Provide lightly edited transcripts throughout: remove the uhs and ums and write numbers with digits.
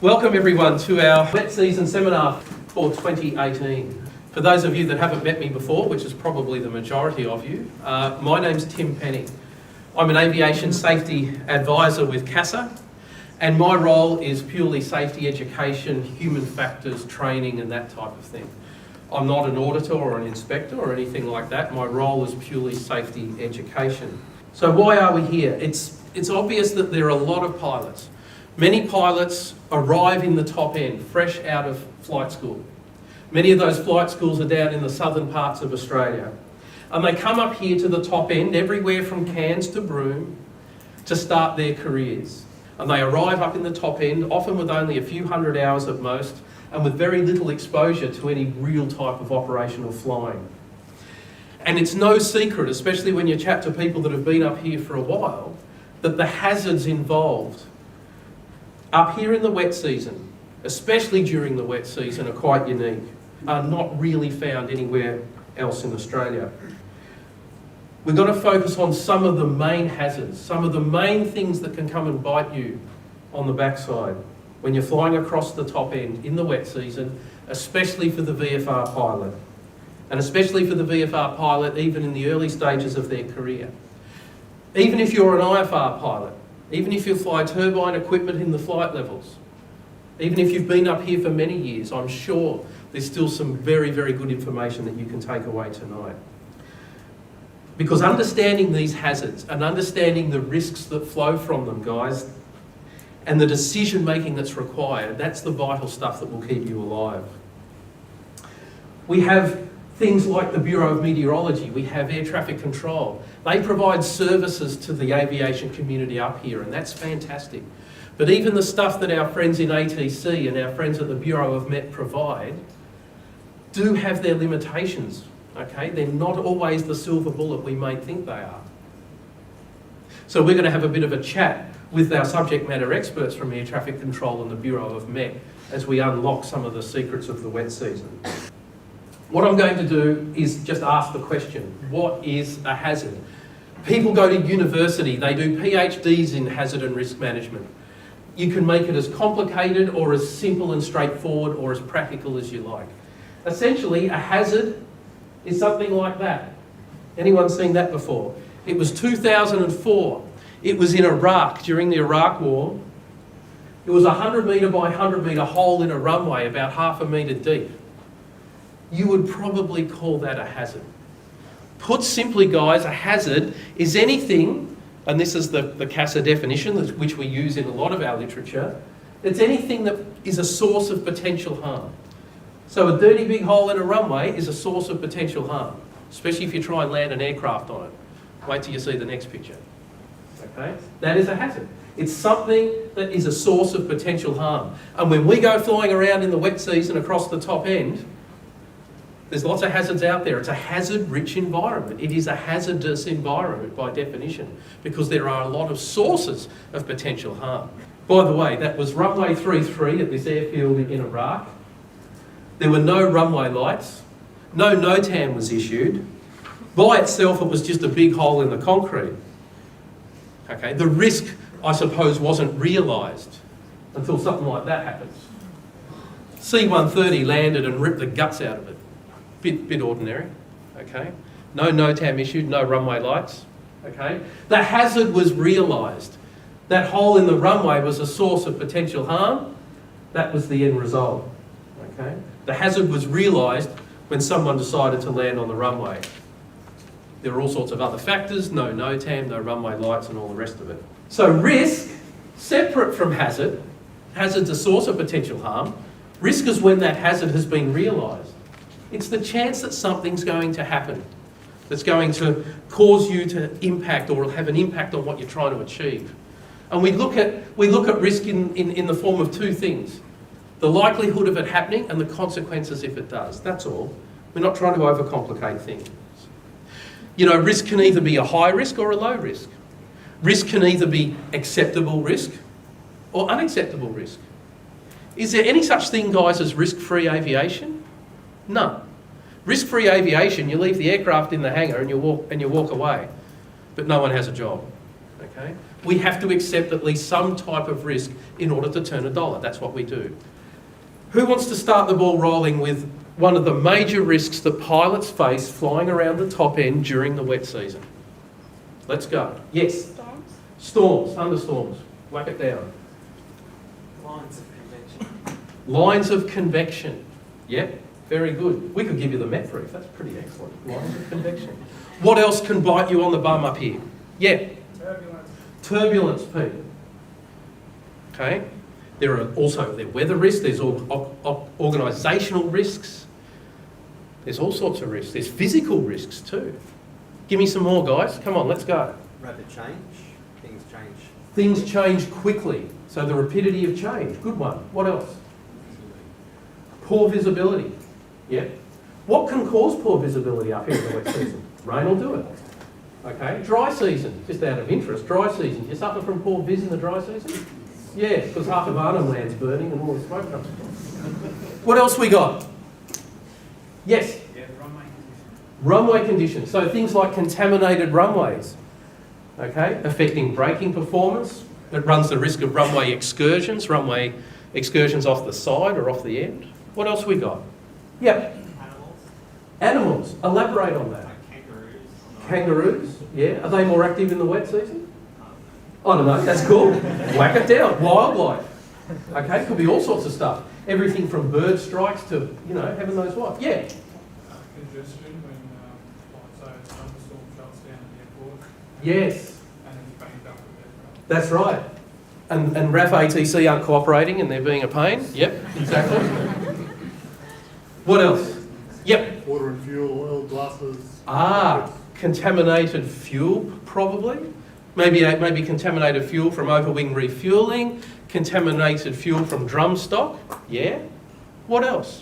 Welcome everyone to our wet season seminar for 2018. For those of you that haven't met me before, which is probably the majority of you, my name's Tim Penny. I'm an aviation safety advisor with CASA, and my role is purely safety education, human factors, training and that type of thing. I'm not an auditor or an inspector or anything like that. My role is purely safety education. So why are we here? It's obvious that there are a lot of pilots. Many pilots arrive in the top end, fresh out of flight school. Many of those flight schools are down in the southern parts of Australia. And they come up here to the top end, everywhere from Cairns to Broome, to start their careers. And they arrive up in the top end, often with only a few hundred hours at most, and with very little exposure to any real type of operational flying. And it's no secret, especially when you chat to people that have been up here for a while, that the hazards involved up here in the wet season, especially during the wet season, are quite unique, are not really found anywhere else in Australia. We're going to focus on some of the main hazards, some of the main things that can come and bite you on the backside when you're flying across the top end in the wet season, especially for the VFR pilot. And especially for the VFR pilot, even in the early stages of their career. Even if you're an IFR pilot, even if you fly turbine equipment in the flight levels, even if you've been up here for many years, I'm sure there's still some very, very good information that you can take away tonight. Because understanding these hazards and understanding the risks that flow from them, guys, and the decision making that's required, that's the vital stuff that will keep you alive. We have things like the Bureau of Meteorology, we have air traffic control. They provide services to the aviation community up here, and that's fantastic. But even the stuff that our friends in ATC and our friends at the Bureau of Met provide do have their limitations, okay? They're not always the silver bullet we may think they are. So we're going to have a bit of a chat with our subject matter experts from air traffic control and the Bureau of Met as we unlock some of the secrets of the wet season. What I'm going to do is just ask the question, what is a hazard? People go to university, they do PhDs in hazard and risk management. You can make it as complicated or as simple and straightforward or as practical as you like. Essentially, a hazard is something like that. Anyone seen that before? It was 2004. It was in Iraq during the Iraq War. It was a 100 metre by 100 metre hole in a runway about half a metre deep. You would probably call that a hazard. Put simply, guys, a hazard is anything, and this is the CASA definition, which we use in a lot of our literature, it's anything that is a source of potential harm. So a dirty big hole in a runway is a source of potential harm, especially if you try and land an aircraft on it. Wait till you see the next picture. Okay? That is a hazard. It's something that is a source of potential harm. And when we go flying around in the wet season across the top end, there's lots of hazards out there. It's a hazard-rich environment. It is a hazardous environment by definition because there are a lot of sources of potential harm. By the way, that was runway 33 at this airfield in Iraq. There were no runway lights. No NOTAM was issued. By itself, it was just a big hole in the concrete. Okay, the risk, I suppose, wasn't realised until something like that happens. C-130 landed and ripped the guts out of it. Bit ordinary, okay? No NOTAM issued, no runway lights, okay? The hazard was realised. That hole in the runway was a source of potential harm. That was the end result, okay? The hazard was realised when someone decided to land on the runway. There were all sorts of other factors, no NOTAM, no runway lights and all the rest of it. So risk, separate from hazard, hazard's a source of potential harm. Risk is when that hazard has been realised. It's the chance that something's going to happen that's going to cause you to impact or have an impact on what you're trying to achieve. And we look at risk in the form of two things. The likelihood of it happening and the consequences if it does. That's all. We're not trying to overcomplicate things. You know, risk can either be a high risk or a low risk. Risk can either be acceptable risk or unacceptable risk. Is there any such thing, guys, as risk-free aviation? No. Risk-free aviation, you leave the aircraft in the hangar and you walk away, but no one has a job. okay? We have to accept at least some type of risk in order to turn a dollar. That's what we do. Who wants to start the ball rolling with one of the major risks that pilots face flying around the top end during the wet season? Let's go. Yes? Storms. Storms, thunderstorms. Whack it down. Lines of convection. Lines of convection. Yep, very good. We could give you the Met brief. That's pretty excellent. Lines of convection. What else can bite you on the bum up here? Yeah? Turbulence. Turbulence, Pete. Okay? There are also weather risks, there's organisational risks, there's all sorts of risks. There's physical risks too. Give me some more, guys. Come on, let's go. Rapid change. Things change. Things change quickly, so the rapidity of change. Good one. What else? Poor visibility. Yeah. What can cause poor visibility up here in the wet season? Rain will do it. Okay. Dry season, just out of interest. Dry season. You suffer from poor vis in the dry season? Yeah, because half of Arnhem Land's burning and all the smoke comes from. What else we got? Yes? Yeah, runway conditions. Runway conditions. So things like contaminated runways, okay, affecting braking performance. It runs the risk of runway excursions off the side or off the end. What else we got? Yeah. Animals. Animals. Elaborate on that. Like kangaroos. Kangaroos, yeah. Are they more active in the wet season? I don't know, that's cool. Whack it down. Wildlife. Okay, could be all sorts of stuff. Everything from bird strikes to, heaven knows what. Yeah. Congestion when, say, a thunderstorm shuts down the airport. Yes. And it's banked up with aircraft. That's right. And RAF ATC aren't cooperating and they're being a pain. Yep, exactly. What else? Yep. Water and fuel, oil glasses. Contaminated fuel, probably. Maybe contaminated fuel from overwing refuelling, contaminated fuel from drum stock. Yeah. What else?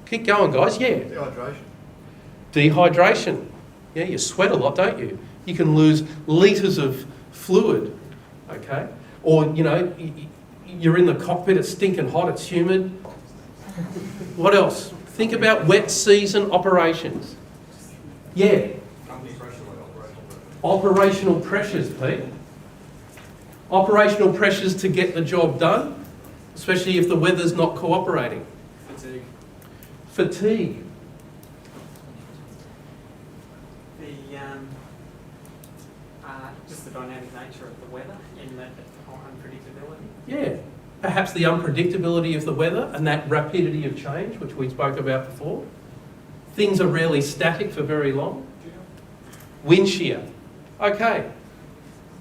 Keep going, guys. Yeah. Dehydration. Dehydration. Yeah, you sweat a lot, don't you? You can lose litres of fluid. Okay. Or, you're in the cockpit, it's stinking hot, it's humid. What else? Think about wet season operations. Yeah. Operational pressures, Pete. Operational pressures to get the job done, especially if the weather's not cooperating. Fatigue. Just the dynamic nature of the weather in that unpredictability. Yeah. Perhaps the unpredictability of the weather and that rapidity of change, which we spoke about before. Things are rarely static for very long. Wind shear. Okay.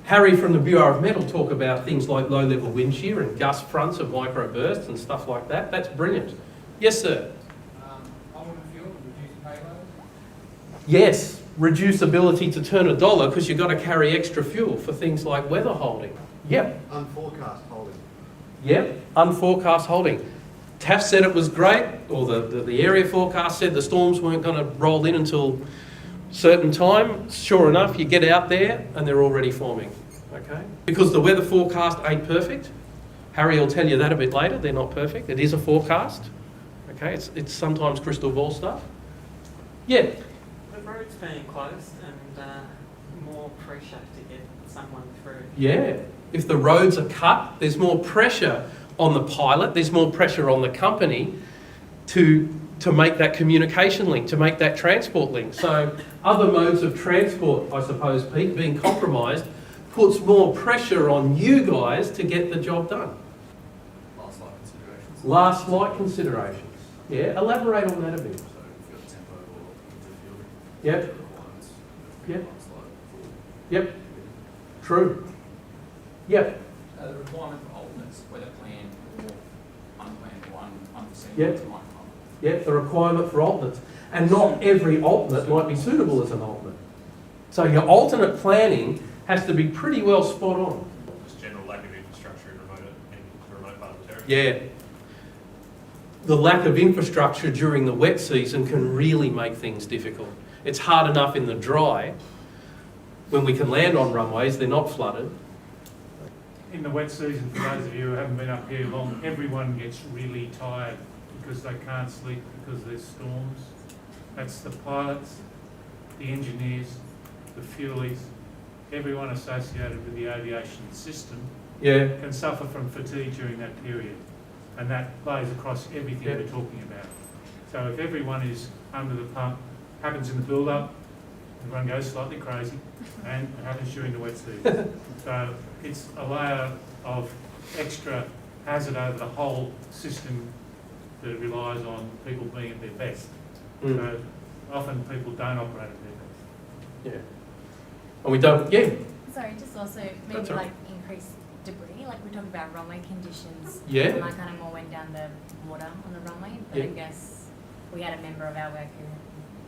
Harry from the Bureau of Met will talk about things like low-level wind shear and gust fronts of microbursts and stuff like that. That's brilliant. Yes, sir? Almond fuel, reduce payload. Yes. Reduce ability to turn a dollar because you've got to carry extra fuel for things like weather holding. Yep. Unforecast holding. Yep. Unforecast holding. TAF said it was great, or the area forecast said the storms weren't going to roll in until certain time. Sure enough, you get out there and they're already forming, okay? Because the weather forecast ain't perfect. Harry will tell you that a bit later. They're not perfect. It is a forecast, okay? It's sometimes crystal ball stuff. Yeah. The roads being closed and more pressure to get someone through. Yeah. If the roads are cut, there's more pressure on the pilot. There's more pressure on the company to make that communication link, to make that transport link. So other modes of transport, I suppose, Pete, being compromised, puts more pressure on you guys to get the job done. Last light considerations. Last flight considerations. Yeah, elaborate on that a bit. So if you've got tempo or interfielding, Yep. requirements. Yep. Last light, Yep. True. Yep. The requirement for alternates, whether planned or unplanned or unforeseen, Yep. might come up. Yep, the requirement for alternates. And not every alternate might be suitable as an alternate. So your alternate planning has to be pretty well spot on. Just general lack of infrastructure in remote part of the territory. Yeah. The lack of infrastructure during the wet season can really make things difficult. It's hard enough in the dry. When we can land on runways, they're not flooded. In the wet season, for those of you who haven't been up here long, everyone gets really tired because they can't sleep because there's storms. That's the pilots, the engineers, the fuelies, everyone associated with the aviation system Yeah, can suffer from fatigue during that period. And that plays across everything Yeah. we're talking about. So if everyone is under the pump, happens in the build-up, everyone goes slightly crazy, and it happens during the wet season. So it's a layer of extra hazard over the whole system that relies on people being at their best. Mm. So often people don't operate at their best. yeah. And we don't, yeah, Sorry, just also maybe That's all right. like increased debris, like we talked about runway conditions. Yeah. And I kind of more went down the water on the runway, but Yeah. I guess we had a member of our work who,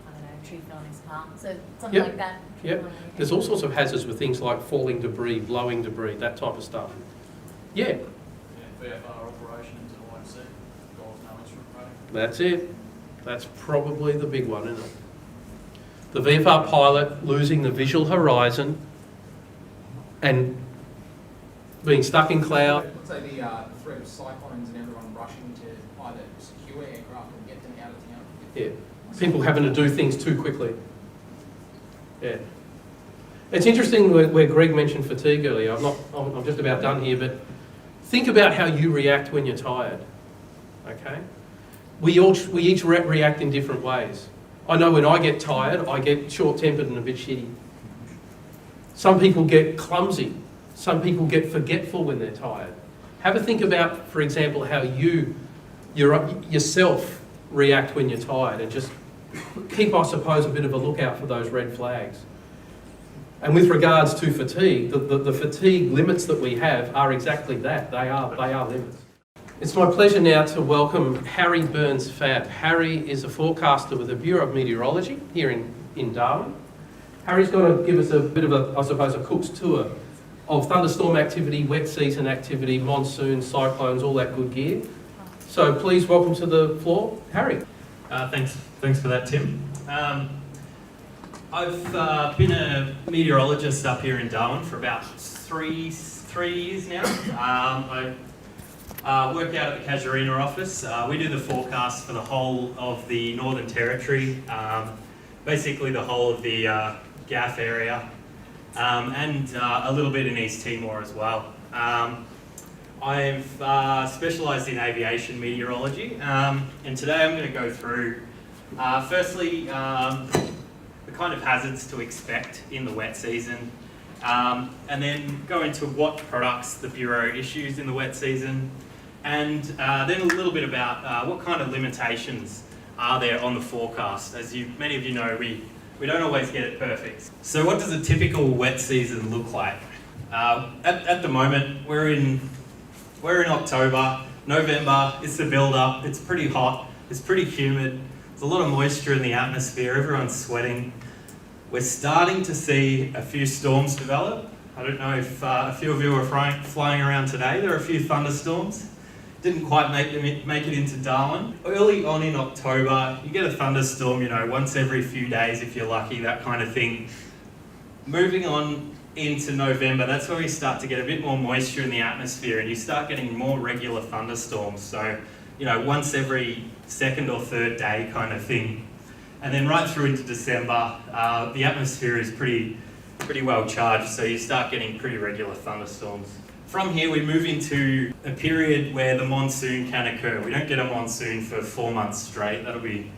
I don't know, tree fell on his car, so something Yep. like that. Yep. There's all sorts of hazards with things like falling debris, blowing debris, that type of stuff. Yeah, Yeah, VFR operation into the wide sea, goals no instrument rating. that's it. That's probably the big one, isn't it? The VFR pilot losing the visual horizon and being stuck in cloud. Let's say the threat of cyclones and everyone rushing to either secure aircraft or get them out of town. Yeah, people having to do things too quickly. Yeah. It's interesting where Greg mentioned fatigue earlier. I'm just about done here, but think about how you react when you're tired, okay? We each react in different ways. I know when I get tired, I get short-tempered and a bit shitty. Some people get clumsy. Some people get forgetful when they're tired. Have a think about, for example, how you yourself react when you're tired, and just keep, I suppose, a bit of a lookout for those red flags. And with regards to fatigue, the fatigue limits that we have are exactly that. They are limits. It's my pleasure now to welcome Harry Burns-Fab. Harry is a forecaster with the Bureau of Meteorology here in Darwin. Harry's going to give us a bit of a, I suppose, a cook's tour of thunderstorm activity, wet season activity, monsoon, cyclones, all that good gear. So please welcome to the floor, Harry. Thanks for that, Tim. I've been a meteorologist up here in Darwin for about three years now. I work out at the Casuarina office. We do the forecast for the whole of the Northern Territory, basically the whole of the GAF area, and a little bit in East Timor as well. I've specialised in aviation meteorology, and today I'm going to go through, firstly, the kind of hazards to expect in the wet season, and then go into what products the Bureau issues in the wet season, and then a little bit about what kind of limitations are there on the forecast. As many of you know, we don't always get it perfect. So what does a typical wet season look like? At the moment, we're in October, November, it's the build-up, it's pretty hot, it's pretty humid, there's a lot of moisture in the atmosphere, everyone's sweating. We're starting to see a few storms develop. I don't know if a few of you are flying around today. There are a few thunderstorms. Didn't quite make it into Darwin. Early on in October, you get a thunderstorm, once every few days if you're lucky, that kind of thing. Moving on into November, that's where we start to get a bit more moisture in the atmosphere and you start getting more regular thunderstorms. So, once every second or third day kind of thing. And then right through into December, the atmosphere is pretty well charged, so you start getting pretty regular thunderstorms. From here, we move into a period where the monsoon can occur. We don't get a monsoon for 4 months straight. That'll be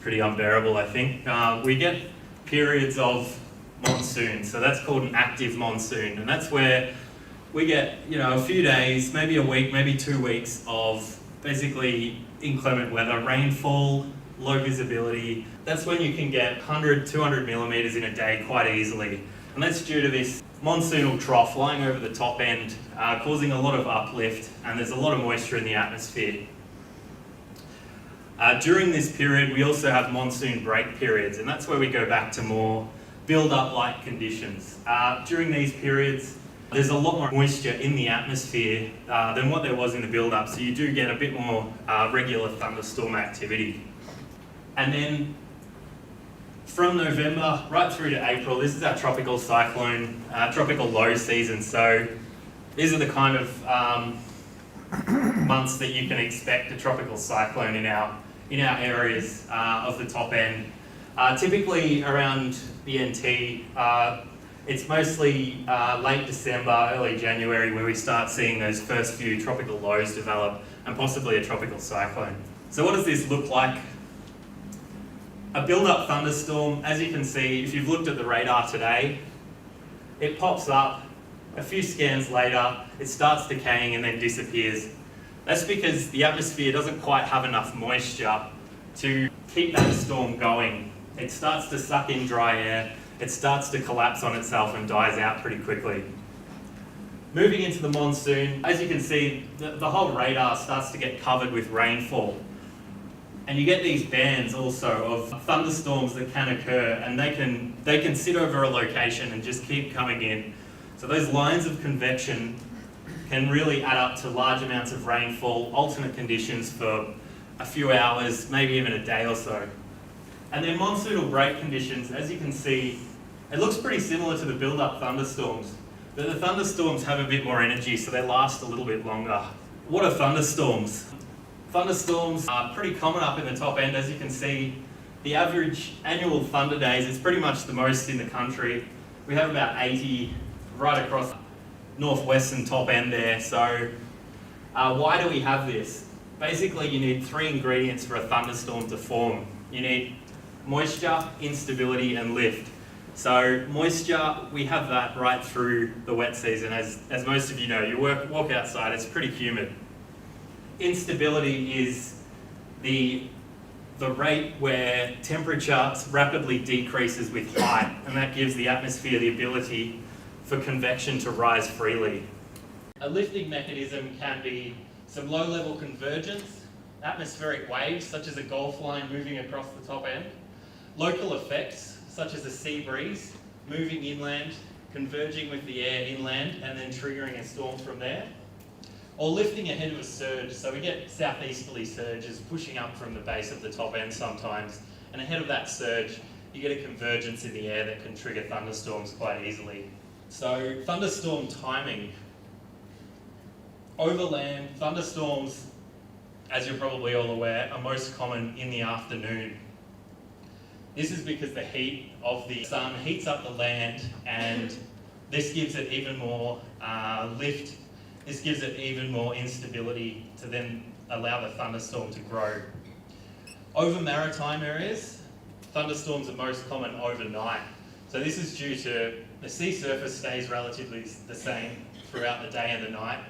pretty unbearable, I think. We get periods of monsoon, so that's called an active monsoon, and that's where we get, a few days, maybe a week, maybe 2 weeks of basically inclement weather, rainfall, low visibility. That's when you can get 100, 200 millimetres in a day quite easily. And that's due to this monsoonal trough lying over the top end, causing a lot of uplift, and there's a lot of moisture in the atmosphere. During this period, we also have monsoon break periods, and that's where we go back to more build-up like conditions. During these periods, there's a lot more moisture in the atmosphere than what there was in the build-up, so you do get a bit more regular thunderstorm activity. And then from November right through to April, this is our tropical cyclone, tropical low season. So these are the kind of months that you can expect a tropical cyclone in our areas of the top end. Typically around the NT, It's mostly late December, early January where we start seeing those first few tropical lows develop and possibly a tropical cyclone. So what does this look like? A build-up thunderstorm, as you can see, if you've looked at the radar today, it pops up, a few scans later, it starts decaying and then disappears. That's because the atmosphere doesn't quite have enough moisture to keep that storm going. It starts to suck in dry air, it starts to collapse on itself and dies out pretty quickly. Moving into the monsoon, as you can see, the whole radar starts to get covered with rainfall. And you get these bands also of thunderstorms that can occur, and they can sit over a location and just keep coming in. So those lines of convection can really add up to large amounts of rainfall, alternate conditions for a few hours, maybe even a day or so. And then monsoonal break conditions, as you can see, it looks pretty similar to the build-up thunderstorms, but the thunderstorms have a bit more energy, so they last a little bit longer. What are thunderstorms? Thunderstorms are pretty common up in the top end, as you can see. The average annual thunder days is pretty much the most in the country. We have about 80 right across northwestern top end there. So why do we have this? Basically, you need 3 ingredients for a thunderstorm to form. You need moisture, instability, and lift. So moisture, we have that right through the wet season. As most of you know, you walk outside, it's pretty humid. Instability is the rate where temperature rapidly decreases with height, and that gives the atmosphere the ability for convection to rise freely. A lifting mechanism can be some low-level convergence, atmospheric waves such as a Gulf line moving across the top end, local effects such as a sea breeze moving inland, converging with the air inland, and then triggering a storm from there. Or lifting ahead of a surge, so we get southeasterly surges pushing up from the base of the top end sometimes, and ahead of that surge you get a convergence in the air that can trigger thunderstorms quite easily. So thunderstorm timing. Overland, thunderstorms, as you're probably all aware, are most common in the afternoon. This is because the heat of the sun heats up the land, and this gives it even more lift. This gives it even more instability to then allow the thunderstorm to grow. Over maritime areas, thunderstorms are most common overnight. So this is due to the sea surface stays relatively the same throughout the day and the night.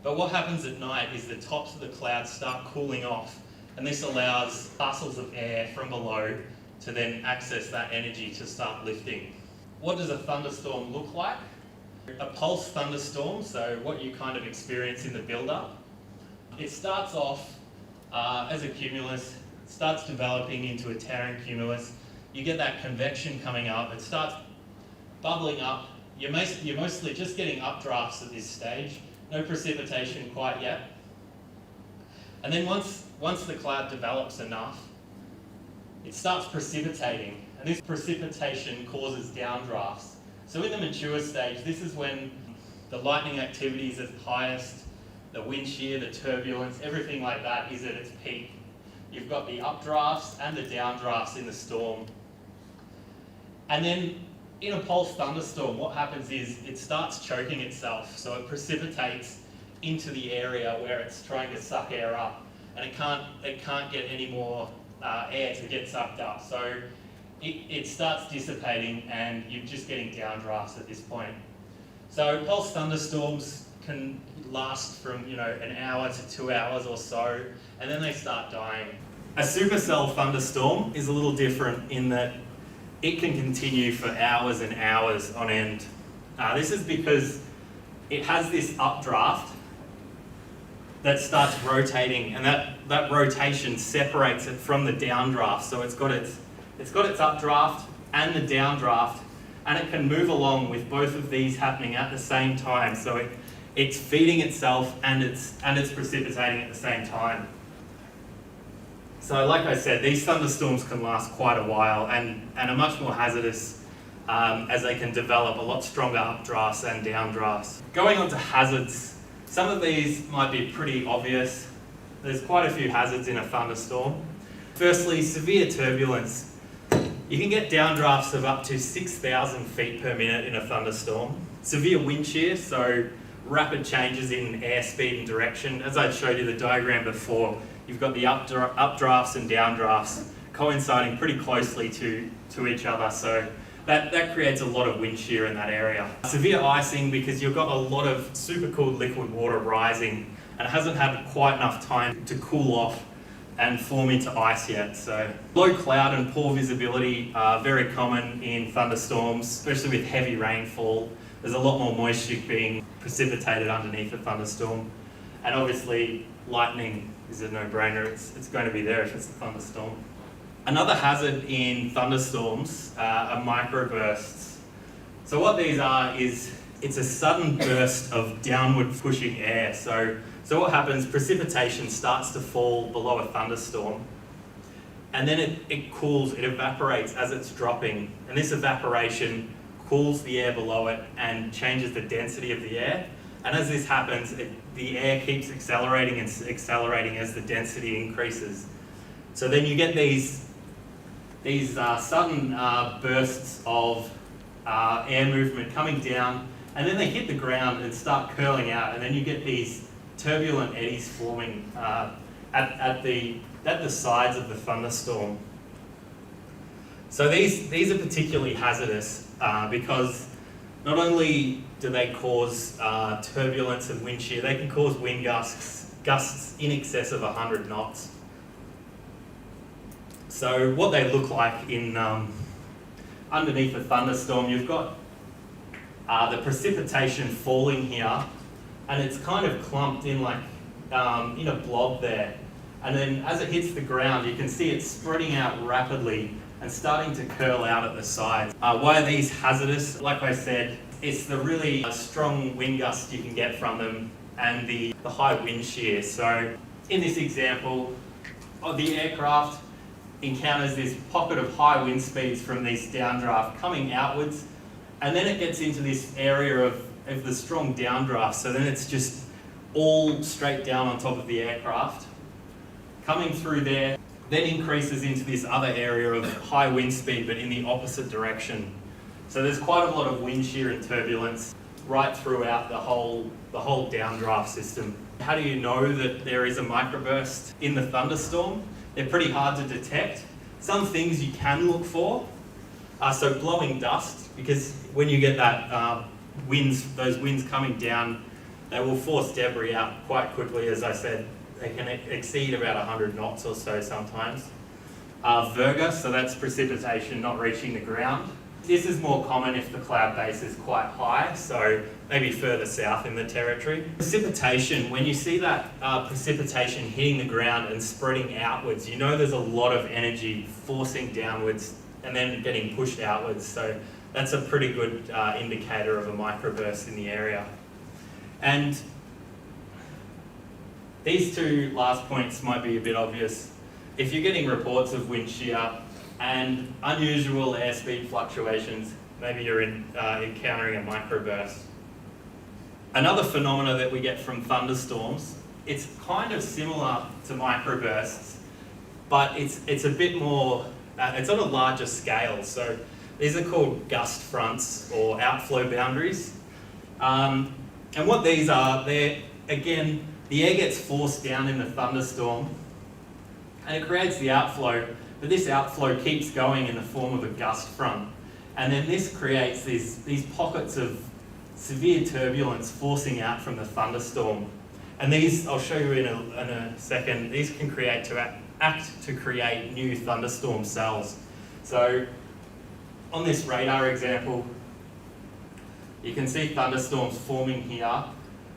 But what happens at night is the tops of the clouds start cooling off, and this allows parcels of air from below to then access that energy to start lifting. What does a thunderstorm look like? A pulse thunderstorm, so what you kind of experience in the build-up. It starts off as a cumulus, starts developing into a tearing cumulus. You get that convection coming up, it starts bubbling up. You're mostly just getting updrafts at this stage, no precipitation quite yet. And then once the cloud develops enough, it starts precipitating, and this precipitation causes downdrafts. So in the mature stage, this is when the lightning activity is at its highest, the wind shear, the turbulence, everything like that is at its peak. You've got the updrafts and the downdrafts in the storm. And then in a pulse thunderstorm, what happens is it starts choking itself, so it precipitates into the area where it's trying to suck air up, and it can't get any more air to get sucked up. So it starts dissipating, and you're just getting downdrafts at this point. So pulse thunderstorms can last from an hour to 2 hours or so, and then they start dying. A supercell thunderstorm is a little different in that it can continue for hours and hours on end. This is because it has this updraft that starts rotating, and that rotation separates it from the downdraft. So it's got its updraft and the downdraft, and it can move along with both of these happening at the same time. So it's feeding itself and it's precipitating at the same time. So like I said, these thunderstorms can last quite a while and are much more hazardous as they can develop a lot stronger updrafts and downdrafts. Going on to hazards, some of these might be pretty obvious. There's quite a few hazards in a thunderstorm. Firstly, severe turbulence. You can get downdrafts of up to 6,000 feet per minute in a thunderstorm. Severe wind shear, so rapid changes in airspeed and direction. As I showed you the diagram before, you've got the updrafts and downdrafts coinciding pretty closely to each other, so that creates a lot of wind shear in that area. Severe icing, because you've got a lot of supercooled liquid water rising and it hasn't had quite enough time to cool off and form into ice yet. So low cloud and poor visibility are very common in thunderstorms, especially with heavy rainfall. There's a lot more moisture being precipitated underneath a thunderstorm. And obviously lightning is a no-brainer. It's going to be there if it's a thunderstorm. Another hazard in thunderstorms are microbursts. So what these are is it's a sudden burst of downward pushing air. So what happens, precipitation starts to fall below a thunderstorm and then it cools, it evaporates as it's dropping, and this evaporation cools the air below it and changes the density of the air. And as this happens, the air keeps accelerating and accelerating as the density increases. So then you get these sudden bursts of air movement coming down, and then they hit the ground and start curling out, and then you get these turbulent eddies forming at the sides of the thunderstorm. So these are particularly hazardous because not only do they cause turbulence and wind shear, they can cause wind gusts in excess of 100 knots. So what they look like in underneath a thunderstorm, you've got the precipitation falling here, and it's kind of clumped in like in a blob there. And then as it hits the ground, you can see it spreading out rapidly and starting to curl out at the sides. Why are these hazardous? Like I said, it's the really strong wind gusts you can get from them and the high wind shear. So in this example, the aircraft encounters this pocket of high wind speeds from these downdraft coming outwards, and then it gets into this area of the strong downdraft. So then it's just all straight down on top of the aircraft, coming through there, then increases into this other area of high wind speed, but in the opposite direction. So there's quite a lot of wind shear and turbulence right throughout the whole downdraft system. How do you know that there is a microburst in the thunderstorm? They're pretty hard to detect. Some things you can look for are so blowing dust, because when you get that those winds coming down, they will force debris out quite quickly. As I said, they can exceed about 100 knots or so sometimes. Virga, so that's precipitation not reaching the ground. This is more common if the cloud base is quite high, so maybe further south in the territory. Precipitation, when you see that precipitation hitting the ground and spreading outwards, you know there's a lot of energy forcing downwards and then getting pushed outwards. So that's a pretty good indicator of a microburst in the area. And these two last points might be a bit obvious. If you're getting reports of wind shear and unusual airspeed fluctuations, maybe you're encountering a microburst. Another phenomena that we get from thunderstorms, it's kind of similar to microbursts, but it's a bit more, it's on a larger scale. So these are called gust fronts or outflow boundaries. And what these are, again, the air gets forced down in the thunderstorm and it creates the outflow, but this outflow keeps going in the form of a gust front. And then this creates these pockets of severe turbulence forcing out from the thunderstorm. And these, I'll show you in a second, these can act to create new thunderstorm cells. So on this radar example, you can see thunderstorms forming here,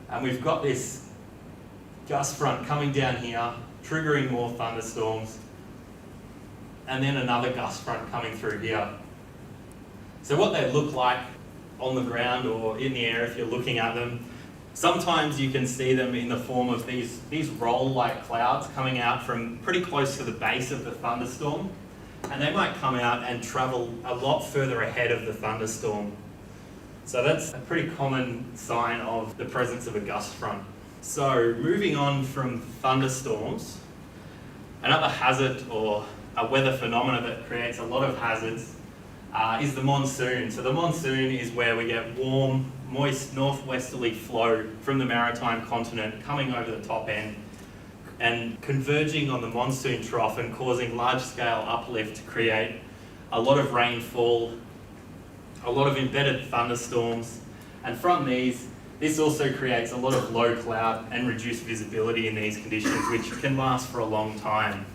and we've got this gust front coming down here, triggering more thunderstorms, and then another gust front coming through here. So what they look like on the ground or in the air if you're looking at them, sometimes you can see them in the form of these roll-like clouds coming out from pretty close to the base of the thunderstorm, and they might come out and travel a lot further ahead of the thunderstorm. So that's a pretty common sign of the presence of a gust front. So moving on from thunderstorms, another hazard or a weather phenomena that creates a lot of hazards is the monsoon. So the monsoon is where we get warm, moist northwesterly flow from the maritime continent coming over the top end and converging on the monsoon trough and causing large-scale uplift to create a lot of rainfall, a lot of embedded thunderstorms, and from these, this also creates a lot of low cloud and reduced visibility in these conditions, which can last for a long time.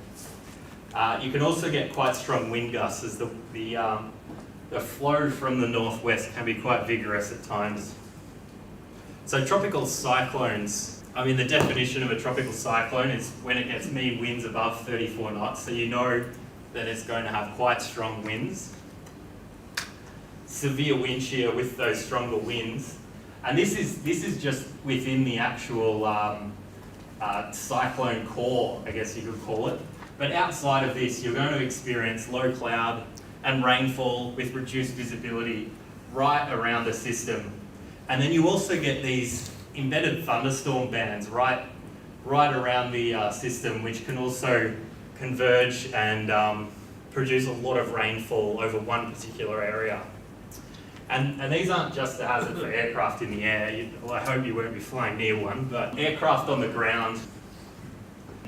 You can also get quite strong wind gusts as the flow from the northwest can be quite vigorous at times. So tropical cyclones, I mean the definition of a tropical cyclone is when it gets mean winds above 34 knots, so you know that it's going to have quite strong winds. Severe wind shear with those stronger winds. And this is just within the actual cyclone core, I guess you could call it. But outside of this, you're going to experience low cloud and rainfall with reduced visibility right around the system. And then you also get these embedded thunderstorm bands right around the system, which can also converge and produce a lot of rainfall over one particular area. And these aren't just a hazard for aircraft in the air. Well, I hope you won't be flying near one, but aircraft on the ground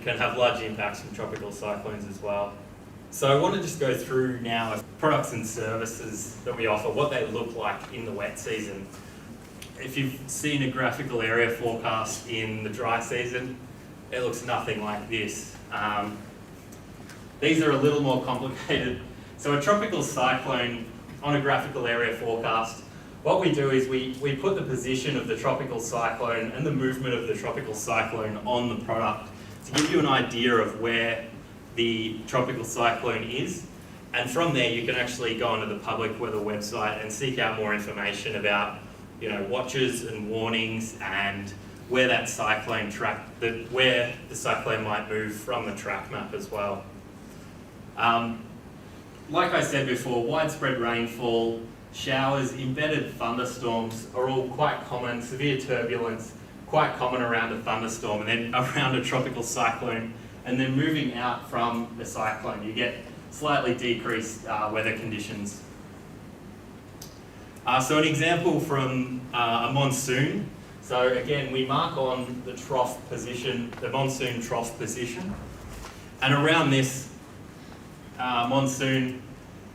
can have large impacts from tropical cyclones as well. So I want to just go through now products and services that we offer, what they look like in the wet season. If you've seen a graphical area forecast in the dry season, it looks nothing like this. These are a little more complicated. So a tropical cyclone on a graphical area forecast, what we do is we put the position of the tropical cyclone and the movement of the tropical cyclone on the product to give you an idea of where the tropical cyclone is. And from there, you can actually go onto the public weather website and seek out more information about, watches and warnings and where that cyclone where the cyclone might move from the track map as well. Like I said before, widespread rainfall, showers, embedded thunderstorms are all quite common. Severe turbulence, quite common around a thunderstorm and then around a tropical cyclone. And then moving out from the cyclone, you get slightly decreased weather conditions. So an example from a monsoon. So again, we mark on the trough position, the monsoon trough position. And around this monsoon,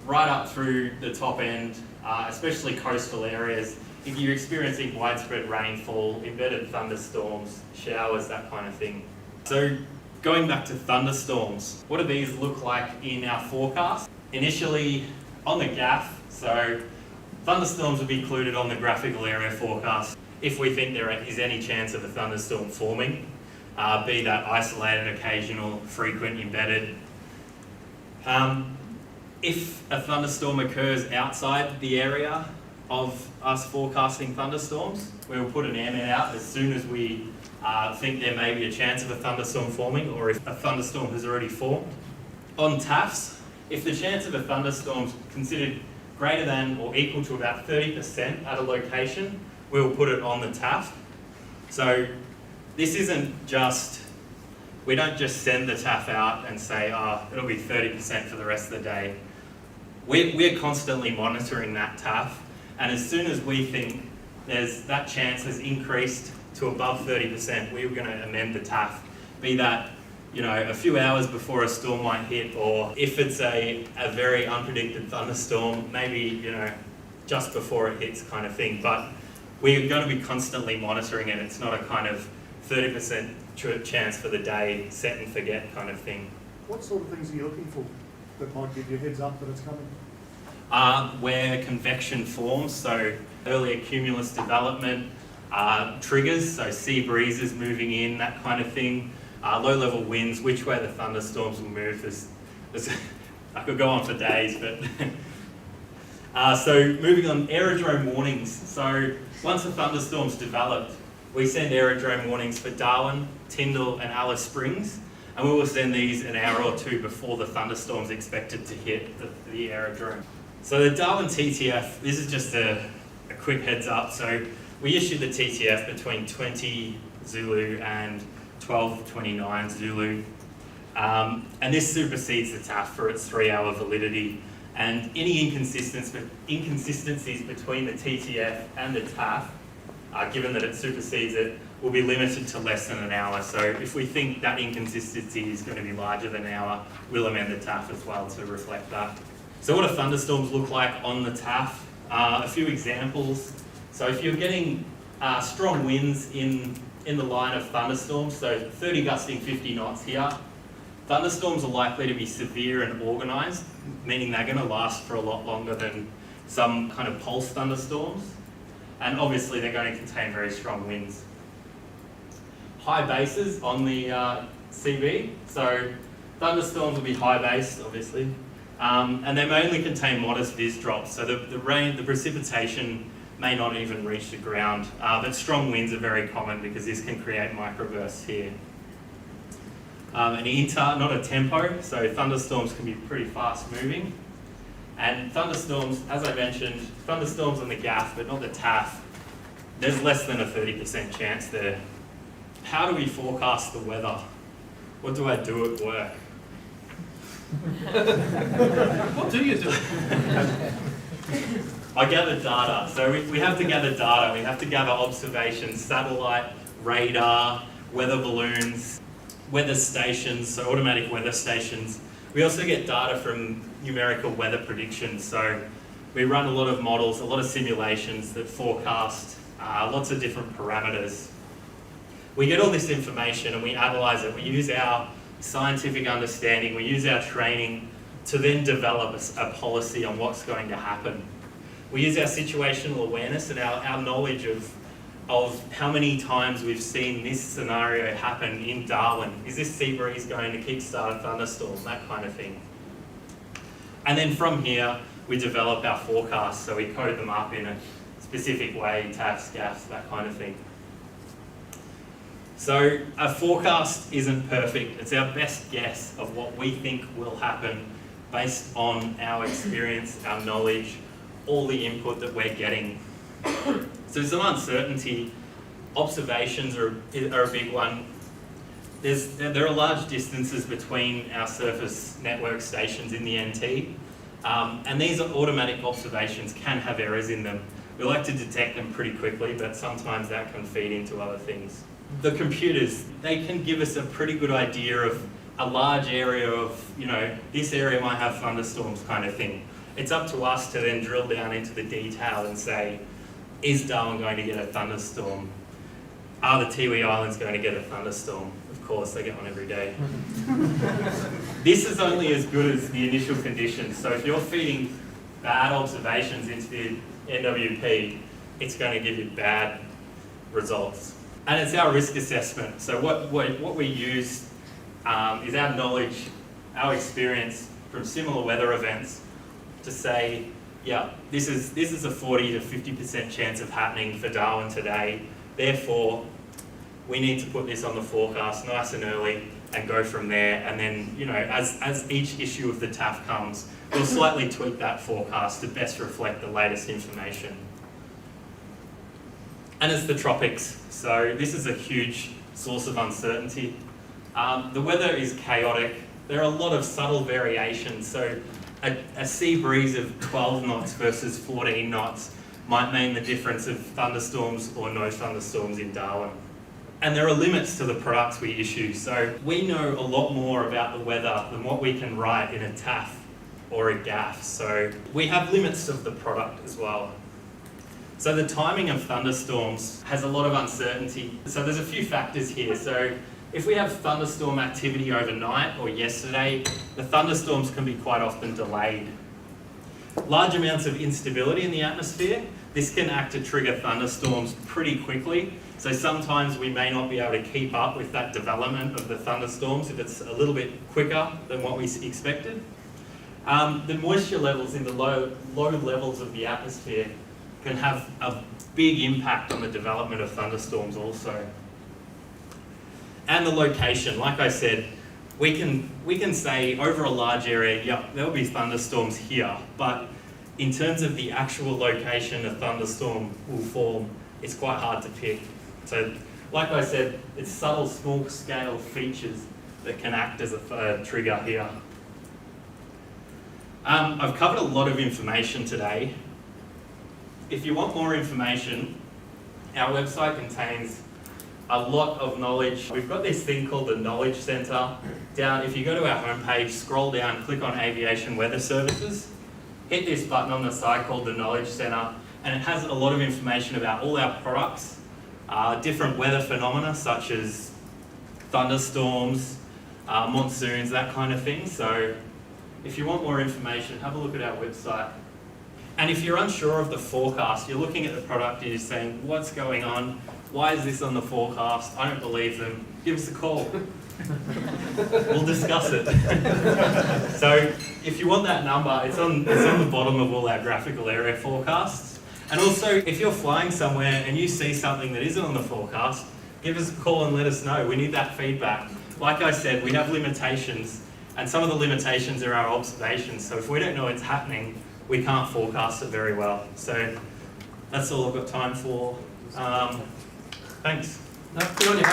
right up through the top end, especially coastal areas, if you're experiencing widespread rainfall, embedded thunderstorms, showers, that kind of thing. So going back to thunderstorms, what do these look like in our forecast? Initially on the GAF, so thunderstorms will be included on the graphical area forecast if we think there is any chance of a thunderstorm forming, be that isolated, occasional, frequent, embedded. If a thunderstorm occurs outside the area of us forecasting thunderstorms, we will put an airman out as soon as we think there may be a chance of a thunderstorm forming or if a thunderstorm has already formed. On TAFs, if the chance of a thunderstorm is considered greater than or equal to about 30% at a location, we will put it on the TAF. So this isn't just, we don't just send the TAF out and say, it'll be 30% for the rest of the day. We're constantly monitoring that TAF, and as soon as we think that chance has increased to above 30%, we're going to amend the TAF, be that a few hours before a storm might hit, or if it's a very unpredicted thunderstorm, maybe just before it hits kind of thing. But we're going to be constantly monitoring it. It's not a kind of 30% chance for the day, set and forget kind of thing. What sort of things are you looking for that might give you a heads up that it's coming? Where convection forms, so earlier cumulus development, triggers, so sea breezes moving in, that kind of thing, low-level winds, which way the thunderstorms will move. I could go on for days, but... so moving on, aerodrome warnings. So once a thunderstorm's developed, we send aerodrome warnings for Darwin, Tyndall and Alice Springs, and we will send these an hour or two before the thunderstorm's expected to hit the aerodrome. So the Darwin TTF, this is just a quick heads up. So we issued the TTF between 20 Zulu and 12:29 Zulu. And this supersedes the TAF for its 3-hour validity. And any inconsistencies between the TTF and the TAF, given that it supersedes it, will be limited to less than an hour. So if we think that inconsistency is going to be larger than an hour, we'll amend the TAF as well to reflect that. So what do thunderstorms look like on the TAF? A few examples. So if you're getting strong winds in the line of thunderstorms, so 30 gusting 50 knots here, thunderstorms are likely to be severe and organised, meaning they're going to last for a lot longer than some kind of pulse thunderstorms. And obviously they're going to contain very strong winds. High bases on the CB, so thunderstorms will be high based, obviously, and they may only contain modest vis drops, so the rain, the precipitation may not even reach the ground, but strong winds are very common because this can create microbursts here. An inter, not a tempo, so thunderstorms can be pretty fast moving. And thunderstorms, as I mentioned, thunderstorms on the GAF, but not the TAF, there's less than a 30% chance there. How do we forecast the weather? What do I do at work? What do you do? I gather data. So we have to gather data. We have to gather observations, satellite, radar, weather balloons, weather stations, so automatic weather stations. We also get data from numerical weather predictions. So we run a lot of models, a lot of simulations that forecast lots of different parameters. We get all this information and we analyse it. We use our scientific understanding, we use our training to then develop a policy on what's going to happen. We use our situational awareness and our knowledge of how many times we've seen this scenario happen in Darwin. Is this sea breeze going to kickstart a thunderstorm? That kind of thing. And then from here, we develop our forecasts. So we code them up in a specific way, TAFs, GAFs, that kind of thing. So a forecast isn't perfect. It's our best guess of what we think will happen based on our experience, our knowledge, all the input that we're getting. So some uncertainty. Observations are a big one. There are large distances between our surface network stations in the NT, and these automatic observations can have errors in them. We like to detect them pretty quickly, but sometimes that can feed into other things. The computers, they can give us a pretty good idea of a large area of, this area might have thunderstorms kind of thing. It's up to us to then drill down into the detail and say, is Darwin going to get a thunderstorm? Are the Tiwi Islands going to get a thunderstorm? Of course, they get one every day. This is only as good as the initial conditions. So if you're feeding bad observations into the NWP, it's going to give you bad results. And it's our risk assessment. So what we use is our knowledge, our experience from similar weather events to say, yeah, this is a 40 to 50% chance of happening for Darwin today. Therefore, we need to put this on the forecast nice and early and go from there. And then, as each issue of the TAF comes, we'll slightly tweak that forecast to best reflect the latest information. And it's the tropics. So this is a huge source of uncertainty. The weather is chaotic. There are a lot of subtle variations. So a sea breeze of 12 knots versus 14 knots might mean the difference of thunderstorms or no thunderstorms in Darwin. And there are limits to the products we issue. So we know a lot more about the weather than what we can write in a TAF or a GAF. So we have limits of the product as well. So the timing of thunderstorms has a lot of uncertainty. So there's a few factors here. So if we have thunderstorm activity overnight or yesterday, the thunderstorms can be quite often delayed. Large amounts of instability in the atmosphere, this can act to trigger thunderstorms pretty quickly. So sometimes we may not be able to keep up with that development of the thunderstorms if it's a little bit quicker than what we expected. The moisture levels in the low levels of the atmosphere can have a big impact on the development of thunderstorms also. And the location, like I said, we can say over a large area, yeah, there'll be thunderstorms here, but in terms of the actual location a thunderstorm will form, it's quite hard to pick. So, like I said, it's subtle, small-scale features that can act as a trigger here. I've covered a lot of information today. If you want more information, our website contains a lot of knowledge. We've got this thing called the Knowledge Centre. Down, if you go to our homepage, scroll down, click on Aviation Weather Services, hit this button on the side called the Knowledge Centre, and it has a lot of information about all our products, different weather phenomena such as thunderstorms, monsoons, that kind of thing. So if you want more information, have a look at our website. And if you're unsure of the forecast, you're looking at the product and you're saying, what's going on? Why is this on the forecast? I don't believe them. Give us a call. We'll discuss it. So if you want that number, it's on the bottom of all our graphical area forecasts. And also, if you're flying somewhere and you see something that isn't on the forecast, give us a call and let us know. We need that feedback. Like I said, we have limitations, and some of the limitations are our observations. So if we don't know it's happening, we can't forecast it very well. So that's all I've got time for. Thanks. No, good on you, mate.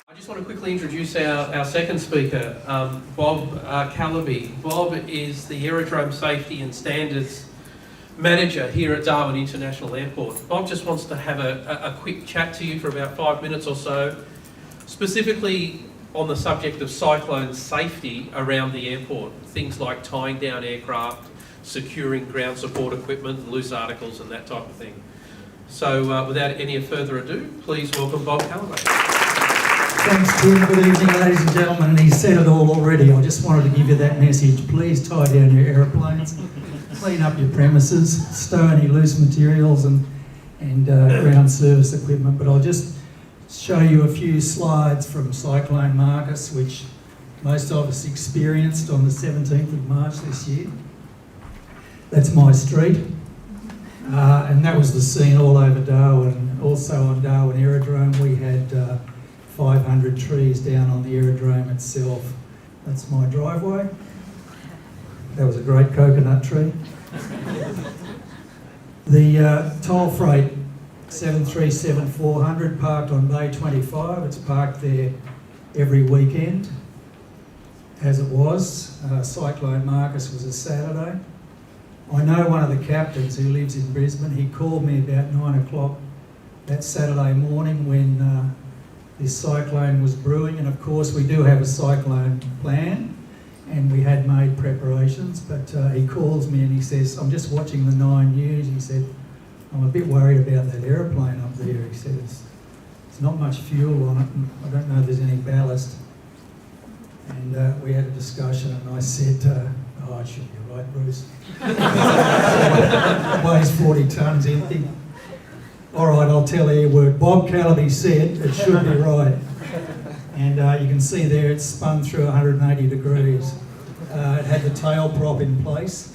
I just want to quickly introduce our second speaker, Bob Calaby. Bob is the Aerodrome Safety and Standards Manager here at Darwin International Airport. Bob just wants to have a quick chat to you for about 5 minutes or so, specifically on the subject of cyclone safety around the airport. Things like tying down aircraft, securing ground support equipment, loose articles and that type of thing. So without any further ado, please welcome Bob Calaby. Thanks, Tim. Good evening, ladies and gentlemen. And he said it all already. I just wanted to give you that message. Please tie down your aeroplanes, clean up your premises, stow any loose materials and ground service equipment. But I'll just show you a few slides from Cyclone Marcus, which most of us experienced on the 17th of March this year. That's my street. And that was the scene all over Darwin. Also on Darwin Aerodrome, we had 500 trees down on the aerodrome itself. That's my driveway. That was a great coconut tree. The toll freight 737-400 parked on Bay 25. It's parked there every weekend, as it was. Cyclone Marcus was a Saturday. I know one of the captains who lives in Brisbane. He called me about 9 o'clock that Saturday morning when this cyclone was brewing, and of course we do have a cyclone plan and we had made preparations, but he calls me and he says, I'm just watching the 9 News. He said, I'm a bit worried about that aeroplane up there. He said, it's not much fuel on it and I don't know if there's any ballast. And we had a discussion and I said, oh, it should be right, Bruce. Weighs 40 tonnes empty. All right, I'll tell you a word. Bob Calaby said it should be right. And you can see there it's spun through 180 degrees. It had the tail prop in place.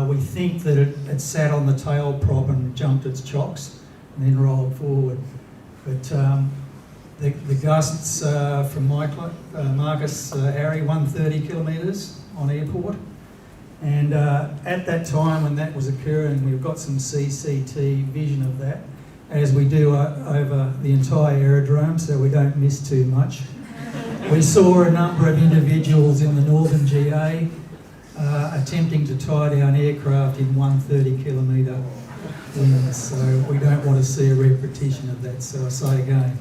We think that it sat on the tail prop and jumped its chocks and then rolled forward. But the gusts from Marcus Harry, 130 kilometres on airport. And at that time when that was occurring, we've got some CCT vision of that, as we do over the entire aerodrome, so we don't miss too much. We saw a number of individuals in the northern GA attempting to tie down aircraft in 130 kilometre winds, so we don't want to see a repetition of that. So I say again,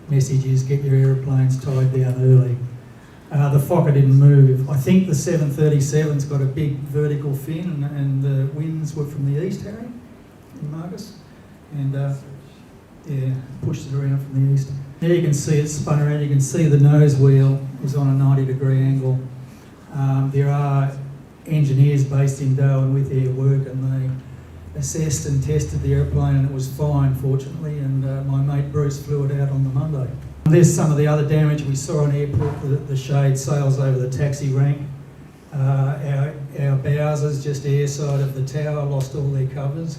message is get your aeroplanes tied down early. The Fokker didn't move. I think the 737's got a big vertical fin and the winds were from the east, Harry, in Marcus. And yeah, pushed it around from the east. There you can see it spun around. You can see the nose wheel is on a 90-degree angle. There are engineers based in Darwin with their work and they assessed and tested the airplane and it was fine, fortunately, and my mate Bruce flew it out on the Monday. There's some of the other damage we saw on airport, the shade sails over the taxi rank. Our Bowsers just airside of the tower lost all their covers.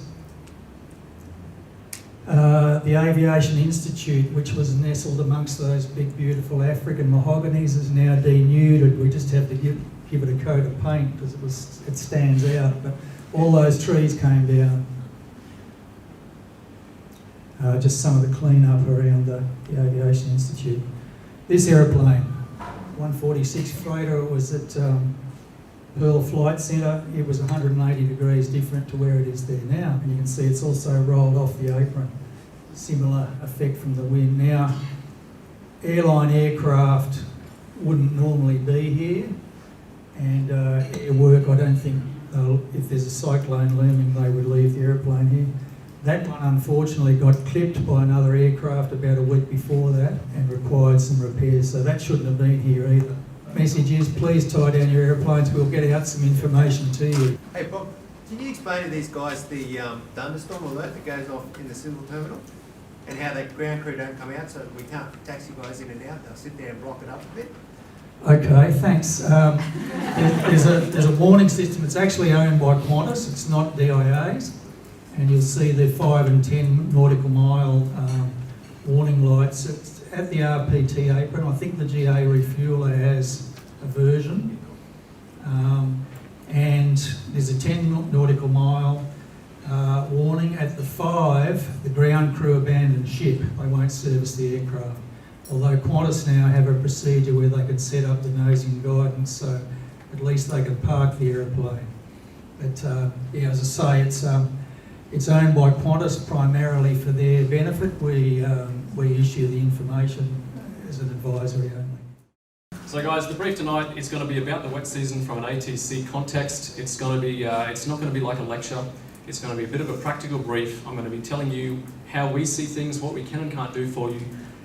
The Aviation Institute, which was nestled amongst those big beautiful African mahoganies, is now denuded. We just have to give it a coat of paint because it stands out, but all those trees came down. Just some of the clean up around the Aviation Institute. This aeroplane, 146 freighter. It was at Pearl Flight Centre. It was 180 degrees different to where it is there now. And you can see it's also rolled off the apron. Similar effect from the wind. Now, airline aircraft wouldn't normally be here, and Air Work, I don't think, if there's a cyclone looming, they would leave the airplane here. That one unfortunately got clipped by another aircraft about a week before that and required some repairs, so that shouldn't have been here either. Message is, please tie down your airplanes, we'll get out some information to you. Hey Bob, can you explain to these guys the thunderstorm alert that goes off in the civil terminal and how the ground crew don't come out, so we can't taxi guys in and out, they'll sit there and block it up a bit? Okay, thanks. There's a warning system. It's actually owned by Qantas. It's not DIA's, and you'll see the 5 and 10 nautical mile warning lights. It's at the RPT apron. I think the GA refueler has a version, and there's a 10 nautical mile warning. At the 5, the ground crew abandon ship. They won't service the aircraft. Although Qantas now have a procedure where they can set up the nosing guidance, so at least they can park the aeroplane. But yeah, as I say, it's owned by Qantas primarily for their benefit. We issue the information as an advisory only. So guys, the brief tonight is going to be about the wet season from an ATC context. It's going to be, it's not going to be like a lecture. It's going to be a bit of a practical brief. I'm going to be telling you how we see things, what we can and can't do for you,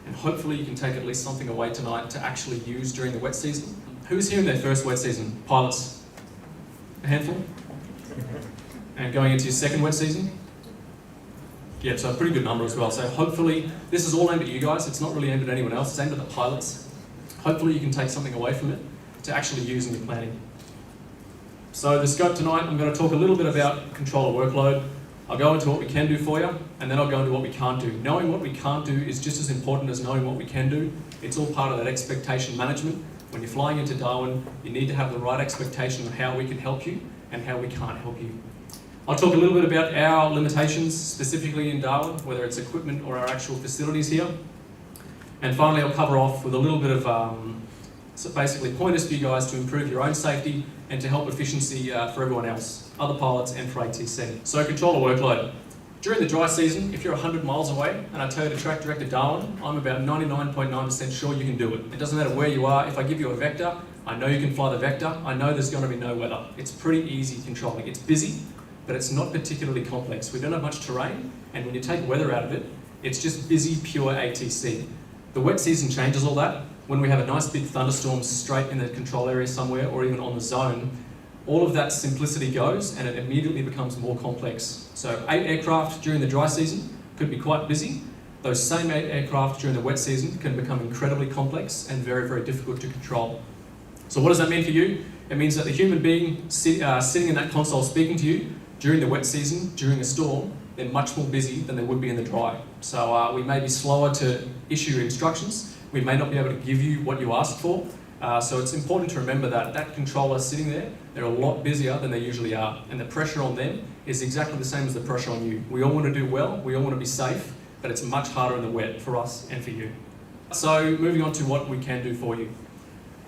and hopefully you can take at least something away tonight to actually use during the wet season. Who's here in their first wet season? Pilots? A handful? And going into your second wet season? Yeah, so a pretty good number as well. So hopefully, this is all aimed at you guys. It's not really aimed at anyone else. It's aimed at the pilots. Hopefully you can take something away from it to actually use in your planning. So the scope tonight, I'm going to talk a little bit about controller workload. I'll go into what we can do for you, and then I'll go into what we can't do. Knowing what we can't do is just as important as knowing what we can do. It's all part of that expectation management. When you're flying into Darwin, you need to have the right expectation of how we can help you and how we can't help you. I'll talk a little bit about our limitations, specifically in Darwin, whether it's equipment or our actual facilities here. And finally, I'll cover off with a little bit of so basically pointers for you guys to improve your own safety and to help efficiency for everyone else, other pilots and for ATC. So controller workload. During the dry season, if you're 100 miles away and I tell you to track direct to Darwin, I'm about 99.9% sure you can do it. It doesn't matter where you are. If I give you a vector, I know you can fly the vector. I know there's going to be no weather. It's pretty easy controlling. It's busy, but it's not particularly complex. We don't have much terrain, and when you take weather out of it, it's just busy, pure ATC. The wet season changes all that. When we have a nice big thunderstorm straight in the control area somewhere or even on the zone, all of that simplicity goes and it immediately becomes more complex. So 8 aircraft during the dry season could be quite busy. Those same 8 aircraft during the wet season can become incredibly complex and very, very difficult to control. So what does that mean for you? It means that the human being sitting in that console speaking to you during the wet season, during a storm, they're much more busy than they would be in the dry. So we may be slower to issue instructions. We may not be able to give you what you asked for. So it's important to remember that that controller sitting there, they're a lot busier than they usually are. And the pressure on them is exactly the same as the pressure on you. We all want to do well, we all want to be safe, but it's much harder in the wet for us and for you. So moving on to what we can do for you.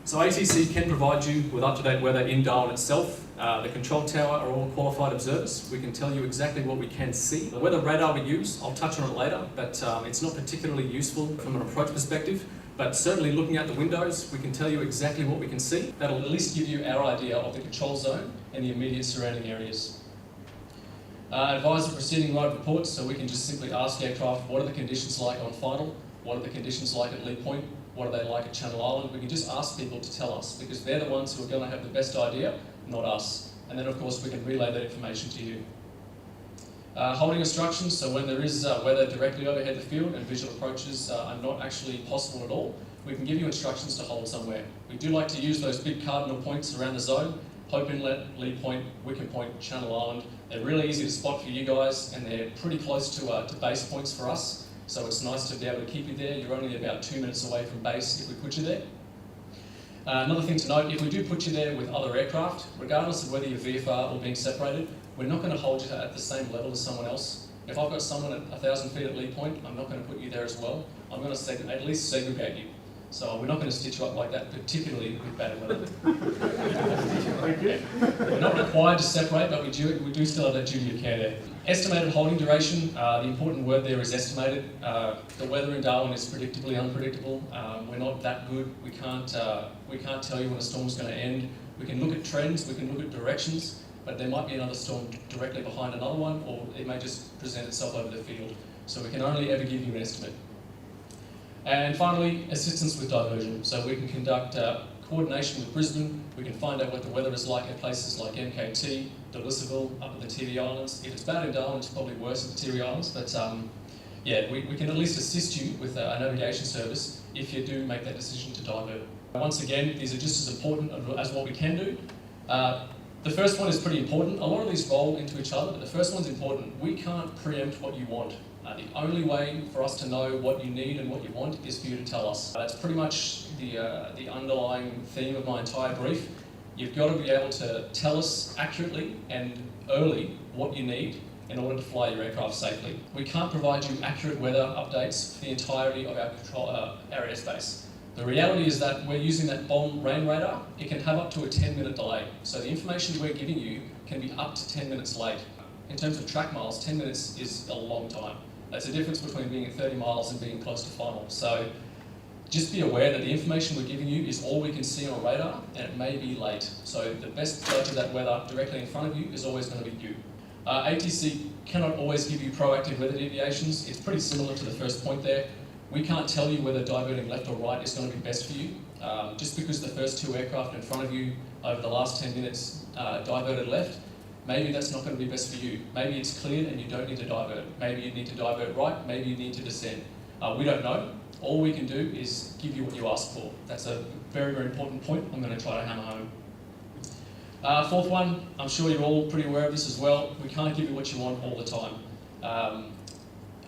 So ATC can provide you with up-to-date weather in Darwin itself. The control tower are all qualified observers. We can tell you exactly what we can see. The weather radar we use, I'll touch on it later, but it's not particularly useful from an approach perspective. But certainly looking out the windows, we can tell you exactly what we can see. That'll at least give you our idea of the control zone and the immediate surrounding areas. Advise the preceding ride reports, so we can just simply ask aircraft, what are the conditions like on final? What are the conditions like at Lee Point? What are they like at Channel Island? We can just ask people to tell us, because they're the ones who are going to have the best idea, not us. And then of course we can relay that information to you. Holding instructions, so when there is weather directly overhead the field and visual approaches are not actually possible at all, we can give you instructions to hold somewhere. We do like to use those big cardinal points around the zone: Hope Inlet, Lee Point, Wickham Point, Channel Island. They're really easy to spot for you guys, and they're pretty close to base points for us. So it's nice to be able to keep you there. You're only about 2 minutes away from base if we put you there. Another thing to note, if we do put you there with other aircraft, regardless of whether you're VFR or being separated, we're not going to hold you at the same level as someone else. If I've got someone at 1,000 feet at Lee Point, I'm not going to put you there as well. I'm going to at least segregate you. So we're not going to stitch you up like that, particularly with bad weather. Thank you. We're not required to separate, but we do still have that duty of care there. Estimated holding duration, the important word there is estimated. The weather in Darwin is predictably unpredictable. We're not that good. We can't tell you when a storm's going to end. We can look at trends, we can look at directions, but there might be another storm directly behind another one, or it may just present itself over the field. So we can only ever give you an estimate. And finally, assistance with diversion. So we can conduct coordination with Brisbane. We can find out what the weather is like at places like MKT, Delisaville, up at the TV Islands. If it's bad in Darwin, it's probably worse at the TV Islands. But yeah, we can at least assist you with a navigation service if you do make that decision to divert. Once again, these are just as important as what we can do. The first one is pretty important. A lot of these roll into each other, but the first one's important. We can't preempt what you want. The only way for us to know what you need and what you want is for you to tell us. That's pretty much the underlying theme of my entire brief. You've got to be able to tell us accurately and early what you need in order to fly your aircraft safely. We can't provide you accurate weather updates for the entirety of our airspace. The reality is that we're using that bomb rain radar. It can have up to a 10-minute delay. So the information we're giving you can be up to 10 minutes late. In terms of track miles, 10 minutes is a long time. There's a difference between being at 30 miles and being close to final. So just be aware that the information we're giving you is all we can see on radar, and it may be late. So the best judge of that weather directly in front of you is always going to be you. ATC cannot always give you proactive weather deviations. It's pretty similar to the first point there. We can't tell you whether diverting left or right is going to be best for you. Just because the first two aircraft in front of you over the last 10 minutes diverted left, maybe that's not going to be best for you. Maybe it's cleared and you don't need to divert. Maybe you need to divert right, maybe you need to descend. We don't know. All we can do is give you what you ask for. That's a very, very important point I'm going to try to hammer home. Fourth one, I'm sure you're all pretty aware of this as well. We can't give you what you want all the time.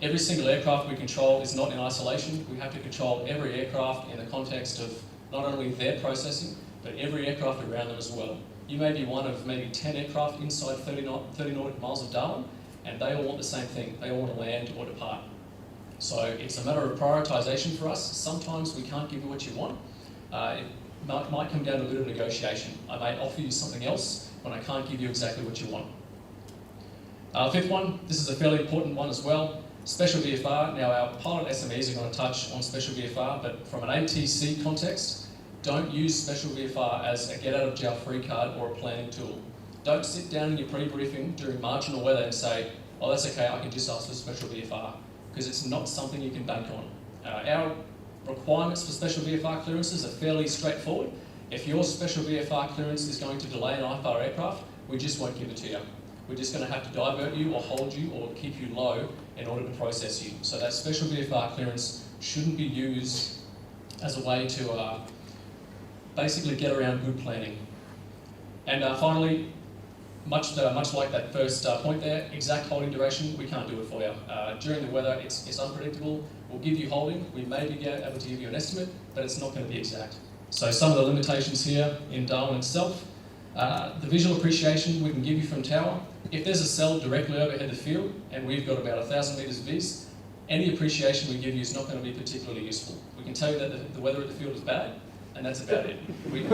Every single aircraft we control is not in isolation. We have to control every aircraft in the context of not only their processing, but every aircraft around them as well. You may be one of maybe 10 aircraft inside 30 nautical miles of Darwin, and they all want the same thing. They all want to land or depart. So it's a matter of prioritisation for us. Sometimes we can't give you what you want. It might come down to a bit of negotiation. I may offer you something else when I can't give you exactly what you want. Fifth one, this is a fairly important one as well. Special VFR. Now our pilot SMEs are going to touch on special VFR, but from an ATC context, don't use special VFR as a get-out-of-jail-free card or a planning tool. Don't sit down in your pre-briefing during marginal weather and say, oh, that's okay, I can just ask for special VFR, because it's not something you can bank on. Our requirements for special VFR clearances are fairly straightforward. If your special VFR clearance is going to delay an IFR aircraft, we just won't give it to you. We're just going to have to divert you or hold you or keep you low in order to process you. So that special VFR clearance shouldn't be used as a way to basically get around good planning. And finally, much like that first point there, exact holding duration, we can't do it for you. During the weather, it's unpredictable. We'll give you holding. We may be able to give you an estimate, but it's not going to be exact. So some of the limitations here in Darwin itself, the visual appreciation we can give you from tower. If there's a cell directly overhead the field, and we've got about 1,000 metres vis, any appreciation we give you is not going to be particularly useful. We can tell you that the weather at the field is bad, and that's about it. You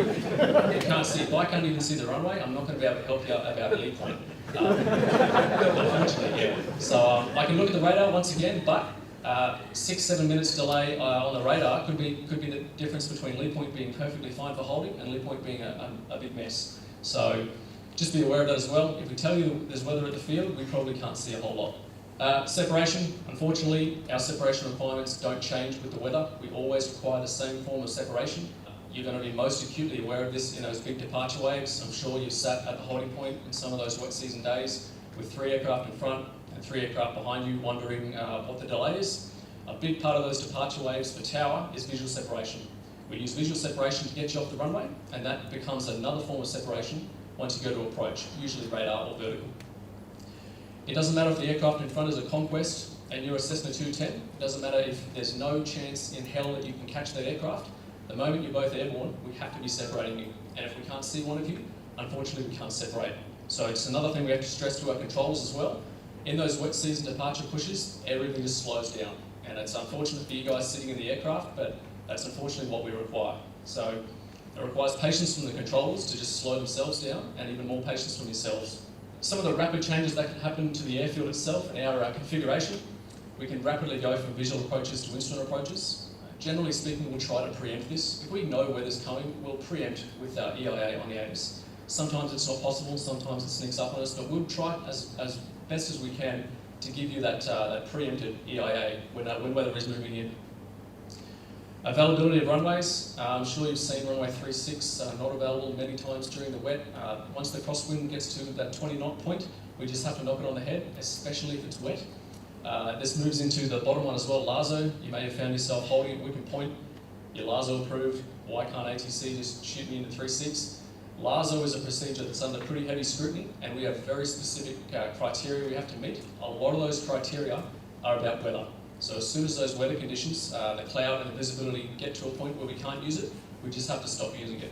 can't see, if I can't even see the runway, I'm not going to be able to help you out about lead point. Unfortunately, yeah. So I can look at the radar once again, but 6-7 minutes delay on the radar could be the difference between lead point being perfectly fine for holding and lead point being a big mess. So just be aware of that as well. If we tell you there's weather at the field, we probably can't see a whole lot. Separation, unfortunately, our separation requirements don't change with the weather. We always require the same form of separation. You're going to be most acutely aware of this in those big departure waves. I'm sure you've sat at the holding point in some of those wet season days with 3 aircraft in front and 3 aircraft behind you wondering what the delay is. A big part of those departure waves for tower is visual separation. We use visual separation to get you off the runway, and that becomes another form of separation once you go to approach, usually radar or vertical. It doesn't matter if the aircraft in front is a Conquest and you're a Cessna 210. It doesn't matter if there's no chance in hell that you can catch that aircraft. The moment you're both airborne, we have to be separating you. And if we can't see one of you, unfortunately we can't separate. So it's another thing we have to stress to our controllers as well. In those wet season departure pushes, everything just slows down. And it's unfortunate for you guys sitting in the aircraft, but That's unfortunately what we require. So it requires patience from the controllers to just slow themselves down, and even more patience from yourselves. Some of the rapid changes that can happen to the airfield itself and our configuration, we can rapidly go from visual approaches to instrument approaches. Generally speaking, we'll try to preempt this. If we know weather's coming, we'll preempt with our EIA on the AIS. Sometimes it's not possible, sometimes it sneaks up on us, but we'll try as best as we can to give you that preempted EIA when weather is moving in. Availability of runways. I'm sure you've seen runway 36 not available many times during the wet. Once the crosswind gets to that 20 knot point, we just have to knock it on the head, especially if it's wet. This moves into the bottom one as well, LASO. You may have found yourself holding at whipping point. You're LASO approved. Why can't ATC just shoot me into 36? LASO is a procedure that's under pretty heavy scrutiny, and we have very specific criteria we have to meet. A lot of those criteria are about weather. So as soon as those weather conditions, the cloud and the visibility get to a point where we can't use it, we just have to stop using it.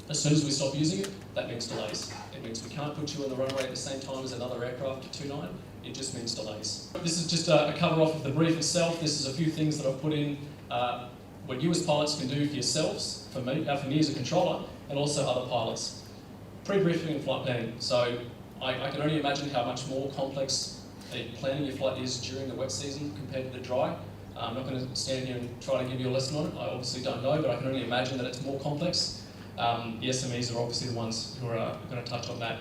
As soon as we stop using it, that means delays. It means we can't put you on the runway at the same time as another aircraft at 29. It just means delays. This is just a cover off of the brief itself. This is a few things that I've put in what you as pilots can do for yourselves, for me as a controller, and also other pilots. Pre-briefing and flight planning. So I can only imagine how much more complex planning your flight is during the wet season compared to the dry. I'm not going to stand here and try to give you a lesson on it. I obviously don't know, but I can only imagine that it's more complex. The SMEs are obviously the ones who are going to touch on that.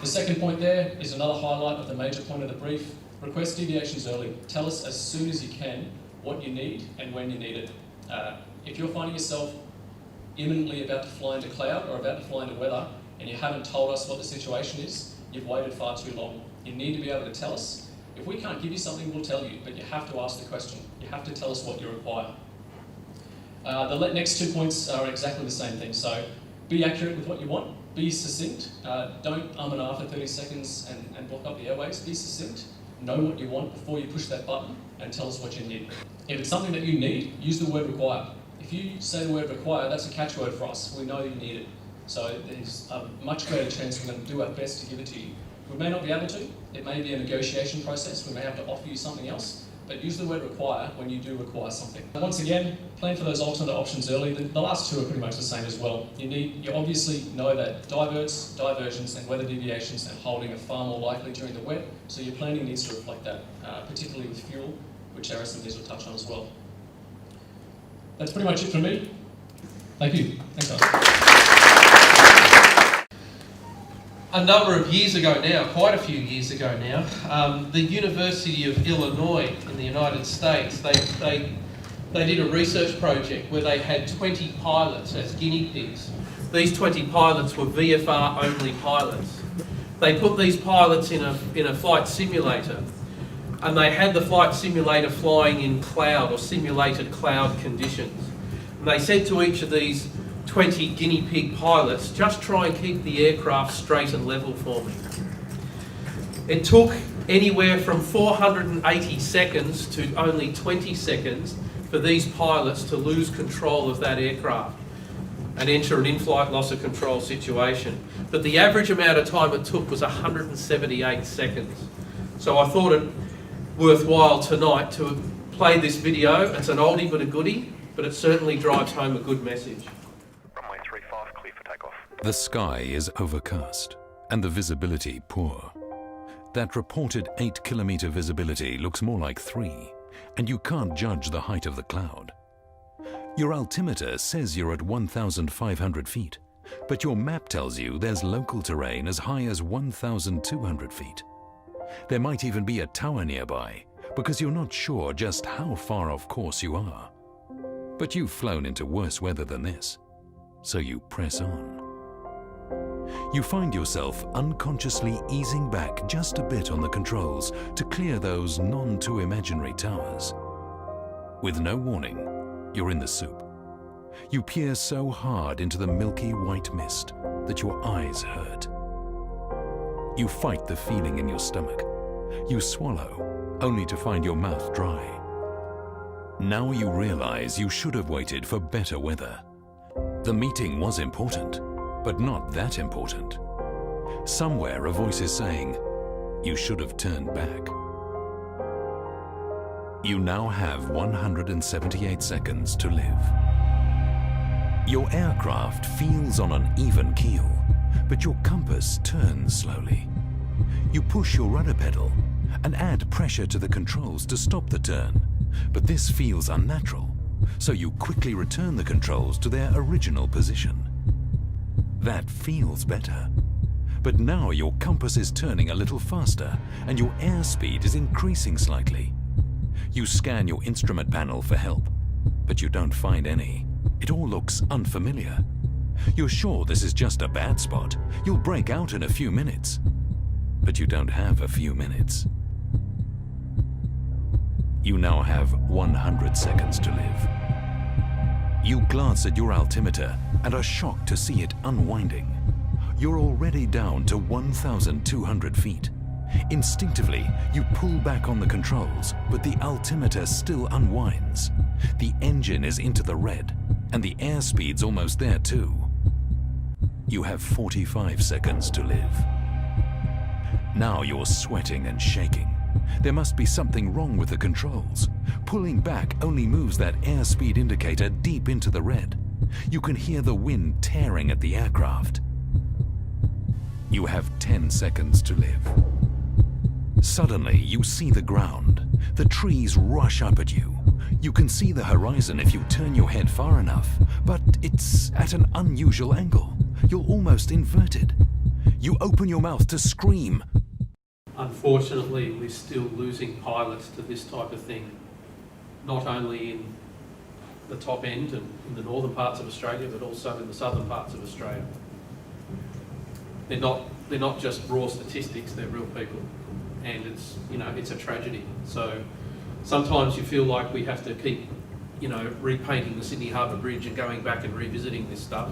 The second point there is another highlight of the major point of the brief. Request deviations early. Tell us as soon as you can what you need and when you need it. If you're finding yourself imminently about to fly into cloud or about to fly into weather and you haven't told us what the situation is, you've waited far too long. You need to be able to tell us. If we can't give you something, we'll tell you, but you have to ask the question. You have to tell us what you require. The next 2 points are exactly the same thing. So be accurate with what you want. Be succinct. Don't and ah for 30 seconds and block up the airways. Be succinct. Know what you want before you push that button and tell us what you need. If it's something that you need, use the word require. If you say the word require, that's a catchword for us. We know you need it. So there's a much greater chance we're going to do our best to give it to you. We may not be able to. It may be a negotiation process. We may have to offer you something else. But use the word require when you do require something. Once again, plan for those alternate options early. The last two are pretty much the same as well. You obviously know that diverts, diversions, and weather deviations and holding are far more likely during the wet, so your planning needs to reflect that, particularly with fuel, which our SMEs will touch on as well. That's pretty much it from me. Thank you. Thanks, guys. A number of years ago now, quite a few years ago now, the University of Illinois in the United States, they did a research project where they had 20 pilots as guinea pigs. These 20 pilots were VFR only pilots. They put these pilots in a flight simulator, and they had the flight simulator flying in cloud or simulated cloud conditions. And they said to each of these 20 guinea pig pilots, just try and keep the aircraft straight and level for me. It took anywhere from 480 seconds to only 20 seconds for these pilots to lose control of that aircraft and enter an in-flight loss of control situation. But the average amount of time it took was 178 seconds. So I thought it worthwhile tonight to play this video. It's an oldie but a goodie, but it certainly drives home a good message. The sky is overcast and the visibility poor. That reported 8-kilometer visibility looks more like 3, and you can't judge the height of the cloud. Your altimeter says you're at 1,500 feet, but your map tells you there's local terrain as high as 1,200 feet. There might even be a tower nearby because you're not sure just how far off course you are. But you've flown into worse weather than this, so you press on. You find yourself unconsciously easing back just a bit on the controls to clear those none-too-imaginary towers. With no warning, you're in the soup. You peer so hard into the milky white mist that your eyes hurt. You fight the feeling in your stomach. You swallow, only to find your mouth dry. Now you realize you should have waited for better weather. The meeting was important, but not that important. Somewhere a voice is saying, you should have turned back. You now have 178 seconds to live. Your aircraft feels on an even keel, but your compass turns slowly. You push your rudder pedal and add pressure to the controls to stop the turn, but this feels unnatural, so you quickly return the controls to their original position. That feels better. But now your compass is turning a little faster and your airspeed is increasing slightly. You scan your instrument panel for help, but you don't find any. It all looks unfamiliar. You're sure this is just a bad spot. You'll break out in a few minutes. But you don't have a few minutes. You now have 100 seconds to live. You glance at your altimeter and are shocked to see it unwinding. You're already down to 1,200 feet. Instinctively, you pull back on the controls, but the altimeter still unwinds. The engine is into the red, and the airspeed's almost there too. You have 45 seconds to live. Now you're sweating and shaking. There must be something wrong with the controls. Pulling back only moves that airspeed indicator deep into the red. You can hear the wind tearing at the aircraft. You have 10 seconds to live. Suddenly, you see the ground. The trees rush up at you. You can see the horizon if you turn your head far enough, but it's at an unusual angle. You're almost inverted. You open your mouth to scream. Unfortunately, we're still losing pilots to this type of thing, not only in the top end and in the northern parts of Australia, but also in the southern parts of Australia. They're not just raw statistics, they're real people. And it's a tragedy. So sometimes you feel like we have to keep, repainting the Sydney Harbour Bridge and going back and revisiting this stuff.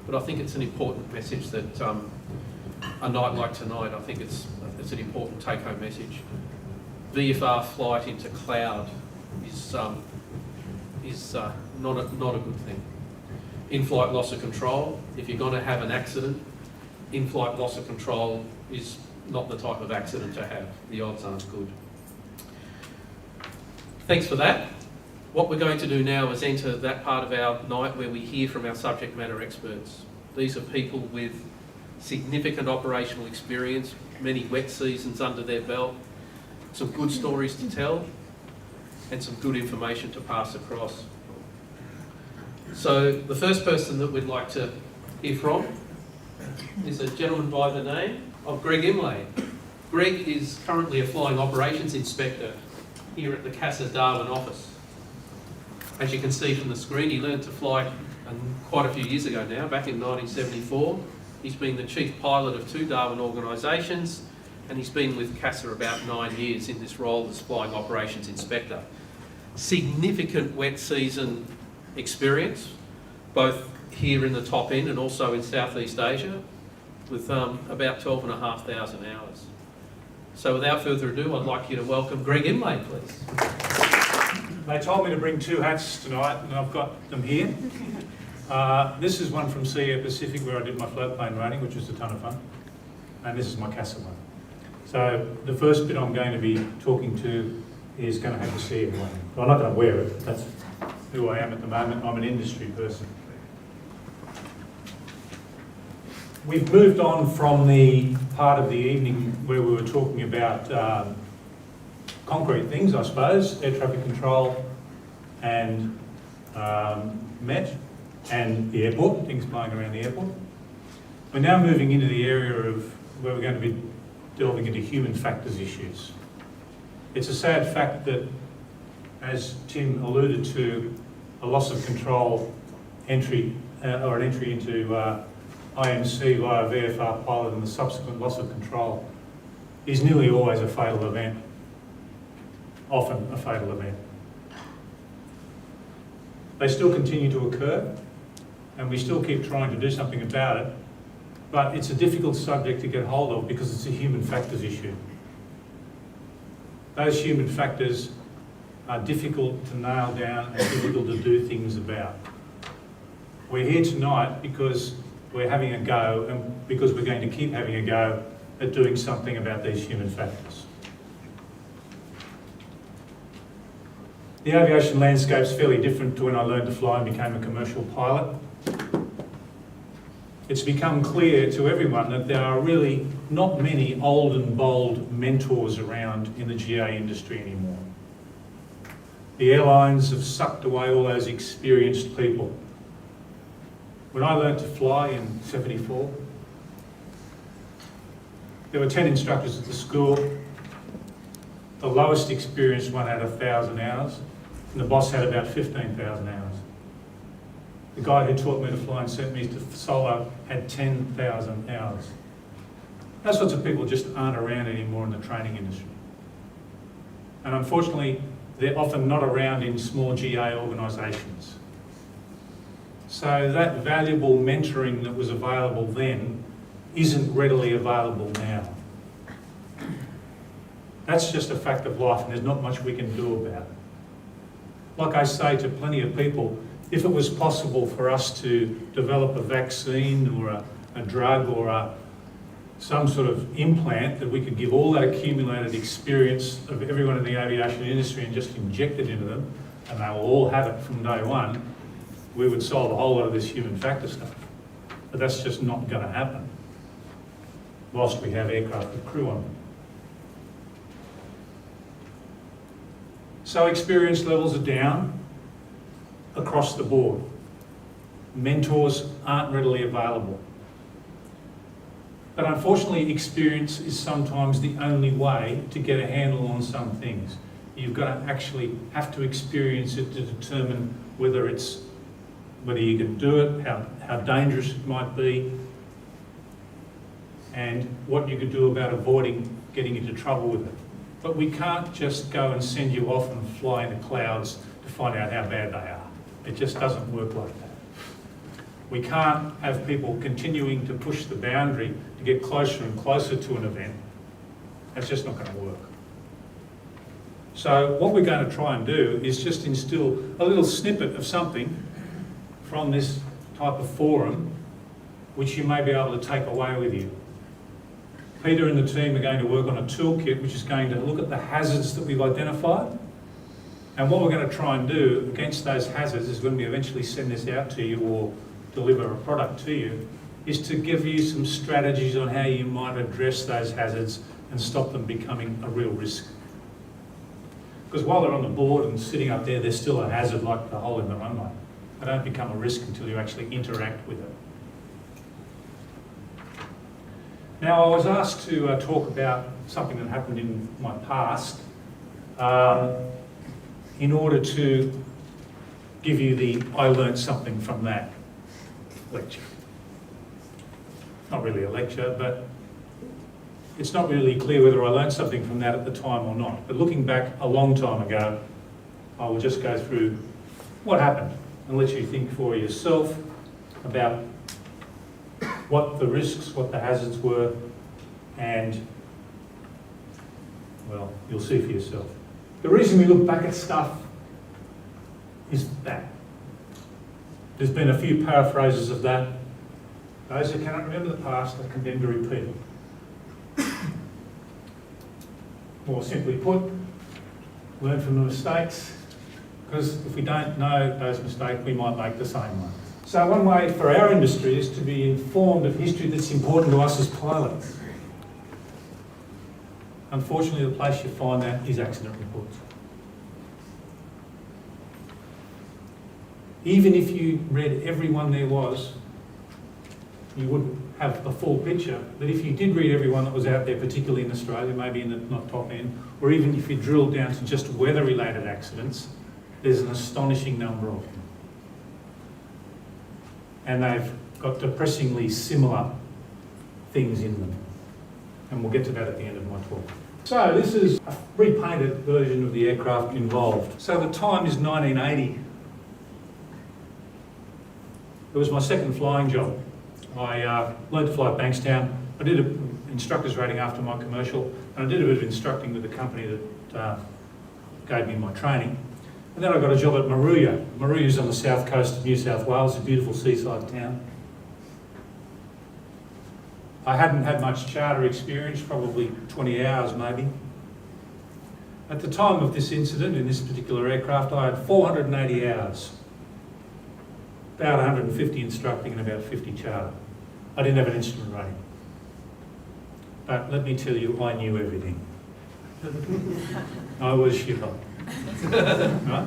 But I think it's an important message that a night like tonight, I think it's an important take-home message. VFR flight into cloud is not a good thing. In-flight loss of control, if you're going to have an accident, in-flight loss of control is not the type of accident to have. The odds aren't good. Thanks for that. What we're going to do now is enter that part of our night where we hear from our subject matter experts. These are people with significant operational experience, many wet seasons under their belt, some good stories to tell, and some good information to pass across. So the first person that we'd like to hear from is a gentleman by the name of Greg Imlay. Greg is currently a flying operations inspector here at the CASA Darwin office. As you can see from the screen, he learned to fly quite a few years ago now, back in 1974. He's been the chief pilot of 2 Darwin organisations, and he's been with CASA about 9 years in this role as flying operations inspector. Significant wet season experience, both here in the top end and also in Southeast Asia, with about 12,500 hours. So without further ado, I'd like you to welcome Greg Imlay, please. They told me to bring 2 hats tonight, and I've got them here. This is one from Sea Air Pacific, where I did my float plane training, which was a ton of fun. And this is my CASA one. So the first bit I'm going to be talking to is going to have the Sea Air one. Well, I'm not going to wear it. That's who I am at the moment. I'm an industry person. We've moved on from the part of the evening where we were talking about concrete things, I suppose, air traffic control and MET and the airport, things flying around the airport. We're now moving into the area of where we're going to be delving into human factors issues. It's a sad fact that, as Tim alluded to, a loss of control entry or an entry into IMC via VFR pilot and the subsequent loss of control is nearly always a fatal event, often a fatal event. They still continue to occur, and we still keep trying to do something about it, but it's a difficult subject to get hold of because it's a human factors issue. Those human factors are difficult to nail down and difficult to do things about. We're here tonight because we're having a go, and because we're going to keep having a go at doing something about these human factors. The aviation landscape's fairly different to when I learned to fly and became a commercial pilot. It's become clear to everyone that there are really not many old and bold mentors around in the GA industry anymore. The airlines have sucked away all those experienced people. When I learned to fly in '74, there were 10 instructors at the school. The lowest experienced one had 1,000 hours, and the boss had about 15,000 hours. The guy who taught me to fly and sent me to solo had 10,000 hours. Those sorts of people just aren't around anymore in the training industry. And unfortunately, they're often not around in small GA organisations. So that valuable mentoring that was available then isn't readily available now. That's just a fact of life, and there's not much we can do about it. Like I say to plenty of people, if it was possible for us to develop a vaccine or a drug or some sort of implant that we could give all that accumulated experience of everyone in the aviation industry and just inject it into them, and they will all have it from day one, we would solve a whole lot of this human factor stuff. But that's just not going to happen whilst we have aircraft with crew on them. So experience levels are down across the board. Mentors aren't readily available. But unfortunately, experience is sometimes the only way to get a handle on some things. You've got to actually have to experience it to determine whether you can do it, how dangerous it might be, and what you could do about avoiding getting into trouble with it. But we can't just go and send you off and fly in the clouds to find out how bad they are. It just doesn't work like that. We can't have people continuing to push the boundary to get closer and closer to an event. That's just not going to work. So what we're going to try and do is just instill a little snippet of something from this type of forum, which you may be able to take away with you. Peter and the team are going to work on a toolkit which is going to look at the hazards that we've identified. And what we're going to try and do against those hazards is when we eventually send this out to you or deliver a product to you, is to give you some strategies on how you might address those hazards and stop them becoming a real risk. Because while they're on the board and sitting up there, they're still a hazard like the hole in the runway. They don't become a risk until you actually interact with it. Now, I was asked to talk about something that happened in my past in order to give you the I learned something from that lecture. Not really a lecture, but it's not really clear whether I learned something from that at the time or not. But looking back a long time ago, I will just go through what happened and let you think for yourself about what the risks, what the hazards were, and, well, you'll see for yourself. The reason we look back at stuff is that. There's been a few paraphrases of that. Those who cannot remember the past are condemned to repeat it. More simply put, learn from the mistakes, because if we don't know those mistakes, we might make the same one. So one way for our industry is to be informed of history that's important to us as pilots. Unfortunately, the place you find that is accident reports. Even if you read every one there was, you wouldn't have a full picture. But if you did read every one that was out there, particularly in Australia, maybe in the not top end, or even if you drilled down to just weather-related accidents, there's an astonishing number of them. And they've got depressingly similar things in them. And we'll get to that at the end of my talk. So this is a repainted version of the aircraft involved. So the time is 1980. It was my second flying job. I learned to fly at Bankstown. I did an instructor's rating after my commercial, and I did a bit of instructing with the company that gave me my training. And then I got a job at Moruya. Moruya's on the south coast of New South Wales, a beautiful seaside town. I hadn't had much charter experience, probably 20 hours maybe. At the time of this incident in this particular aircraft, I had 480 hours, about 150 instructing and about 50 charter. I didn't have an instrument rating. But let me tell you, I knew everything. I was shit hot. Right?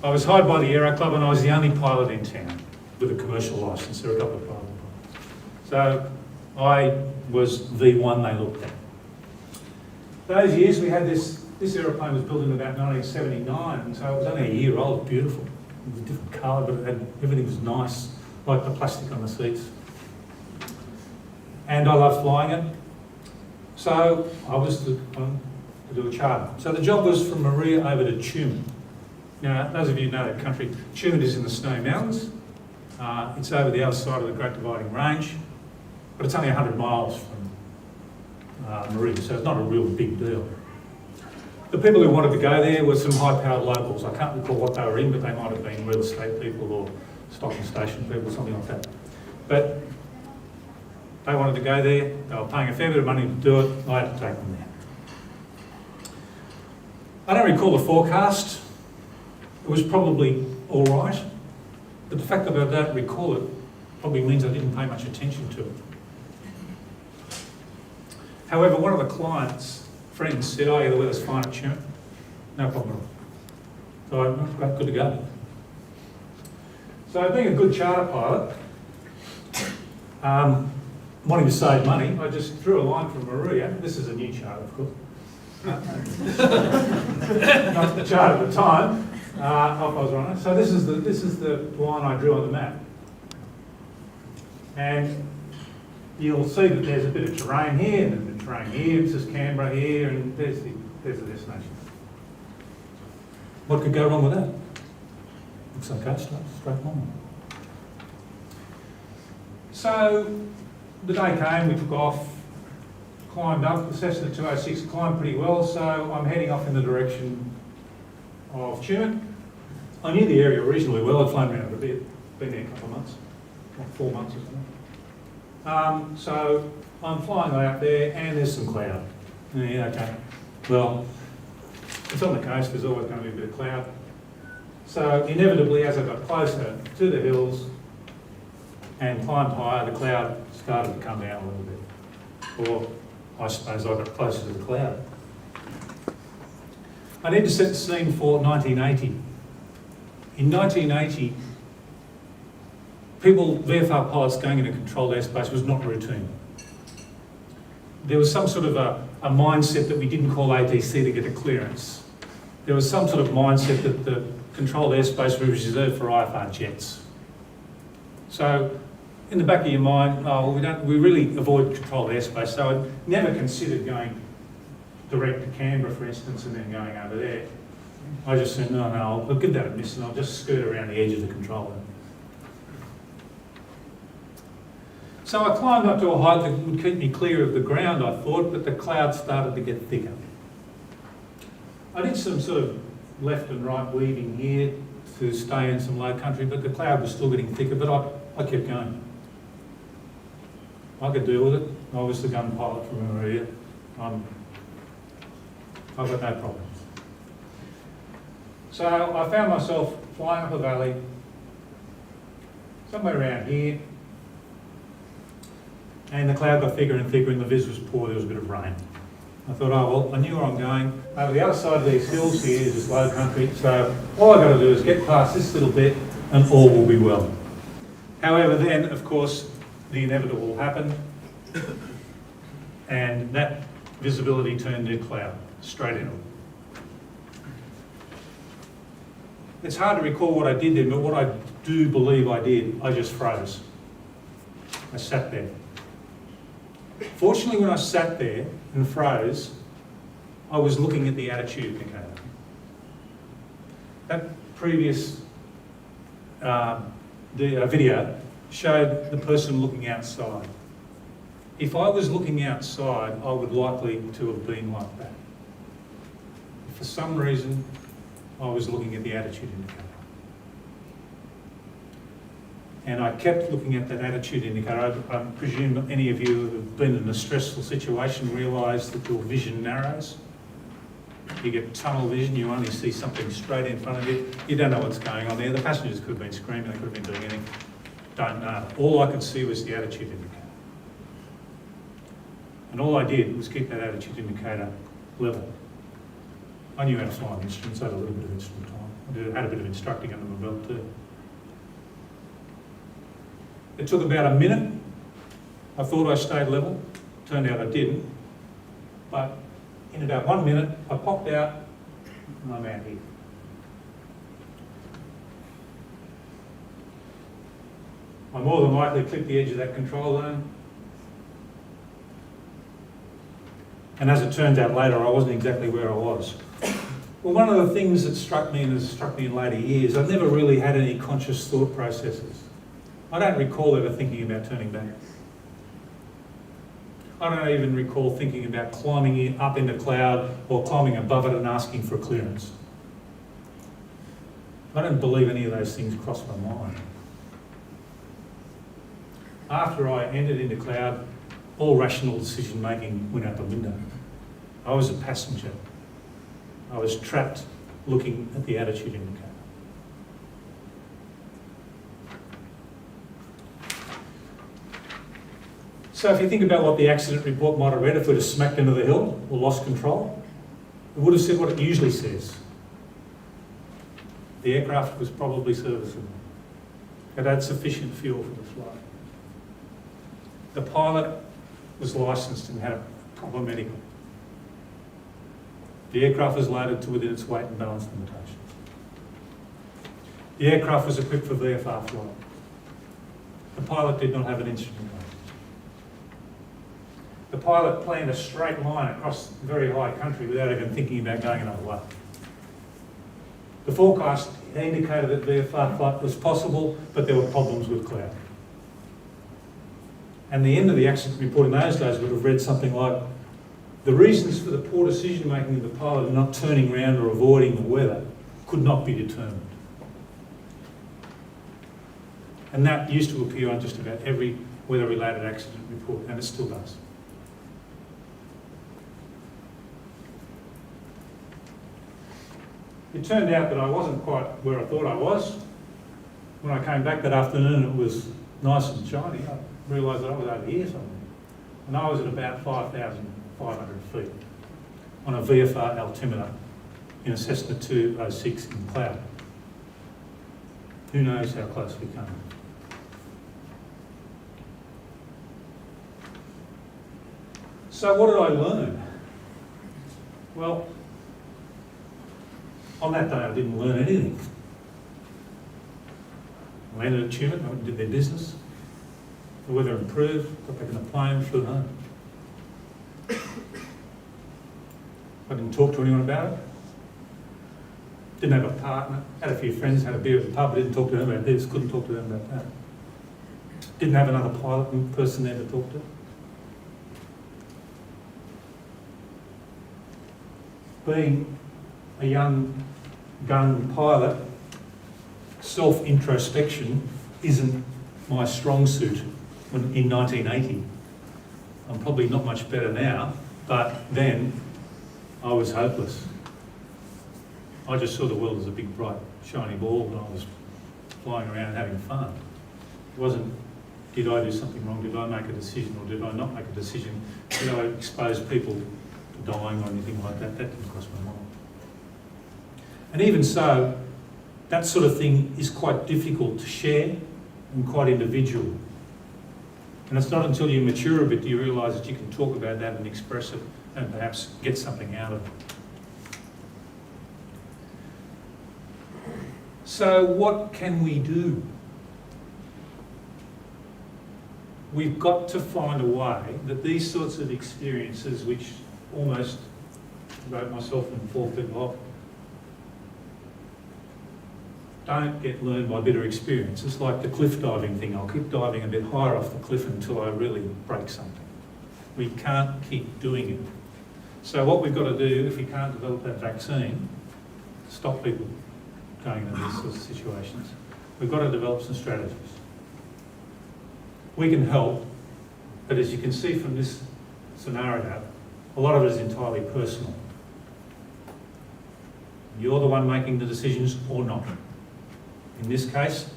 I was hired by the Aero Club and I was the only pilot in town with a commercial licence. There were a couple of private pilots. So I was V1 they looked at. Those years we had this aeroplane was built in about 1979, and so it was only a year old, beautiful. It was a different colour, but everything was nice, like the plastic on the seats. And I loved flying it. So I was to do a charter. So the job was from Maria over to Tumut. Now, those of you who know that country, Tumut is in the Snowy Mountains. It's over the other side of the Great Dividing Range, but it's only 100 miles from Maria, so it's not a real big deal. The people who wanted to go there were some high-powered locals. I can't recall what they were in, but they might have been real estate people or stocking station people, something like that. But they wanted to go there. They were paying a fair bit of money to do it. I had to take them there. I don't recall the forecast. It was probably all right, but the fact that I don't recall it probably means I didn't pay much attention to it. However, one of the clients' friends said, "Oh, yeah, the weather's fine at Tumut." No problem at all. So I'm good to go. So being a good charter pilot, wanting to save money, I just drew a line from Maria. This is a new chart, of course. Not the chart at the time. I was running. So this is the line I drew on the map, and you'll see that there's a bit of terrain here, and there's a bit of terrain here. This is Canberra here, and there's the destination. What could go wrong with that? Looks okay, straight on. So the day came, we took off, climbed up. The Cessna 206 climbed pretty well, so I'm heading off in the direction of Tumut. I knew the area reasonably well. I'd flown around it a bit, been there a couple of months, like 4 months or something. So I'm flying out there, and there's some cloud. Yeah, okay. Well, it's on the coast. There's always going to be a bit of cloud. So inevitably, as I got closer to the hills and climbed higher, the cloud started to come down a little bit. Or I suppose I got closer to the cloud. I need to set the scene for 1980. In 1980, VFR pilots going into controlled airspace was not routine. There was some sort of a mindset that we didn't call ATC to get a clearance. There was some sort of mindset that the controlled airspace was reserved for IFR jets. So in the back of your mind, we really avoid controlled airspace, so I never considered going direct to Canberra, for instance, and then going over there. I just said, no, I'll give that a miss and I'll just skirt around the edge of the controller. So I climbed up to a height that would keep me clear of the ground, I thought, but the clouds started to get thicker. I did some sort of left and right weaving here to stay in some low country, but the cloud was still getting thicker, but I kept going. I could deal with it. I was the gun pilot from Maria. I've got no problems. So I found myself flying up a valley, somewhere around here, and the cloud got thicker and thicker and the vis was poor, there was a bit of rain. I thought, oh well, I knew where I'm going. Over the other side of these hills here is this low country, so all I've got to do is get past this little bit and all will be well. However, then, of course, the inevitable happened, and that visibility turned to cloud, straight into it. It's hard to recall what I did then, but what I do believe I did, I just froze. I sat there. Fortunately, when I sat there and froze, I was looking at the attitude indicator. That previous video showed the person looking outside. If I was looking outside, I would likely to have been like that. For some reason, I was looking at the attitude indicator. And I kept looking at that attitude indicator. I presume any of you who have been in a stressful situation realise that your vision narrows. You get tunnel vision, you only see something straight in front of you. You don't know what's going on there. The passengers could have been screaming, they could have been doing anything. Don't know. All I could see was the attitude indicator. And all I did was keep that attitude indicator level. I knew how to fly instruments, I had a little bit of instrument time. I had a bit of instructing under my belt too. It took about a minute. I thought I stayed level. Turned out I didn't. But in about 1 minute, I popped out and I'm out here. I more than likely clipped the edge of that control zone. And as it turns out later, I wasn't exactly where I was. Well, one of the things that struck me, and has struck me in later years, I've never really had any conscious thought processes. I don't recall ever thinking about turning back. I don't even recall thinking about climbing up in the cloud or climbing above it and asking for clearance. I don't believe any of those things crossed my mind. After I entered into cloud, all rational decision making went out the window. I was a passenger. I was trapped looking at the attitude indicator. So if you think about what the accident report might have read if we'd have smacked into the hill or lost control, it would have said what it usually says. The aircraft was probably serviceable. It had sufficient fuel for the flight. The pilot was licensed and had a proper medical. The aircraft was loaded to within its weight and balance limitations. The aircraft was equipped for VFR flight. The pilot did not have an instrument license. The pilot planned a straight line across very high country without even thinking about going another way. The forecast indicated that VFR flight was possible, but there were problems with cloud. And the end of the accident report in those days would have read something like, the reasons for the poor decision making of the pilot in not turning around or avoiding the weather could not be determined. And that used to appear on just about every weather-related accident report, and it still does. It turned out that I wasn't quite where I thought I was. When I came back that afternoon, it was nice and shiny. I realised that I was over here somewhere. And I was at about 5,500 feet on a VFR altimeter in a Cessna 206 in cloud. Who knows how close we came? So what did I learn? Well, on that day I didn't learn anything. I landed at Tumut, I went and did their business. The weather improved, got back in the plane, flew home. I didn't talk to anyone about it. Didn't have a partner. Had a few friends, had a beer at the pub, but didn't talk to them about this, couldn't talk to them about that. Didn't have another pilot person there to talk to. Being a young gun pilot, self-introspection isn't my strong suit in 1980. I'm probably not much better now, but then I was hopeless. I just saw the world as a big, bright, shiny ball and I was flying around and having fun. It wasn't, did I do something wrong? Did I make a decision or did I not make a decision? Did I expose people to dying or anything like that? That didn't cross my mind. And even so, that sort of thing is quite difficult to share and quite individual. And it's not until you mature a bit do you realise that you can talk about that and express it and perhaps get something out of it. So what can we do? We've got to find a way that these sorts of experiences, which almost wrote myself and 4 people off, don't get learned by bitter experience. It's like the cliff diving thing. I'll keep diving a bit higher off the cliff until I really break something. We can't keep doing it. So what we've got to do, if we can't develop that vaccine, stop people going into these sorts of situations, we've got to develop some strategies. We can help, but as you can see from this scenario, a lot of it is entirely personal. You're the one making the decisions or not. In this case,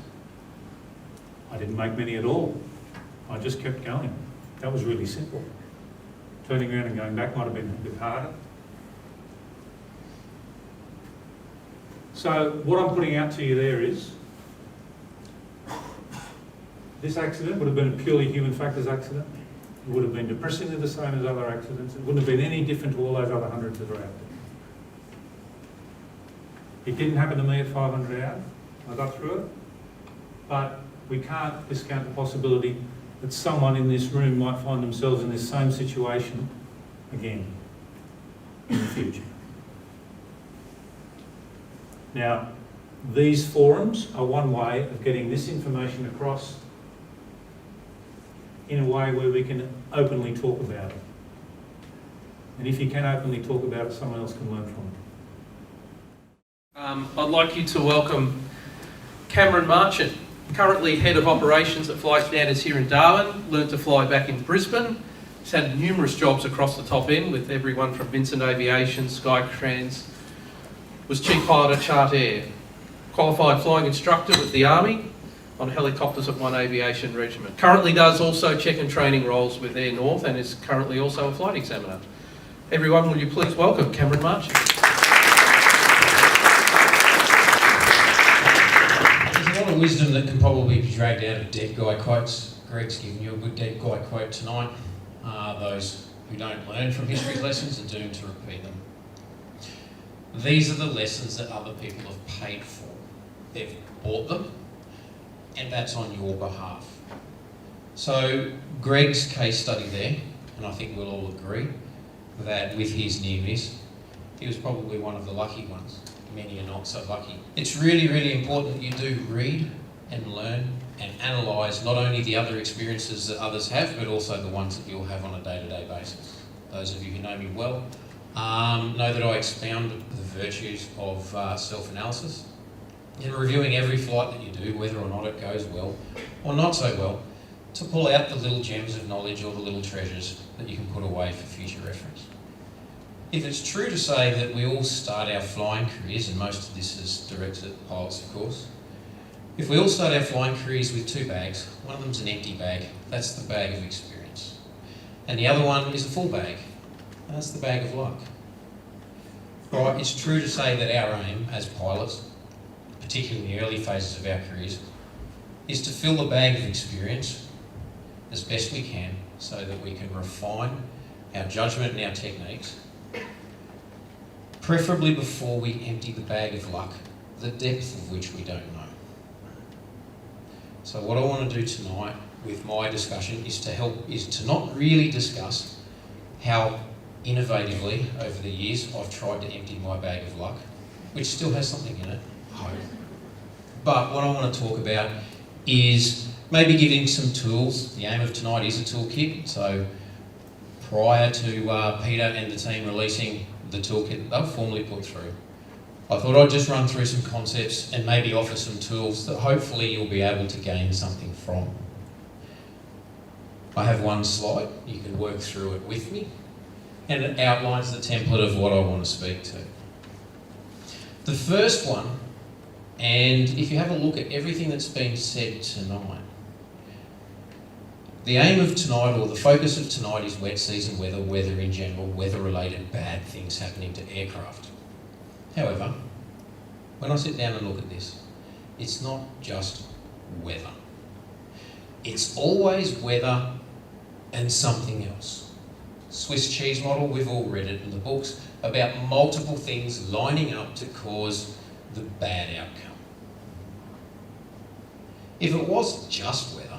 I didn't make many at all. I just kept going. That was really simple. Turning around and going back might have been a bit harder. So what I'm putting out to you there is, this accident would have been a purely human factors accident. It would have been depressingly the same as other accidents. It wouldn't have been any different to all those other hundreds that are out there. It didn't happen to me at 500 hours. I got through it. But we can't discount the possibility that someone in this room might find themselves in this same situation again in the future. Now, these forums are one way of getting this information across in a way where we can openly talk about it. And if you can openly talk about it, someone else can learn from it. I'd like you to welcome Cameron Marchant, currently Head of Operations at Flight Standards here in Darwin, learnt to fly back in Brisbane. He's had numerous jobs across the top end with everyone from Vincent Aviation, Skytrans, was Chief Pilot at Chart Air, qualified flying instructor with the Army on helicopters at 1 Aviation Regiment. Currently does also check and training roles with Air North and is currently also a flight examiner. Everyone, will you please welcome Cameron Marchant. There's a lot of wisdom that can probably be dragged out of dead guy quotes. Greg's given you a good dead guy quote tonight. Those who don't learn from history's lessons are doomed to repeat them. These are the lessons that other people have paid for. They've bought them, and that's on your behalf. So Greg's case study there, and I think we'll all agree that with his near miss, he was probably one of the lucky ones. Many are not so lucky. It's really, really important that you do read and learn and analyse not only the other experiences that others have, but also the ones that you'll have on a day-to-day basis. Those of you who know me well know that I expound the virtues of self-analysis and reviewing every flight that you do, whether or not it goes well or not so well, to pull out the little gems of knowledge or the little treasures that you can put away for future reference. If it's true to say that we all start our flying careers, and most of this is directed at pilots of course, if we all start our flying careers with two bags, one of them's an empty bag, that's the bag of experience, and the other one is a full bag, that's the bag of luck. Right, it's true to say that our aim as pilots, particularly in the early phases of our careers, is to fill the bag of experience as best we can so that we can refine our judgment and our techniques, preferably before we empty the bag of luck, the depth of which we don't know. So what I want to do tonight with my discussion is to not really discuss how innovatively over the years I've tried to empty my bag of luck, which still has something in it, I hope. But what I want to talk about is maybe giving some tools. The aim of tonight is a toolkit, so prior to Peter and the team releasing the toolkit they've formally put through, I thought I'd just run through some concepts and maybe offer some tools that hopefully you'll be able to gain something from. I have one slide, you can work through it with me, and it outlines the template of what I want to speak to. The first one, and if you have a look at everything that's been said tonight, the aim of tonight, or the focus of tonight, is wet season weather, weather in general, weather-related bad things happening to aircraft. However, when I sit down and look at this, it's not just weather. It's always weather and something else. Swiss cheese model, we've all read it in the books, about multiple things lining up to cause the bad outcome. If it was just weather,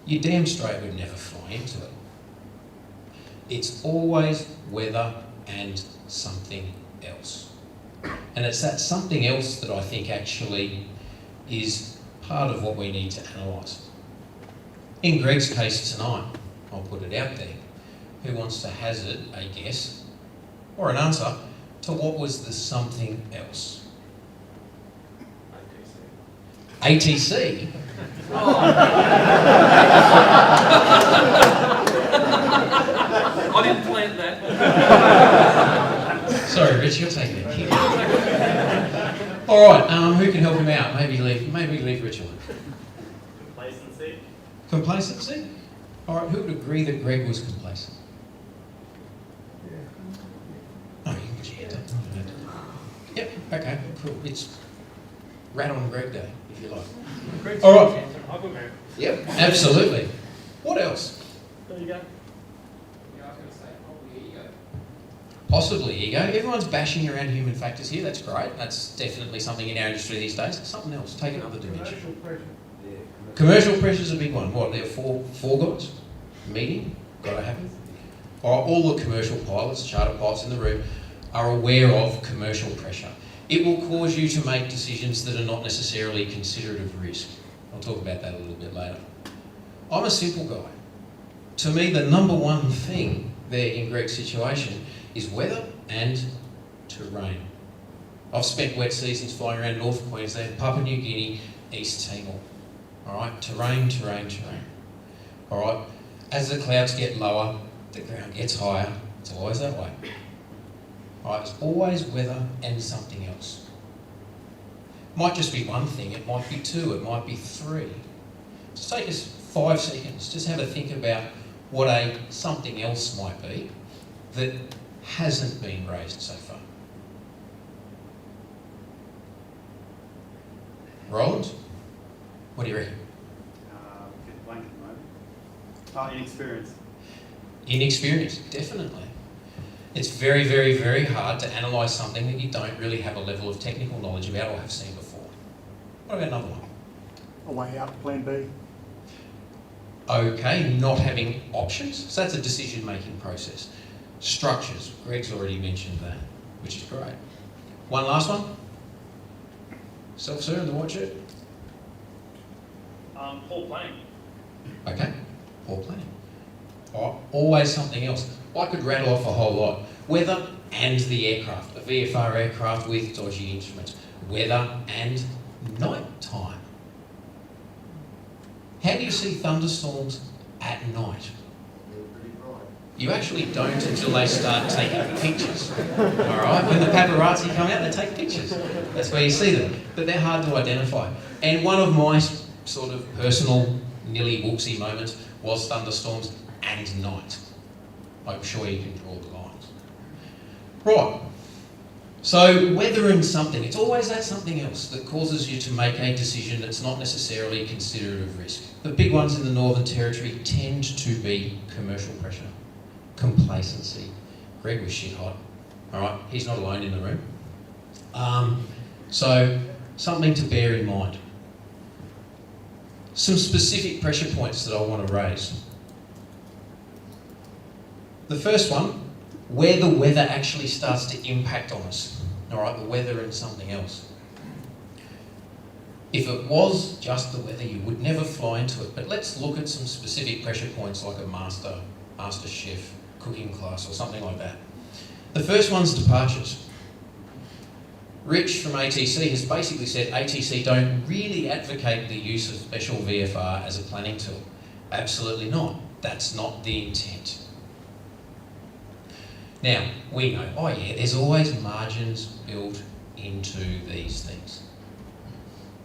you damn straight would never fly into it. It's always weather and something else. And it's that something else that I think actually is part of what we need to analyse. In Greg's case tonight, I'll put it out there, who wants to hazard a guess or an answer to what was the something else? ATC? I didn't plant that. Sorry, Rich, you're taking it. All right, who can help him out? Maybe leave Rich alone. Complacency. Complacency? All right, who would agree that Greg was complacent? Oh, you can put your hand up. Yep, okay, cool. It's rat on Greg Day, if you like. All right. Yep, absolutely. What else? There you go. Yeah, I was going to say probably ego. Possibly ego. Everyone's bashing around human factors here. That's great. That's definitely something in our industry these days. Something else. Take another dimension. Commercial pressure. Yeah, Commercial pressure's a big one. What, there are four guys? Meeting? Gotta happen. All the commercial pilots, charter pilots in the room are aware of commercial pressure. It will cause you to make decisions that are not necessarily considerate of risk. I'll talk about that a little bit later. I'm a simple guy. To me, the number one thing there in Greg's situation is weather and terrain. I've spent wet seasons flying around North Queensland, Papua New Guinea, East Timor. All right, terrain. All right, as the clouds get lower, the ground gets higher. It's always that way. All right, it's always weather and something else. Might just be one thing, it might be two, it might be three. Just take us 5 seconds, just have a think about what a something else might be that hasn't been raised so far. Roland, what do you reckon? Get blank at the moment. Inexperience. Inexperience, definitely. It's very, very, very hard to analyse something that you don't really have a level of technical knowledge about or have seen before. What about another one? A way out, plan B. Okay, not having options. So that's a decision-making process. Structures, Greg's already mentioned that, which is great. One last one. Self-sir in the white shirt. Poor planning. Okay, poor planning. Always something else. I could rattle off a whole lot. Weather and the aircraft. A VFR aircraft with dodgy instruments. Weather and night time. How do you see thunderstorms at night? You actually don't until they start taking pictures. All right, when the paparazzi come out, they take pictures. That's where you see them. But they're hard to identify. And one of my sort of personal Nilly Wooksy moments was thunderstorms and night. I'm sure you can draw the lines. Right. So weather and something, it's always that something else that causes you to make a decision that's not necessarily considerate of risk. The big ones in the Northern Territory tend to be commercial pressure, complacency. Greg was shit hot. All right, he's not alone in the room. So something to bear in mind. Some specific pressure points that I want to raise. The first one, where the weather actually starts to impact on us. All right, the weather and something else. If it was just the weather, you would never fly into it. But let's look at some specific pressure points like a master chef, cooking class or something like that. The first one's departures. Rich from ATC has basically said ATC don't really advocate the use of special VFR as a planning tool. Absolutely not. That's not the intent. Now, we know, oh yeah, there's always margins built into these things.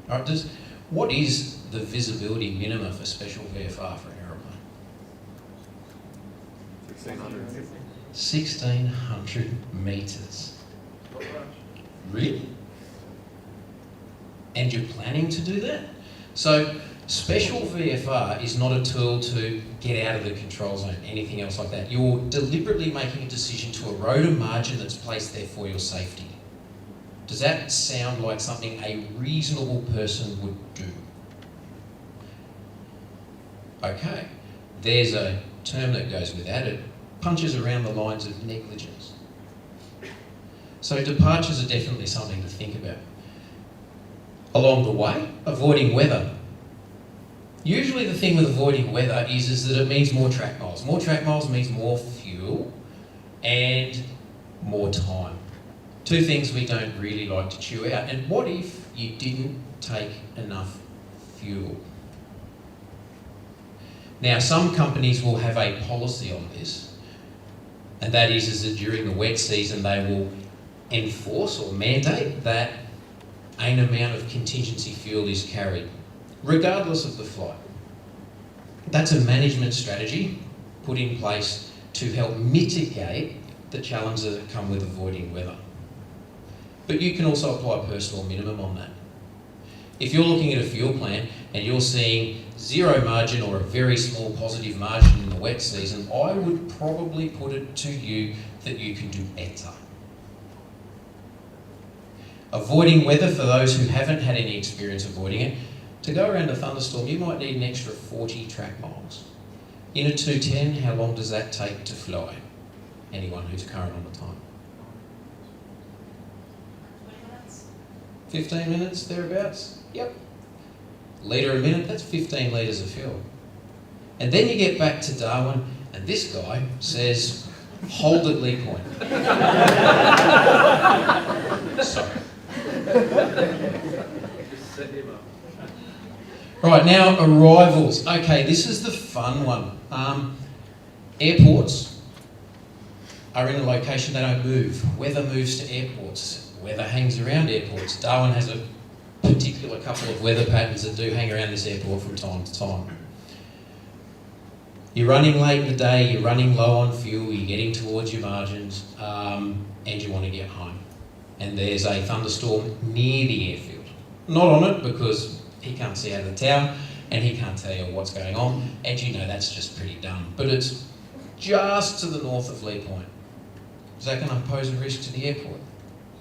All right, what is the visibility minimum for special VFR for an aeroplane? 1600. 1,600 metres. Really? And you're planning to do that? So, special VFR is not a tool to get out of the control zone, anything else like that. You're deliberately making a decision to erode a margin that's placed there for your safety. Does that sound like something a reasonable person would do? Okay, there's a term that goes with that. It punches around the lines of negligence. So departures are definitely something to think about. Along the way, avoiding weather. Usually the thing with avoiding weather is that it means more track miles. More track miles means more fuel and more time. Two things we don't really like to chew out. And what if you didn't take enough fuel? Now, some companies will have a policy on this, and that is that during the wet season they will enforce or mandate that an amount of contingency fuel is carried, regardless of the flight. That's a management strategy put in place to help mitigate the challenges that come with avoiding weather. But you can also apply a personal minimum on that. If you're looking at a fuel plan and you're seeing zero margin or a very small positive margin in the wet season, I would probably put it to you that you can do better. Avoiding weather, for those who haven't had any experience avoiding it, to go around a thunderstorm, you might need an extra 40 track miles. In a 210, how long does that take to fly? Anyone who's current on the time? 15 minutes, thereabouts? Yep. Litre a minute, that's 15 litres of fuel. And then you get back to Darwin, and this guy says, hold at Lee Point. Sorry. Right, now arrivals. Okay, this is the fun one. Airports are in a location they don't move. Weather moves to airports. Weather hangs around airports. Darwin has a particular couple of weather patterns that do hang around this airport from time to time. You're running late in the day, you're running low on fuel, you're getting towards your margins, and you want to get home. And there's a thunderstorm near the airfield. Not on it because he can't see out of the tower and he can't tell you what's going on, and you know that's just pretty dumb. But it's just to the north of Lee Point. Is that going to pose a risk to the airport?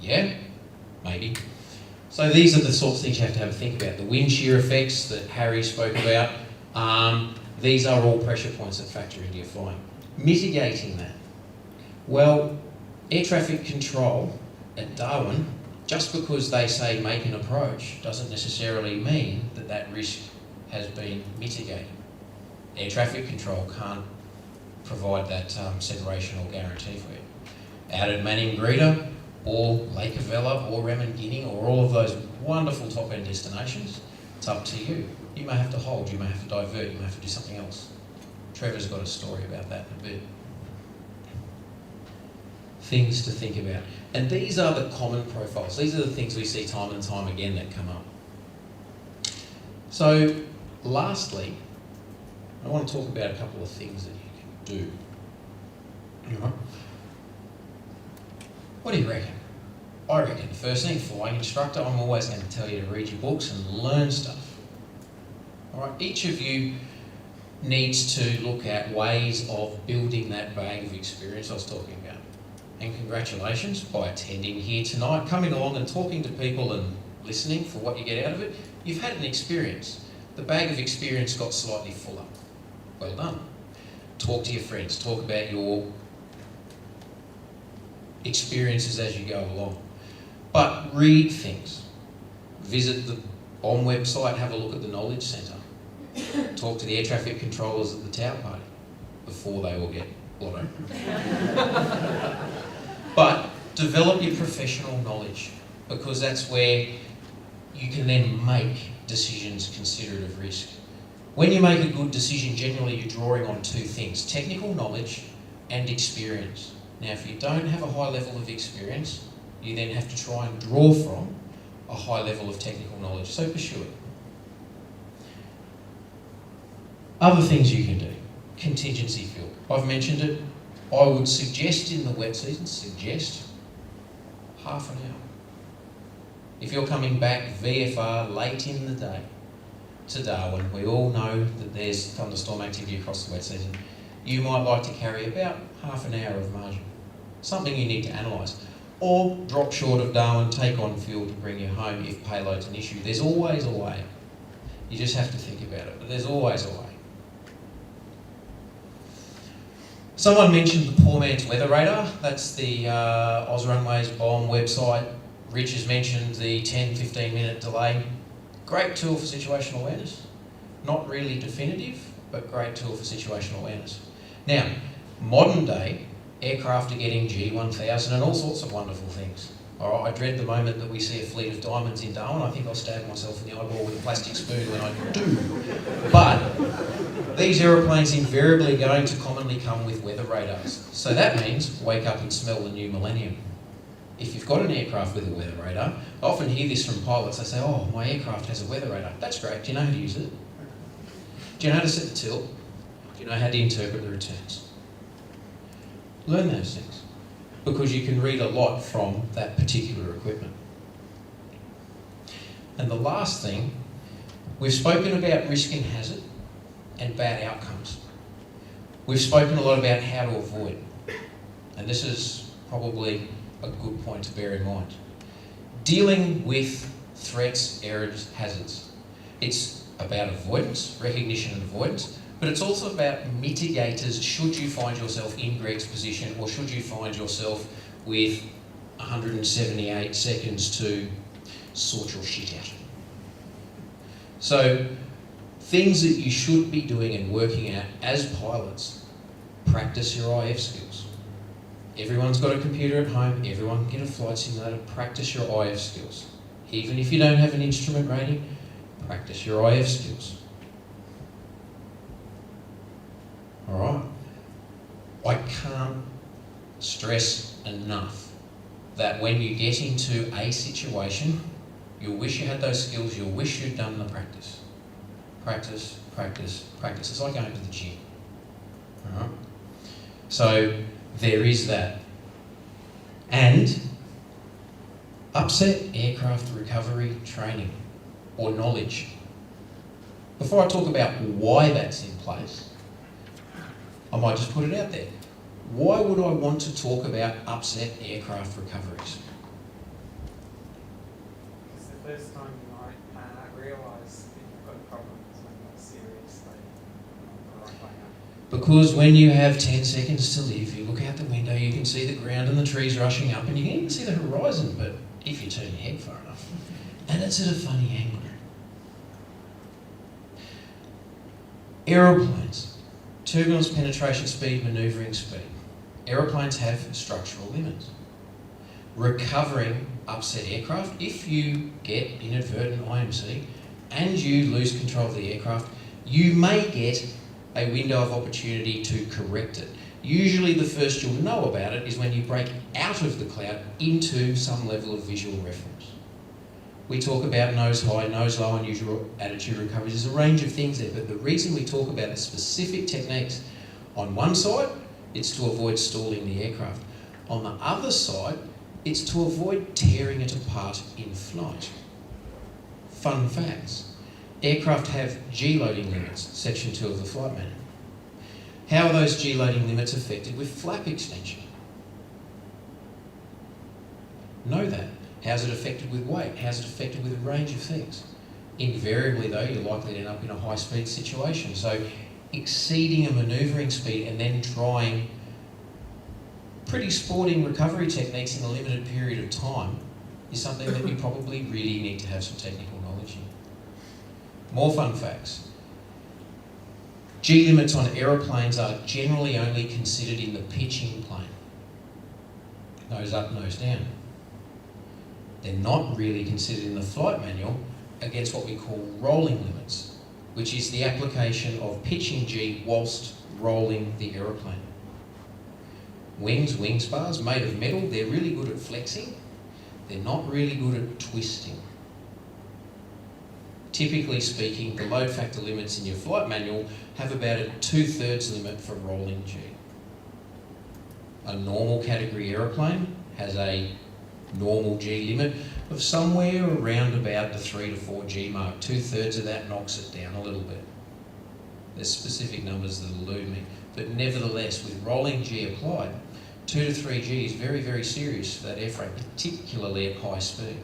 Yeah, maybe. So these are the sorts of things you have to have a think about. The wind shear effects that Harry spoke about, these are all pressure points that factor into your flying. Mitigating that. Well, air traffic control at Darwin, just because they say make an approach, doesn't necessarily mean that that risk has been mitigated. Air traffic control can't provide that separation or guarantee for you. Out at Manningrida, or Lake Avella, or Ramingining, or all of those wonderful top-end destinations, it's up to you. You may have to hold, you may have to divert, you may have to do something else. Trevor's got a story about that in a bit. Things to think about. And these are the common profiles. These are the things we see time and time again that come up. So, lastly, I want to talk about a couple of things that you can do. All right. What do you reckon? I reckon the first thing, flying instructor, I'm always going to tell you to read your books and learn stuff. All right, each of you needs to look at ways of building that bag of experience I was talking about. And congratulations by attending here tonight, coming along and talking to people and listening for what you get out of it. You've had an experience. The bag of experience got slightly fuller. Well done. Talk to your friends, talk about your experiences as you go along. But read things. Visit the BOM website, have a look at the Knowledge Centre. Talk to the air traffic controllers at the tower party before they all get blotto. But develop your professional knowledge, because that's where you can then make decisions considerate of risk. When you make a good decision, generally you're drawing on two things: technical knowledge and experience. Now, if you don't have a high level of experience, you then have to try and draw from a high level of technical knowledge, so pursue it. Other things you can do. Contingency fuel. I've mentioned it. I would suggest in the wet season, half an hour. If you're coming back VFR late in the day to Darwin, we all know that there's thunderstorm activity across the wet season. You might like to carry about half an hour of margin. Something you need to analyse. Or drop short of Darwin, take on fuel to bring you home if payload's an issue. There's always a way. You just have to think about it, but there's always a way. Someone mentioned the Poor Man's Weather Radar. That's the Ozrunways BOM website. Rich has mentioned the 10-15 minute delay. Great tool for situational awareness. Not really definitive, but great tool for situational awareness. Now, modern day, aircraft are getting G1000 and all sorts of wonderful things. All right, I dread the moment that we see a fleet of diamonds in Darwin. I think I'll stab myself in the eyeball with a plastic spoon when I do. But these aeroplanes invariably are going to commonly come with weather radars. So that means wake up and smell the new millennium. If you've got an aircraft with a weather radar, I often hear this from pilots. They say, oh, my aircraft has a weather radar. That's great. Do you know how to use it? Do you know how to set the tilt? Do you know how to interpret the returns? Learn those things, because you can read a lot from that particular equipment. And the last thing, we've spoken about risk and hazard and bad outcomes. We've spoken a lot about how to avoid, and this is probably a good point to bear in mind. Dealing with threats, errors, hazards. It's about avoidance, recognition and avoidance, but it's also about mitigators should you find yourself in Greg's position, or should you find yourself with 178 seconds to sort your shit out. So, things that you should be doing and working at as pilots: practice your IF skills. Everyone's got a computer at home, everyone can get a flight simulator. Practice your IF skills. Even if you don't have an instrument rating, practice your IF skills. Alright? I can't stress enough that when you get into a situation, you'll wish you had those skills, you'll wish you'd done the practice. Practice, practice, practice. It's like going to the gym. Alright? So there is that. And upset aircraft recovery training or knowledge. Before I talk about why that's in place, I might just put it out there. Why would I want to talk about upset aircraft recoveries? It's the first time you might realise that you've got a problem that's not seriously the right way up. Because when you have 10 seconds to live, you look out the window, you can see the ground and the trees rushing up, and you can even see the horizon, but if you turn your head far enough, and it's at a funny angle. Aeroplanes. Turbulence, penetration speed, manoeuvring speed. Aeroplanes have structural limits. Recovering upset aircraft, if you get inadvertent IMC and you lose control of the aircraft, you may get a window of opportunity to correct it. Usually the first you'll know about it is when you break out of the cloud into some level of visual reference. We talk about nose high, nose low, unusual attitude recoveries. There's a range of things there, but the reason we talk about the specific techniques, on one side, it's to avoid stalling the aircraft. On the other side, it's to avoid tearing it apart in flight. Fun facts. Aircraft have G-loading limits, section 2 of the flight manual. How are those G-loading limits affected with flap extension? Know that. How's it affected with weight? How's it affected with a range of things? Invariably though, you're likely to end up in a high speed situation. So exceeding a manoeuvring speed and then trying pretty sporting recovery techniques in a limited period of time is something that you probably really need to have some technical knowledge in. More fun facts. G limits on aeroplanes are generally only considered in the pitching plane. Nose up, nose down. They're not really considered in the flight manual against what we call rolling limits, which is the application of pitching G whilst rolling the aeroplane. Wings, wing spars made of metal, they're really good at flexing. They're not really good at twisting. Typically speaking, the load factor limits in your flight manual have about a 2/3 limit for rolling G. A normal category aeroplane has a normal G limit of somewhere around about the 3 to 4 G mark. 2/3 of that knocks it down a little bit. There's specific numbers that elude me, but nevertheless, with rolling G applied, 2 to 3 G is very, very serious for that airframe, particularly at high speed.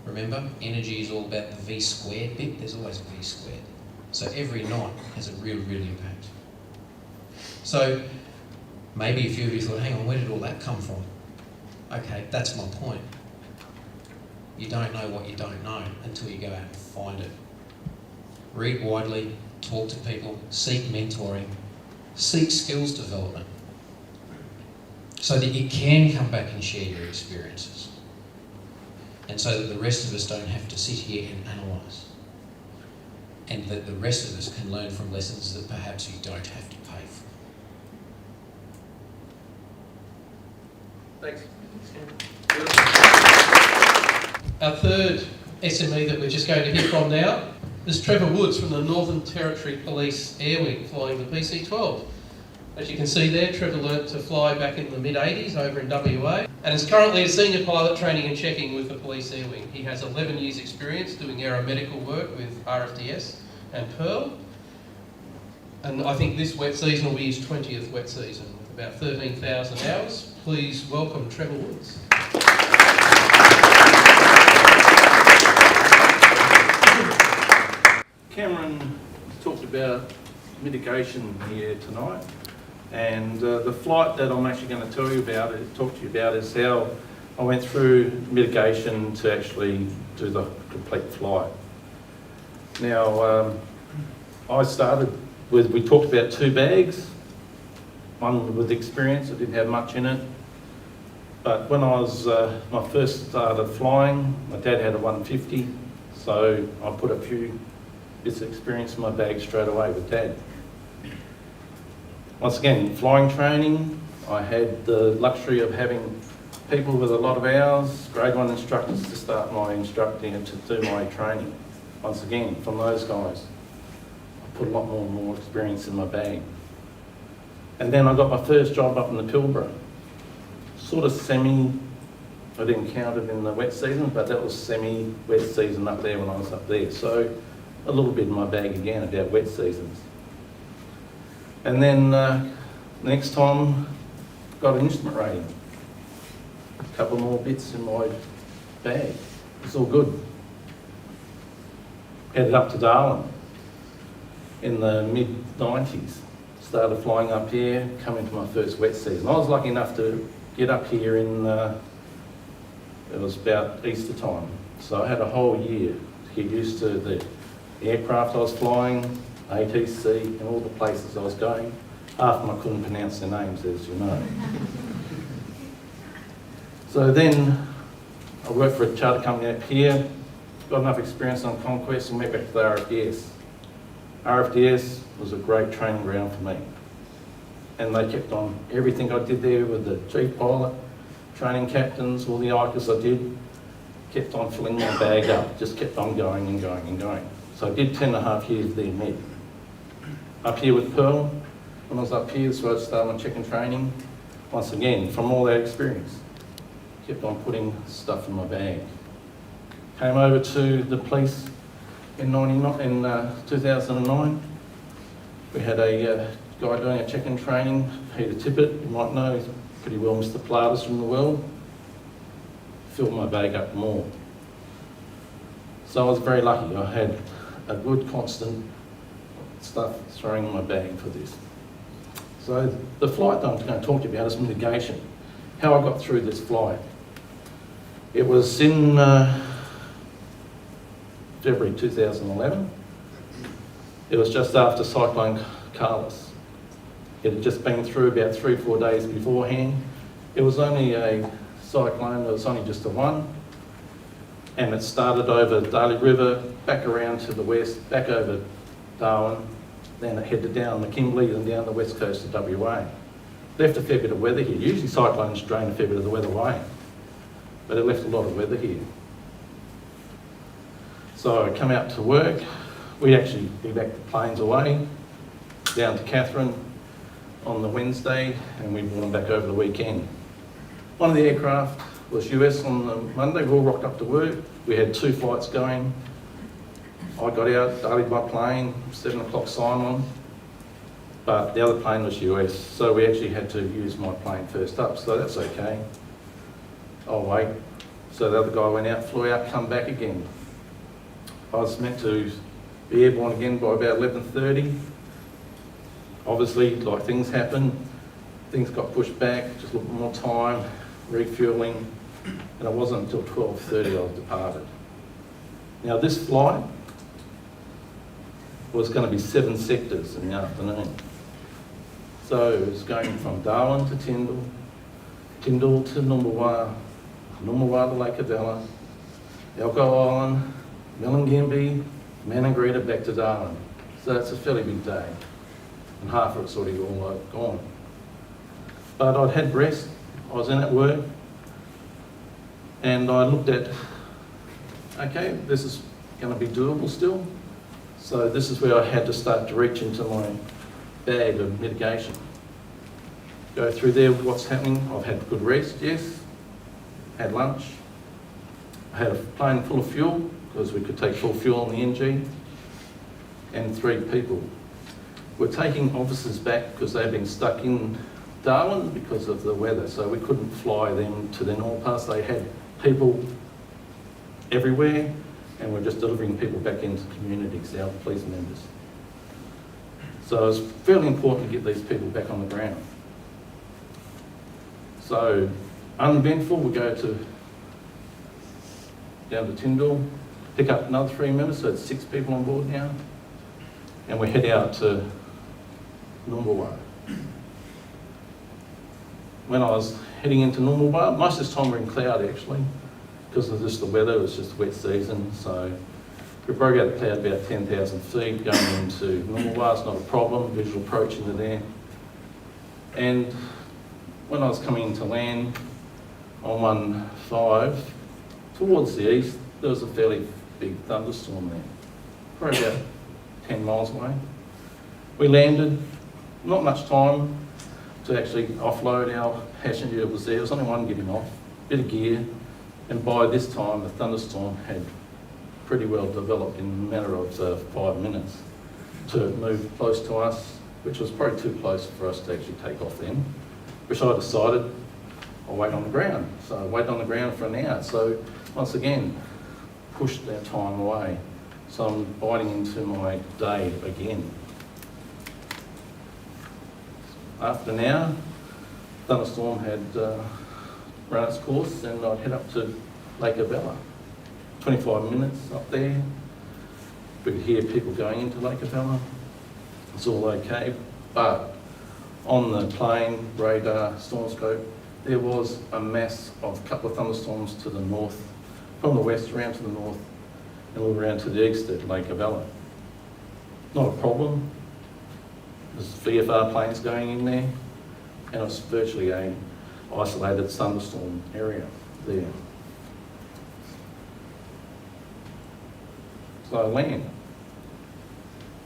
Remember, energy is all about the V squared bit. There's always V squared. So every knot has a real impact. So maybe a few of you thought, hang on, where did all that come from? Okay, that's my point. You don't know what you don't know until you go out and find it. Read widely, talk to people, seek mentoring, seek skills development, so that you can come back and share your experiences. And so that the rest of us don't have to sit here and analyse. And that the rest of us can learn from lessons that perhaps you don't have to pay for. Thanks. Our third SME that we're just going to hear from now is Trevor Woods from the Northern Territory Police Air Wing, flying the PC-12. As you can see there, Trevor learnt to fly back in the mid-80s over in WA and is currently a senior pilot training and checking with the Police Air Wing. He has 11 years experience doing aeromedical work with RFDS and Pearl. And I think this wet season will be his 20th wet season with about 13,000 hours. Please welcome Trevor Woods. Cameron talked about mitigation here tonight, and the flight that I'm actually going to talk to you about is how I went through mitigation to actually do the complete flight. Now, I started with, we talked about 2 bags, one with experience, I didn't have much in it, but when I was, my first started flying, my dad had a 150, so I put a few bits of experience in my bag straight away with Dad. Once again, flying training, I had the luxury of having people with a lot of hours, grade 1 instructors to start my instructing and to do my training. Once again, from those guys, I put a lot more experience in my bag. And then I got my first job up in the Pilbara. Sort of semi, I didn't count it in the wet season, but that was semi-wet season up there when I was up there. So a little bit in my bag again about wet seasons. And then next time, got an instrument rating. A couple more bits in my bag. It's all good. Headed up to Darwin in the mid-90s. Started flying up here, come into my first wet season. I was lucky enough to get up here in, it was about Easter time. So I had a whole year to get used to the aircraft I was flying, ATC, and all the places I was going. Half of them I couldn't pronounce their names, as you know. So then I worked for a charter company up here, got enough experience on Conquest and went back to the RFDS. RFDS was a great training ground for me. And they kept on everything I did there with the chief pilot, training captains, all the ICAs I did, kept on filling my bag up, just kept on going and going and going. So I did 10.5 years there med. Up here with Pearl, when I was up here, so I started my check and training. Once again, from all that experience, kept on putting stuff in my bag. Came over to the police in 2009. We had a guy doing a check and training, Peter Tippett, you might know, he's pretty well Mr. Platters from the world. Filled my bag up more. So I was very lucky. I had a good constant stuff throwing in my bag for this. So the flight that I'm going to talk to you about is mitigation. How I got through this flight. It was in February 2011. It was just after Cyclone Carlos. It had just been through about 3 or 4 days beforehand. It was only a cyclone, it was only just a one. And it started over Daly River, back around to the west, back over Darwin, then it headed down the Kimberley and down the west coast of WA. Left a fair bit of weather here. Usually cyclones drain a fair bit of the weather away, but it left a lot of weather here. So I come out to work. We actually evac the planes away, down to Catherine on the Wednesday, and we brought them back over the weekend. One of the aircraft was US on the Monday. We all rocked up to work. We had 2 flights going. I got out, dailied my plane, 7 o'clock sign on, but the other plane was US, so we actually had to use my plane first up, so that's okay. I'll wait. So the other guy went out, flew out, come back again. I was meant to be airborne again by about 11:30. Obviously, like things happen, things got pushed back, just a little more time, refuelling, and it wasn't until 12:30 I was departed. Now this flight was going to be 7 sectors in the afternoon. So it was going from Darwin to Tyndall, Tyndall to Numbulwar, Numbulwar to Lake Avella, Elko Island, Millingimby, Manangreta back to Darwin. So that's a fairly big day, and half of it's already all gone. But I'd had rest, I was in at work, And I looked at, okay, this is going to be doable still. So this is where I had to start to reach into my bag of mitigation. Go through there with what's happening. I've had good rest, yes. Had lunch. I had a plane full of fuel, because we could take full fuel on the NG. And 3 people. We're taking officers back because they've been stuck in Darwin because of the weather, so we couldn't fly them to their normal paths. They had people everywhere, and we're just delivering people back into communities, our police members. So it's fairly important to get these people back on the ground. So, uneventful, we go down to Tyndall, pick up another 3 members, so it's 6 people on board now, and we head out to Numbulwar. When I was heading into Numbulwar, most of the time we're in cloud actually, because of just the weather. It was just wet season, so we broke out the cloud about 10,000 feet going into Numbulwar. It's not a problem, visual approach into there. And when I was coming into land on 1-5, towards the east, there was a fairly big thunderstorm there, probably about 10 miles away. We landed, not much time to actually offload our passenger that was there. There was only one getting off, bit of gear, and by this time the thunderstorm had pretty well developed in a matter of 5 minutes to move close to us, which was probably too close for us to actually take off then, which I decided I'll wait on the ground. So I waited on the ground for an hour. So once again, pushed that time away. So I'm biting into my day again. After an hour, thunderstorm had run its course, and I'd head up to Lake Abella. 25 minutes up there. We could hear people going into Lake Abella. It's all okay, but on the plane, radar, storm scope, there was a mass of a couple of thunderstorms to the north, from the west around to the north, and all around to the east at Lake Abella. Not a problem. There's VFR planes going in there, and it's virtually an isolated thunderstorm area there. So I land.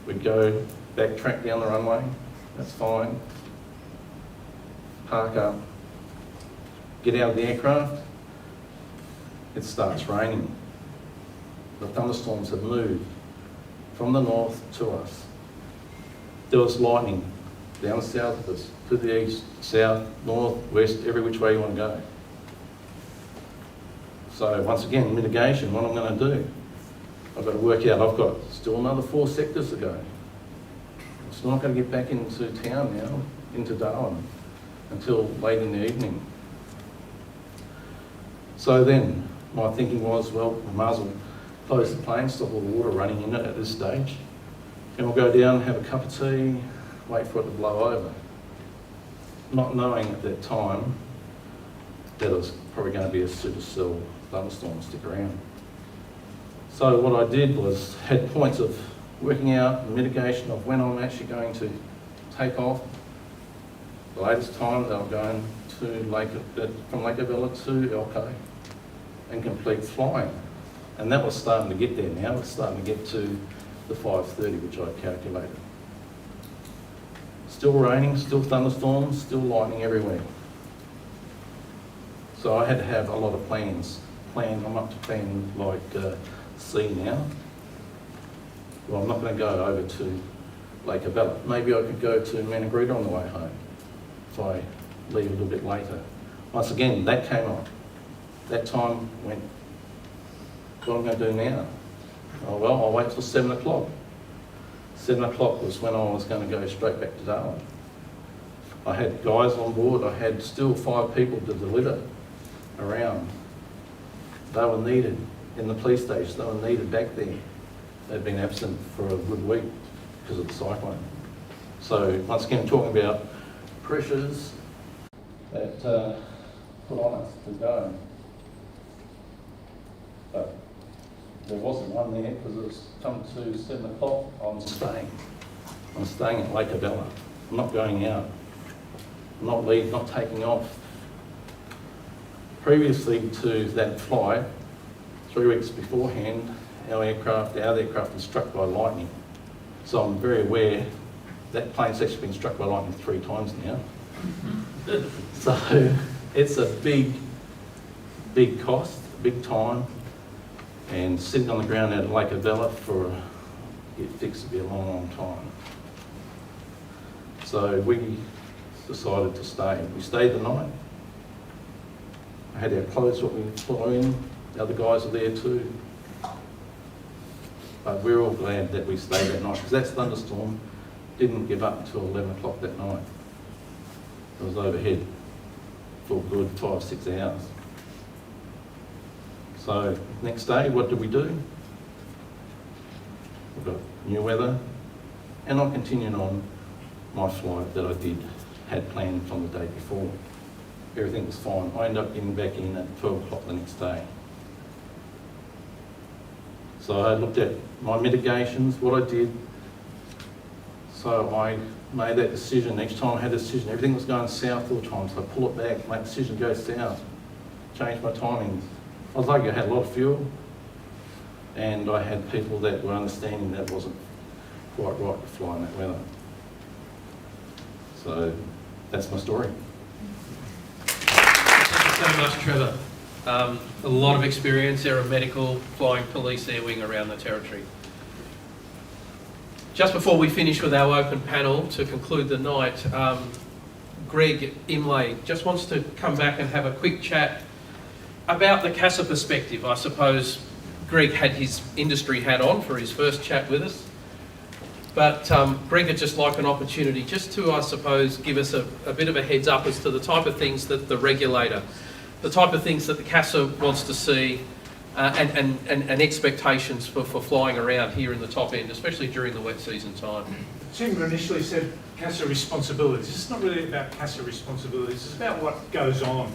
We go backtrack down the runway, that's fine. Park up, get out of the aircraft, it starts raining. The thunderstorms have moved from the north to us. There was lightning down the south of us, to the east, south, north, west, every which way you want to go. So once again, mitigation, what I'm going to do. I've got to work out, I've got still another 4 sectors to go. I'm still not going to get back into town now, into Darwin, until late in the evening. So then, my thinking was, well, we might as well close the plane, stop all the water running in it at this stage, and we'll go down and have a cup of tea, wait for it to blow over. Not knowing at that time that it was probably going to be a supercell thunderstorm stick around. So what I did was had points of working out mitigation of when I'm actually going to take off. The latest time that I'm going to from Lake Abella to Elko and complete flying. And that was starting to get there now. It's starting to get to the 5:30, which I calculated. Still raining, still thunderstorms, still lightning everywhere. So I had to have a lot of plans. I'm up to plan like C now. Well, I'm not going to go over to Lake Abella. Maybe I could go to Managrita on the way home if I leave a little bit later. Once again, that came on. That time went, what am I going to do now? Oh well, I'll wait till 7 o'clock. 7 o'clock was when I was going to go straight back to Darwin. I had guys on board. I had still 5 people to deliver around. They were needed in the police station. They were needed back there. They'd been absent for a good week because of the cyclone. So once again, talking about pressures that put on us to go. But there wasn't one there because it was come to 7 o'clock. I'm staying at Lake Abella. I'm not going out. I'm not leaving, not taking off. Previously to that flight, 3 weeks beforehand, our aircraft was struck by lightning. So I'm very aware that plane's actually been struck by lightning 3 times now. So it's a big cost, big time, and sitting on the ground at Lake Avella for it fixed to be a long, long time. So we decided to stay. We stayed the night. I had our clothes what we flew in. The other guys are there too. But we're all glad that we stayed that night because that thunderstorm didn't give up until 11 o'clock that night. It was overhead for a good 5-6 hours. So next day, what did we do? We've got new weather, and I'm continuing on my flight that I had planned from the day before. Everything was fine. I ended up getting back in at 12 o'clock the next day. So I looked at my mitigations, what I did. So I made that decision. Each time I had a decision, everything was going south all the time, so I pull it back, make a decision, go south, change my timings. I was lucky I had a lot of fuel, and I had people that were understanding that wasn't quite right to fly in that weather. So that's my story. Thank you so much, Trevor. A lot of experience, aeromedical, flying police air wing around the territory. Just before we finish with our open panel to conclude the night, Greg Imlay just wants to come back and have a quick chat about the CASA perspective. I suppose Greg had his industry hat on for his first chat with us, but Greg would just like an opportunity just to, I suppose, give us a bit of a heads up as to the type of things that the regulator, the type of things that the CASA wants to see and expectations for flying around here in the top end, especially during the wet season time. Tim initially said CASA responsibilities. It's not really about CASA responsibilities, it's about what goes on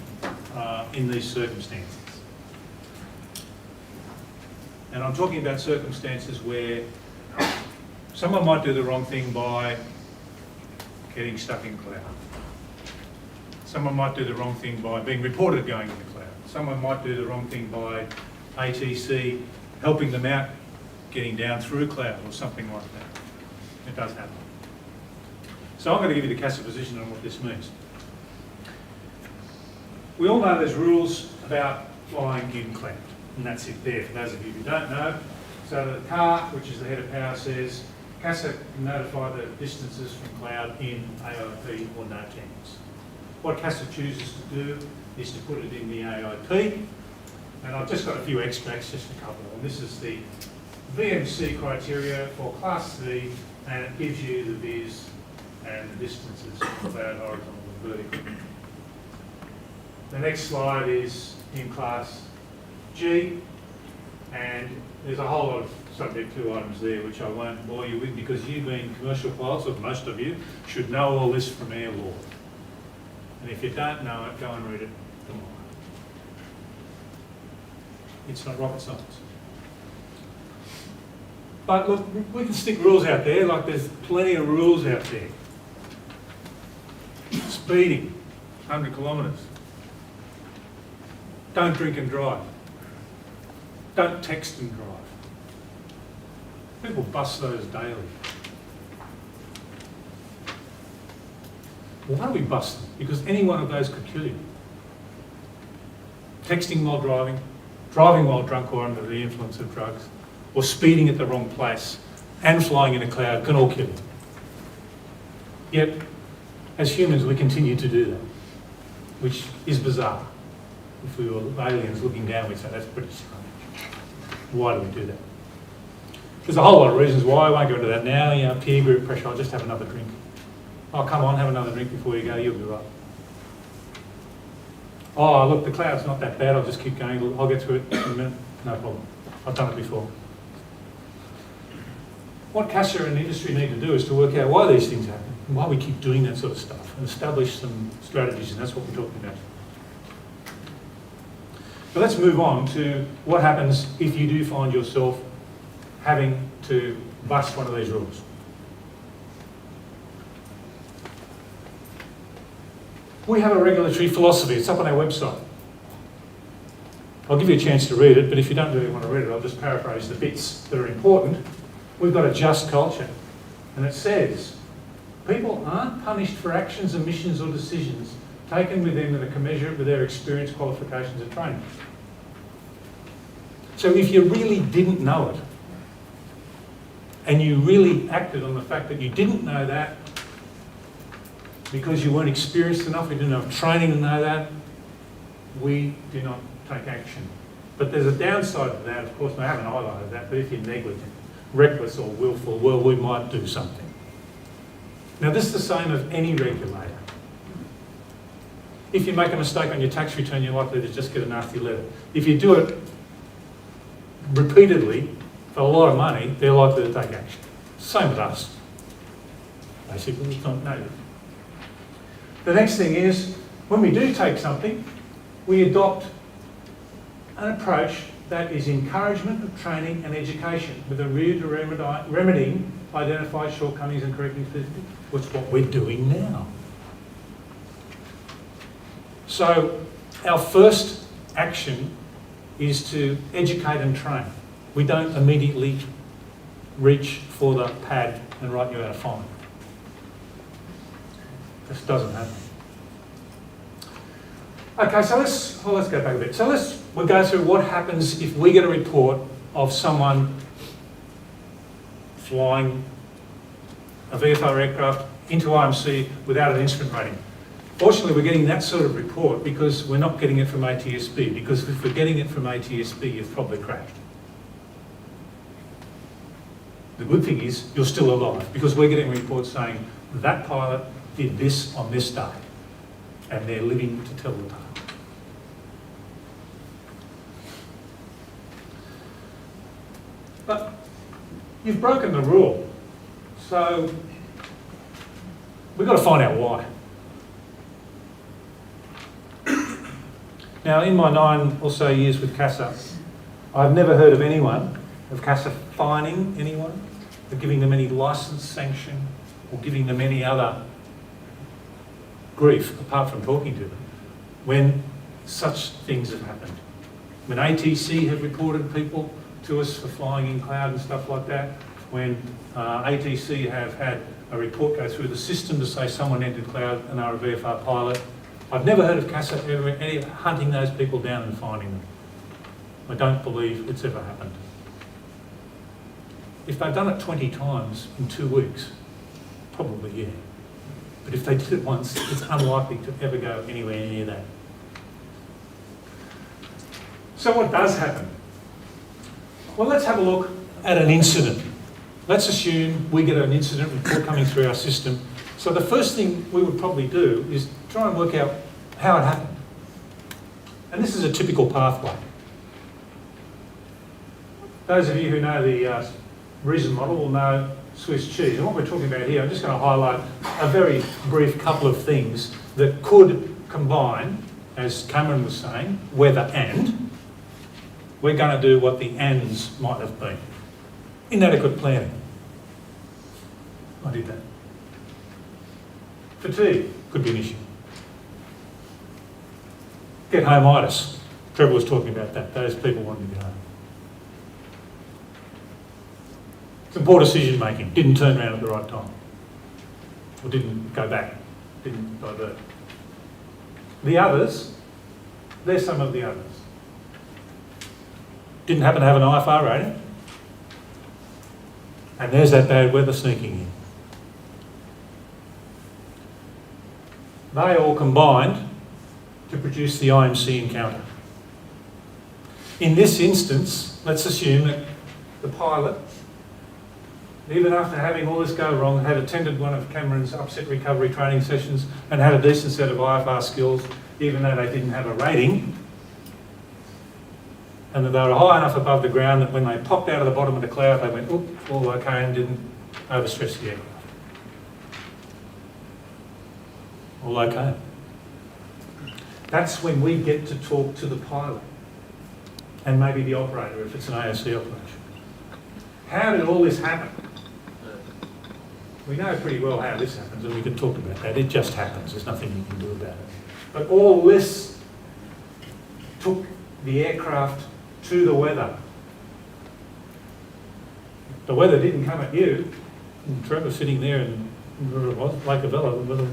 in these circumstances. And I'm talking about circumstances where someone might do the wrong thing by getting stuck in cloud. Someone might do the wrong thing by being reported going in the cloud. Someone might do the wrong thing by ATC helping them out getting down through cloud or something like that. It does happen. So I'm going to give you the CASA position on what this means. We all know there's rules about flying in cloud, and that's it there for those of you who don't know. So the CAR, which is the head of power, says CASA can notify the distances from cloud in AIP or no TEMS. What CASA chooses to do is to put it in the AIP, and I've just got a few extracts, just a couple of them. This is the VMC criteria for Class C, and it gives you the viz and the distances from cloud, horizontal and vertical. The next slide is in Class G, and there's a whole lot of subject to items there which I won't bore you with because you being commercial pilots, or most of you, should know all this from air law. And if you don't know it, go and read it tomorrow. It's not rocket science. But look, we can stick rules out there, like there's plenty of rules out there. Speeding, 100 kilometres. Don't drink and drive. Don't text and drive. People bust those daily. Why do we bust them? Because any one of those could kill you. Texting while driving, driving while drunk or under the influence of drugs, or speeding at the wrong place, and flying in a cloud can all kill you. Yet, as humans, we continue to do that, which is bizarre. If we were aliens looking down, we'd say, that's pretty strange. Why do we do that? There's a whole lot of reasons why. I won't go into that now. You know, peer group pressure, I'll just have another drink. Oh, come on, have another drink before you go, you'll be right. Oh, look, the cloud's not that bad, I'll just keep going, I'll get through it in a minute. No problem. I've done it before. What CASA and the industry need to do is to work out why these things happen, and why we keep doing that sort of stuff, and establish some strategies, and that's what we're talking about. But let's move on to what happens if you do find yourself having to bust one of these rules. We have a regulatory philosophy, it's up on our website. I'll give you a chance to read it, but if you don't really want to read it, I'll just paraphrase the bits that are important. We've got a just culture. And it says, people aren't punished for actions, omissions or decisions taken with them that are commensurate with their experience, qualifications and training. So if you really didn't know it, and you really acted on the fact that you didn't know that because you weren't experienced enough, you didn't have training to know that, we do not take action. But there's a downside to that, of course, and I haven't highlighted that, but if you're negligent, reckless or willful, well, we might do something. Now this is the same of any regulator. If you make a mistake on your tax return, you're likely to just get a nasty letter. If you do it repeatedly for a lot of money, they're likely to take action. Same with us. Basically, it's not native. The next thing is, when we do take something, we adopt an approach that is encouragement of training and education with a view to remedying identified shortcomings and correcting things, which is what we're doing now. So our first action is to educate and train. We don't immediately reach for the pad and write you out a fine. This doesn't happen. Okay, so let's go back a bit. So we'll go through what happens if we get a report of someone flying a VFR aircraft into IMC without an instrument rating. Fortunately, we're getting that sort of report because we're not getting it from ATSB, because if we're getting it from ATSB, you've probably crashed. The good thing is you're still alive, because we're getting reports saying that pilot did this on this day, and they're living to tell the tale. But you've broken the rule, so we've got to find out why. Now, in my 9 or so years with CASA, I've never heard of anyone, of CASA fining anyone, or giving them any licence sanction, or giving them any other grief, apart from talking to them, when such things have happened. When ATC have reported people to us for flying in cloud and stuff like that, when ATC have had a report go through the system to say someone entered cloud and are a VFR pilot, I've never heard of CASA ever hunting those people down and finding them. I don't believe it's ever happened. If they've done it 20 times in 2 weeks, probably yeah. But if they did it once, it's unlikely to ever go anywhere near that. So what does happen? Well, let's have a look at an incident. Let's assume we get an incident report coming through our system. So the first thing we would probably do is try and work out how it happened. And this is a typical pathway. Those of you who know the reason model will know Swiss cheese. And what we're talking about here, I'm just going to highlight a very brief couple of things that could combine, as Cameron was saying, whether and. We're going to do what the ands might have been. Inadequate planning. I did that. Fatigue could be an issue. Get home-itis. Trevor was talking about that. Those people wanted to get home. Some poor decision making. Didn't turn around at the right time. Or didn't go back. Didn't divert. The others, there's some of the others. Didn't happen to have an IFR rating. And there's that bad weather sneaking in. They all combined to produce the IMC encounter. In this instance, let's assume that the pilot, even after having all this go wrong, had attended one of Cameron's upset recovery training sessions and had a decent set of IFR skills, even though they didn't have a rating, and that they were high enough above the ground that when they popped out of the bottom of the cloud, they went, oop, all okay, and didn't overstress the aircraft. All okay. That's when we get to talk to the pilot and maybe the operator if it's an AOC operation. How did all this happen? We know pretty well how this happens, and we can talk about that. It just happens. There's nothing you can do about it. But all this took the aircraft to the weather. The weather didn't come at you. And Trevor sitting there in wherever it was, Lake Avella, the weather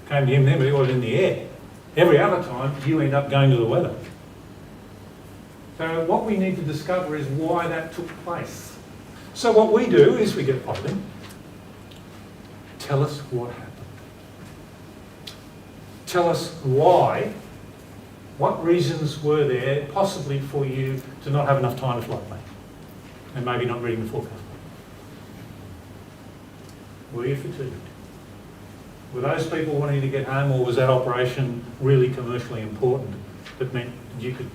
came to him then, but he was in the air. Every other time, you end up going to the weather. So what we need to discover is why that took place. So what we do is we get Ollie, tell us what happened. Tell us why, what reasons were there possibly for you to not have enough time to flight plan and maybe not reading the forecast. Were you fatigued? Were those people wanting to get home, or was that operation really commercially important that meant that you could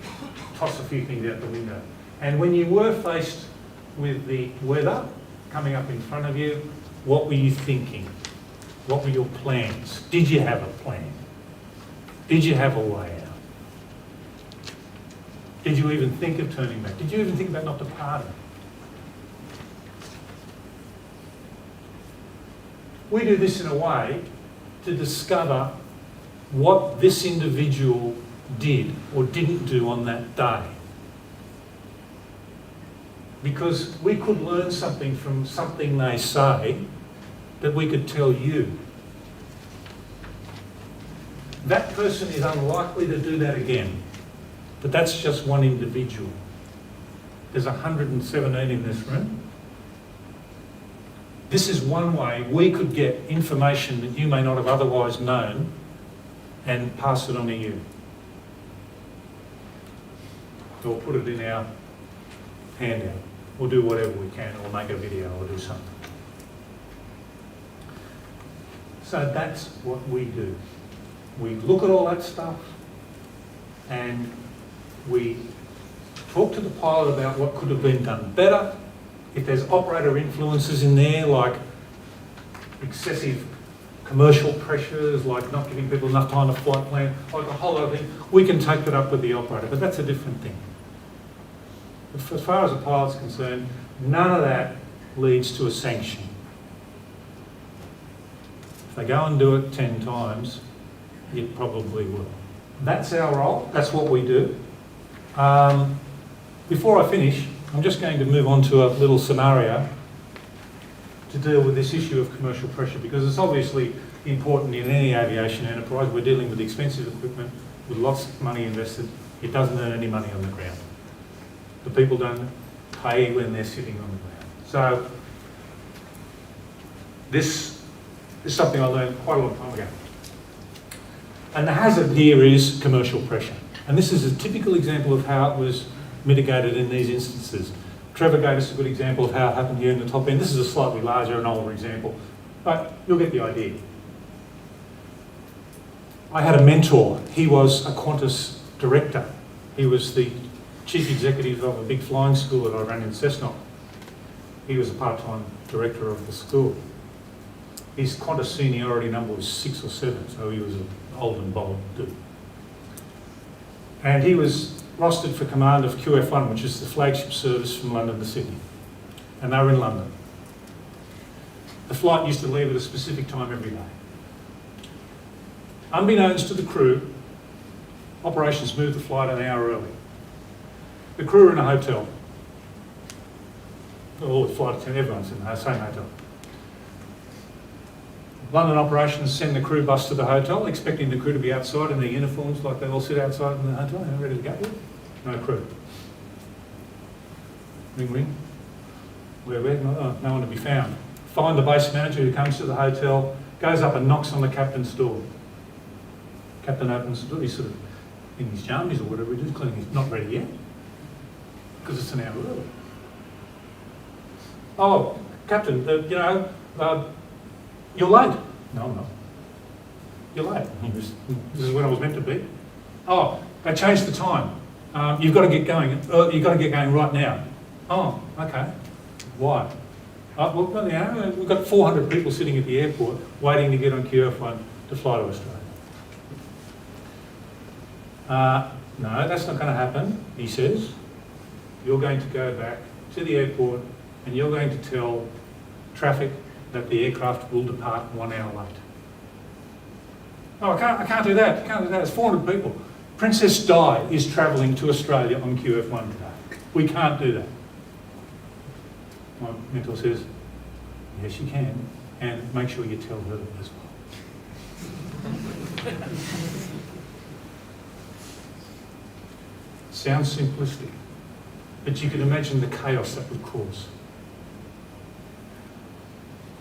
toss a few things out the window? And when you were faced with the weather coming up in front of you, what were you thinking? What were your plans? Did you have a plan? Did you have a way out? Did you even think of turning back? Did you even think about not departing? We do this in a way to discover what this individual did or didn't do on that day. Because we could learn something from something they say that we could tell you. That person is unlikely to do that again, but that's just one individual. There's 117 in this room. This is one way we could get information that you may not have otherwise known and pass it on to you. Or put it in our handout. We'll do whatever we can, or make a video, or do something. So that's what we do. We look at all that stuff and we talk to the pilot about what could have been done better. If there's operator influences in there, like excessive commercial pressures, like not giving people enough time to flight plan, like a whole lot of things, we can take that up with the operator, but that's a different thing. As far as the pilot's concerned, none of that leads to a sanction. If they go and do it 10 times, it probably will. That's our role, that's what we do. Before I finish, I'm just going to move on to a little scenario to deal with this issue of commercial pressure, because it's obviously important in any aviation enterprise. We're dealing with expensive equipment with lots of money invested. It doesn't earn any money on the ground. The people don't pay when they're sitting on the ground. So this is something I learned quite a long time ago. And the hazard here is commercial pressure. And this is a typical example of how it was mitigated in these instances. Trevor gave us a good example of how it happened here in the top end. This is a slightly larger and older example, but you'll get the idea. I had a mentor. He was a Qantas director. He was the chief executive of a big flying school that I ran in Cessnock. He was a part-time director of the school. His Qantas seniority number was 6 or 7, so he was an old and bold dude. And he was rostered for command of QF1, which is the flagship service from London to Sydney. And they were in London. The flight used to leave at a specific time every day. Unbeknownst to the crew, operations moved the flight an hour early. The crew were in a hotel. All the flight attendants, everyone's in the same hotel. London operations send the crew bus to the hotel, expecting the crew to be outside in their uniforms, like they all sit outside in the hotel, ready to go. No crew. Ring, ring. Where? No one to be found. Find the base manager who comes to the hotel, goes up and knocks on the captain's door. Captain opens the door, he's sort of in his jammies or whatever he is, cleaning. He's not ready yet, because it's an hour early. Oh, Captain, you're late. No, I'm not. You're late. This is when I was meant to be. Oh, they changed the time. You've got to get going. You've got to get going right now. Oh, okay. Why? Well, we've got 400 people sitting at the airport waiting to get on QF1 to fly to Australia. No, that's not going to happen, he says. You're going to go back to the airport and you're going to tell traffic that the aircraft will depart 1 hour late. Oh, I can't do that. I can't do that. It's 400 people. Princess Di is travelling to Australia on QF1 today. We can't do that. My mentor says, yes you can, and make sure you tell her as well. Sounds simplistic, but you can imagine the chaos that would cause.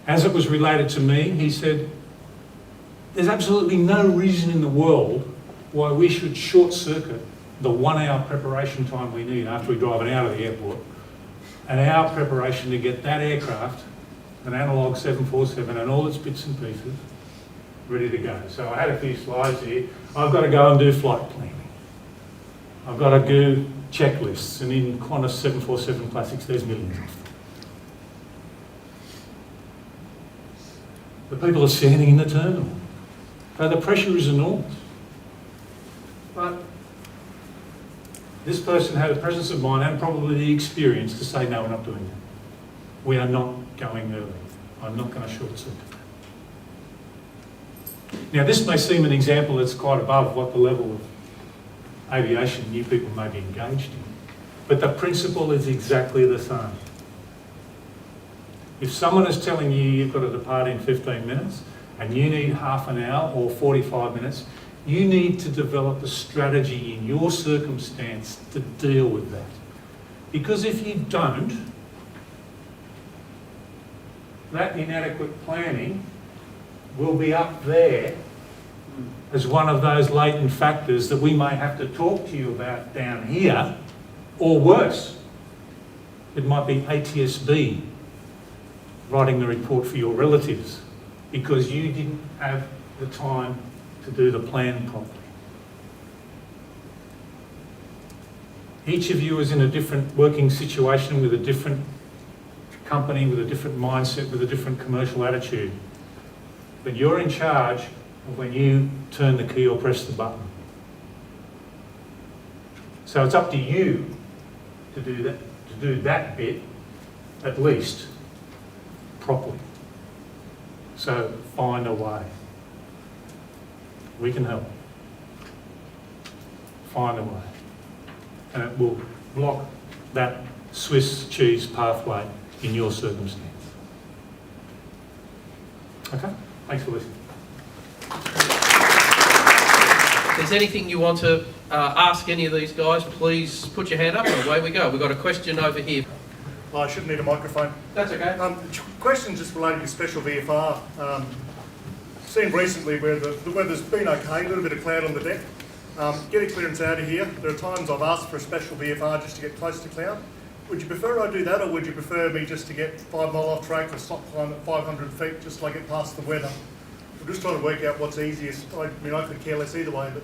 As it was related to me, he said, there's absolutely no reason in the world why we should short-circuit the 1 hour preparation time we need after we drive it out of the airport, an hour preparation to get that aircraft, an analog 747 and all its bits and pieces, ready to go. So I had a few slides here. I've got to go and do flight planning. I've got to do checklists, and in Qantas 747 Classics there's millions of them. The people are standing in the terminal. So the pressure is enormous. But this person had the presence of mind and probably the experience to say, no, we're not doing that. We are not going early. I'm not going to short circuit. Now this may seem an example that's quite above what the level of aviation new people may be engaged in, but the principle is exactly the same. If someone is telling you you've got to depart in 15 minutes and you need half an hour or 45 minutes, you need to develop a strategy in your circumstance to deal with that. Because if you don't, that inadequate planning will be up there as one of those latent factors that we may have to talk to you about down here, or worse, it might be ATSB writing the report for your relatives because you didn't have the time to do the plan properly. Each of you is in a different working situation with a different company, with a different mindset, with a different commercial attitude. But you're in charge of when you turn the key or press the button. So it's up to you to do that bit, at least, properly. So find a way. We can help. Find a way. And it will block that Swiss cheese pathway in your circumstance. Okay? Thanks for listening. If there's anything you want to ask any of these guys, please put your hand up and away we go. We've got a question over here. I shouldn't need a microphone. That's okay. Question just relating to special VFR. Seen recently where the weather's been okay, a little bit of cloud on the deck. Getting clearance out of here, there are times I've asked for a special VFR just to get close to cloud. Would you prefer I do that, or would you prefer me just to get 5 mile off track or stop climb at 500 feet just to get past the weather? I'm just trying to work out what's easiest. I mean, I could care less either way, but...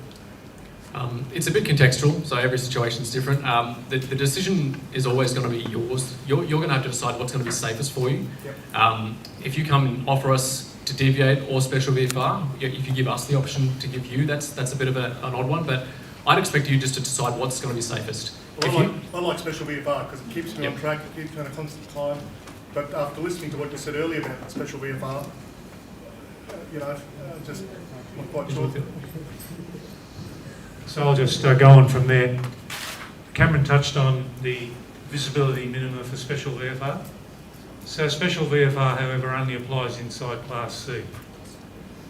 It's a bit contextual, so every situation's different. The decision is always going to be yours. You're going to have to decide what's going to be safest for you. Yep. If you come and offer us to deviate or special VFR, if you give us the option to give you, that's a bit of an odd one, but I'd expect you just to decide what's going to be safest. Well, I like special VFR because it keeps me on track, it keeps me on a constant climb. But after listening to what you said earlier about special VFR, just not quite sure. So I'll just go on from there. Cameron touched on the visibility minimum for special VFR. So special VFR, however, only applies inside Class C.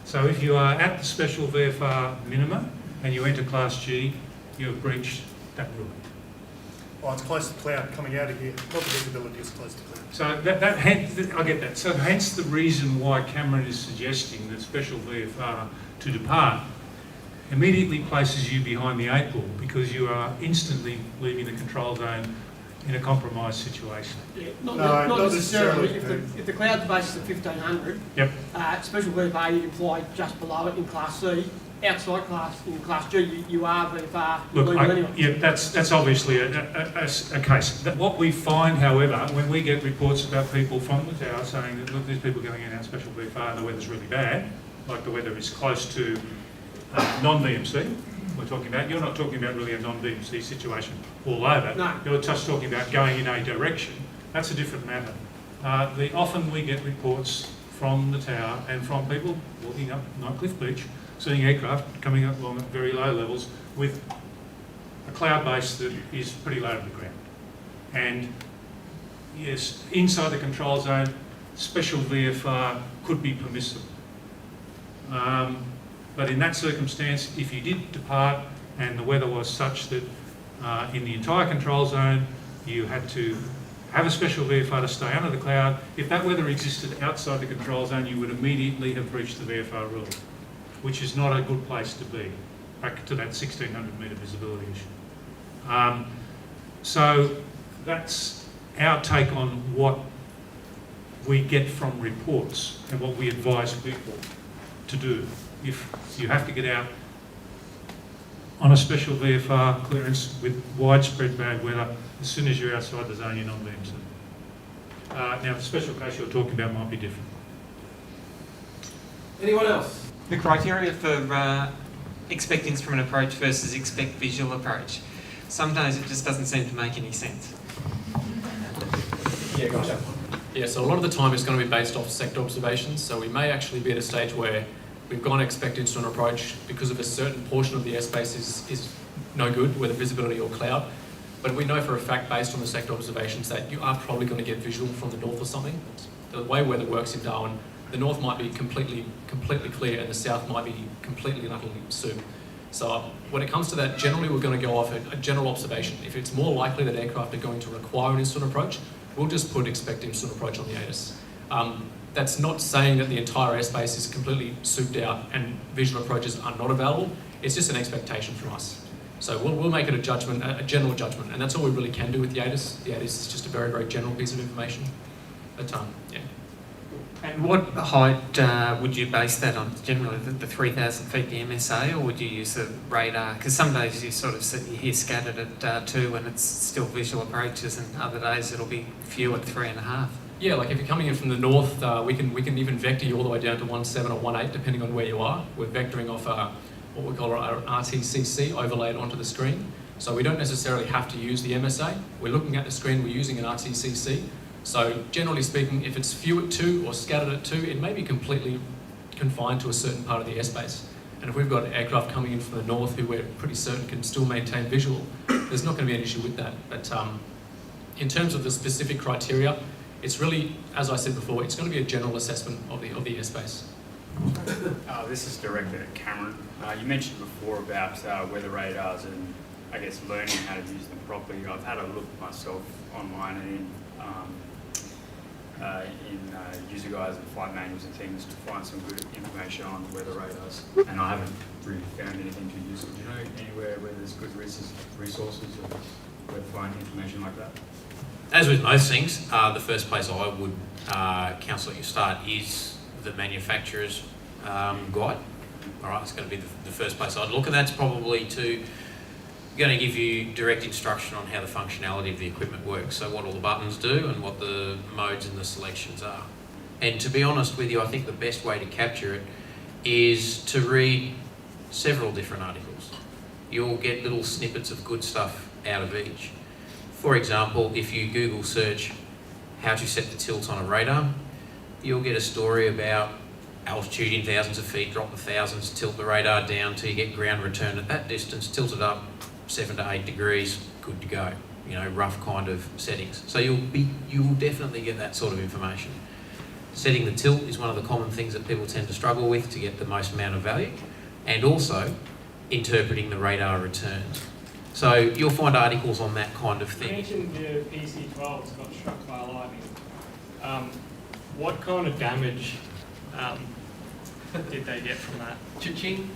So if you are at the special VFR minimum and you enter Class G, you have breached that rule. Oh, it's close to cloud coming out of here. Not the visibility is close to cloud. So I get that. So hence the reason why Cameron is suggesting that special VFR to depart immediately places you behind the 8 ball because you are instantly leaving the control zone in a compromised situation. Yeah, not necessarily. If the cloud base is at 1500, yep. Special VFR you can fly just below it in Class C. Outside in Class G, you are VFR. Look, anyway. yeah, that's obviously a case. What we find, however, when we get reports about people from the tower saying that, look, there's people going in and out special VFR and the weather's really bad, like the weather is close to non-VMC, we're talking about. You're not talking about really a non-VMC situation all over. No. You're just talking about going in a direction. That's a different matter. Often we get reports from the tower and from people walking up Nightcliff Beach seeing aircraft coming up along at very low levels with a cloud base that is pretty low to the ground. And yes, inside the control zone, special VFR could be permissible. But in that circumstance, if you did depart and the weather was such that in the entire control zone you had to have a special VFR to stay under the cloud, if that weather existed outside the control zone, you would immediately have breached the VFR rule, which is not a good place to be, back to that 1600 metre visibility issue. So that's our take on what we get from reports and what we advise people to do. If you have to get out on a special VFR clearance with widespread bad weather, as soon as you're outside the zone, you're not BMC. Now, the special case you're talking about might be different. Anyone else? The criteria for expecting from an approach versus expect visual approach. Sometimes it just doesn't seem to make any sense. Yeah, gotcha. Yeah, so a lot of the time it's going to be based off sector observations. So we may actually be at a stage where we've gone expect instrument approach because of a certain portion of the airspace is no good, whether visibility or cloud. But we know for a fact, based on the sector observations, that you are probably going to get visual from the north or something. The way weather works in Darwin, the north might be completely clear and the south might be completely and utterly soup. So when it comes to that, generally we're going to go off a general observation. If it's more likely that aircraft are going to require an instrument approach, we'll just put expect instrument approach on the ATIS. That's not saying that the entire airspace is completely souped out and visual approaches are not available. It's just an expectation from us. So we'll make it a judgment, a general judgment, and that's all we really can do with the ATIS. The ATIS is just a very, very general piece of information. But yeah. And what height would you base that on? Generally the 3,000 feet, the MSA, or would you use the radar? Because some days you sort of you hear scattered at 2 and it's still visual approaches, and other days it'll be few at 3.5. Yeah, like if you're coming in from the north, we can even vector you all the way down to 1.7 or 1.8, depending on where you are. We're vectoring off what we call our RTCC overlaid onto the screen. So we don't necessarily have to use the MSA. We're looking at the screen, we're using an RTCC. So generally speaking, if it's few at 2 or scattered at 2, it may be completely confined to a certain part of the airspace. And if we've got aircraft coming in from the north who we're pretty certain can still maintain visual, there's not going to be an issue with that. But in terms of the specific criteria, it's really, as I said before, it's going to be a general assessment of the airspace. This is directed at Cameron. You mentioned before about weather radars and I guess learning how to use them properly. I've had a look myself online and in user guides and flight manuals and things to find some good information on weather radars, and I haven't really found anything too useful. Do you know anywhere where there's good resources of weather flying information like that? As with most things, the first place I would counsel you start is the manufacturer's guide. All right, it's going to be the first place I'd look, and that's probably going to give you direct instruction on how the functionality of the equipment works, so what all the buttons do and what the modes and the selections are. And to be honest with you, I think the best way to capture it is to read several different articles. You'll get little snippets of good stuff out of each. For example, if you Google search how to set the tilt on a radar, you'll get a story about altitude in thousands of feet, drop the thousands, tilt the radar down till you get ground return at that distance, tilt it up 7 to 8 degrees, good to go. You know, rough kind of settings. So you will definitely get that sort of information. Setting the tilt is one of the common things that people tend to struggle with to get the most amount of value, and also interpreting the radar returns. So you'll find articles on that kind of thing. You mentioned the PC-12's got struck by lightning. What kind of damage did they get from that? Cha-ching.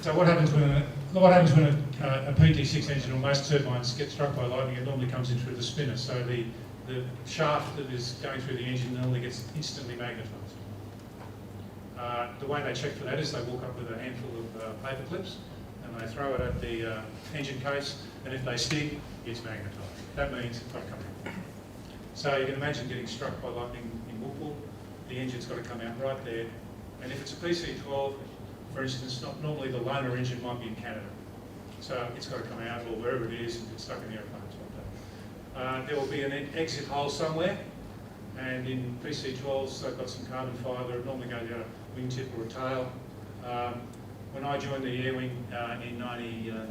So what happens when a PT6 engine or most turbines get struck by lightning? It normally comes in through the spinner. So the shaft that is going through the engine normally gets instantly magnetised. The way they check for that is they walk up with a handful of paper clips and they throw it at the engine case, and if they stick, it's magnetised. That means it's got to come out. So you can imagine getting struck by lightning in Woopal. The engine's got to come out right there. And if it's a PC-12, for instance, normally the loaner engine might be in Canada. So it's got to come out, or wherever it is, and get stuck in the aeroplane. There will be an exit hole somewhere. And in PC-12s, they've got some carbon fibre that normally go down a wingtip or a tail. When I joined the Air Wing in 99,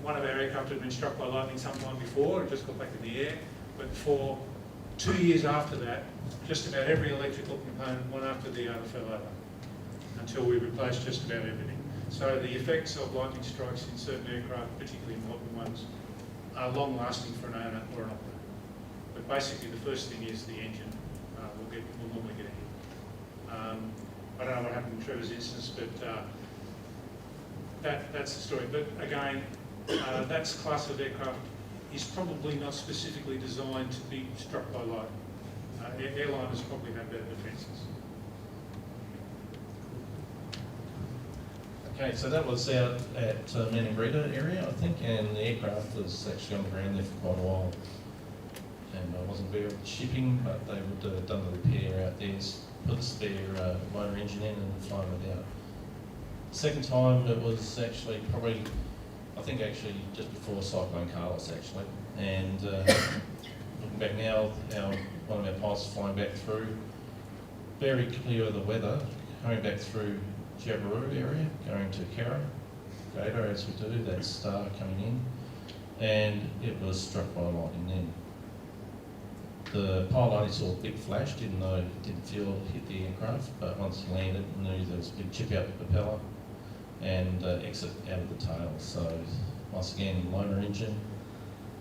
one of our aircraft had been struck by lightning sometime before and just got back in the air. But for 2 years after that, just about every electrical component, one after the other, fell over until we replaced just about everything. So the effects of lightning strikes in certain aircraft, particularly modern ones, are long lasting for an owner or an operator. But basically the first thing is the engine will normally get a hit. I don't know what happened in Trevor's instance, but that's the story. But again, that class of aircraft is probably not specifically designed to be struck by lightning. Airliners probably have better defences. Okay, so that was out at Manningrida area, I think, and the aircraft was actually on the ground there for quite a while. And I wasn't aware of the shipping, but they would have done the repair out there, put the spare motor engine in and flown it out. Second time it was actually probably, I think actually just before Cyclone Carlos actually. And looking back now, one of our pilots was flying back through, very clear of the weather, coming back through Jabiru area, going to Kara, Gator as we do, that star coming in, and it was struck by lightning then. The pilot only saw a big flash, didn't feel it hit the aircraft, but once he landed, knew there was a big chip out the propeller and exit out of the tail. So once again, loaner engine,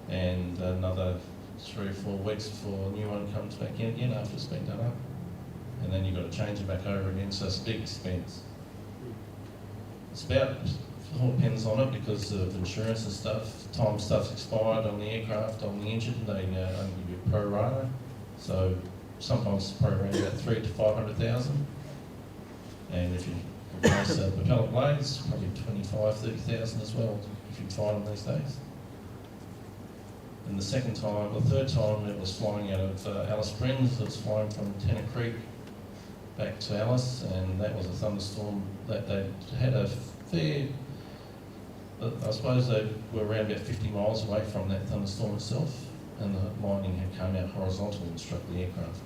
and another 3 or 4 weeks before a new one comes back in again after it's been done up. And then you've got to change it back over again, so it's a big expense. It's about, it all depends on it because of insurance and stuff. Time stuff's expired on the aircraft, on the engine, they only give you a pro rata. So sometimes it's pro rata about 300,000 to 500,000. And if you replace the propeller blades, probably 25,000 to 30,000 as well, if you find them these days. And the third time it was flying out of Alice Springs. It was flying from Tennant Creek back to Alice, and that was a thunderstorm that they had a fair, I suppose they were around about 50 miles away from that thunderstorm itself, and the lightning had come out horizontal and struck the aircraft.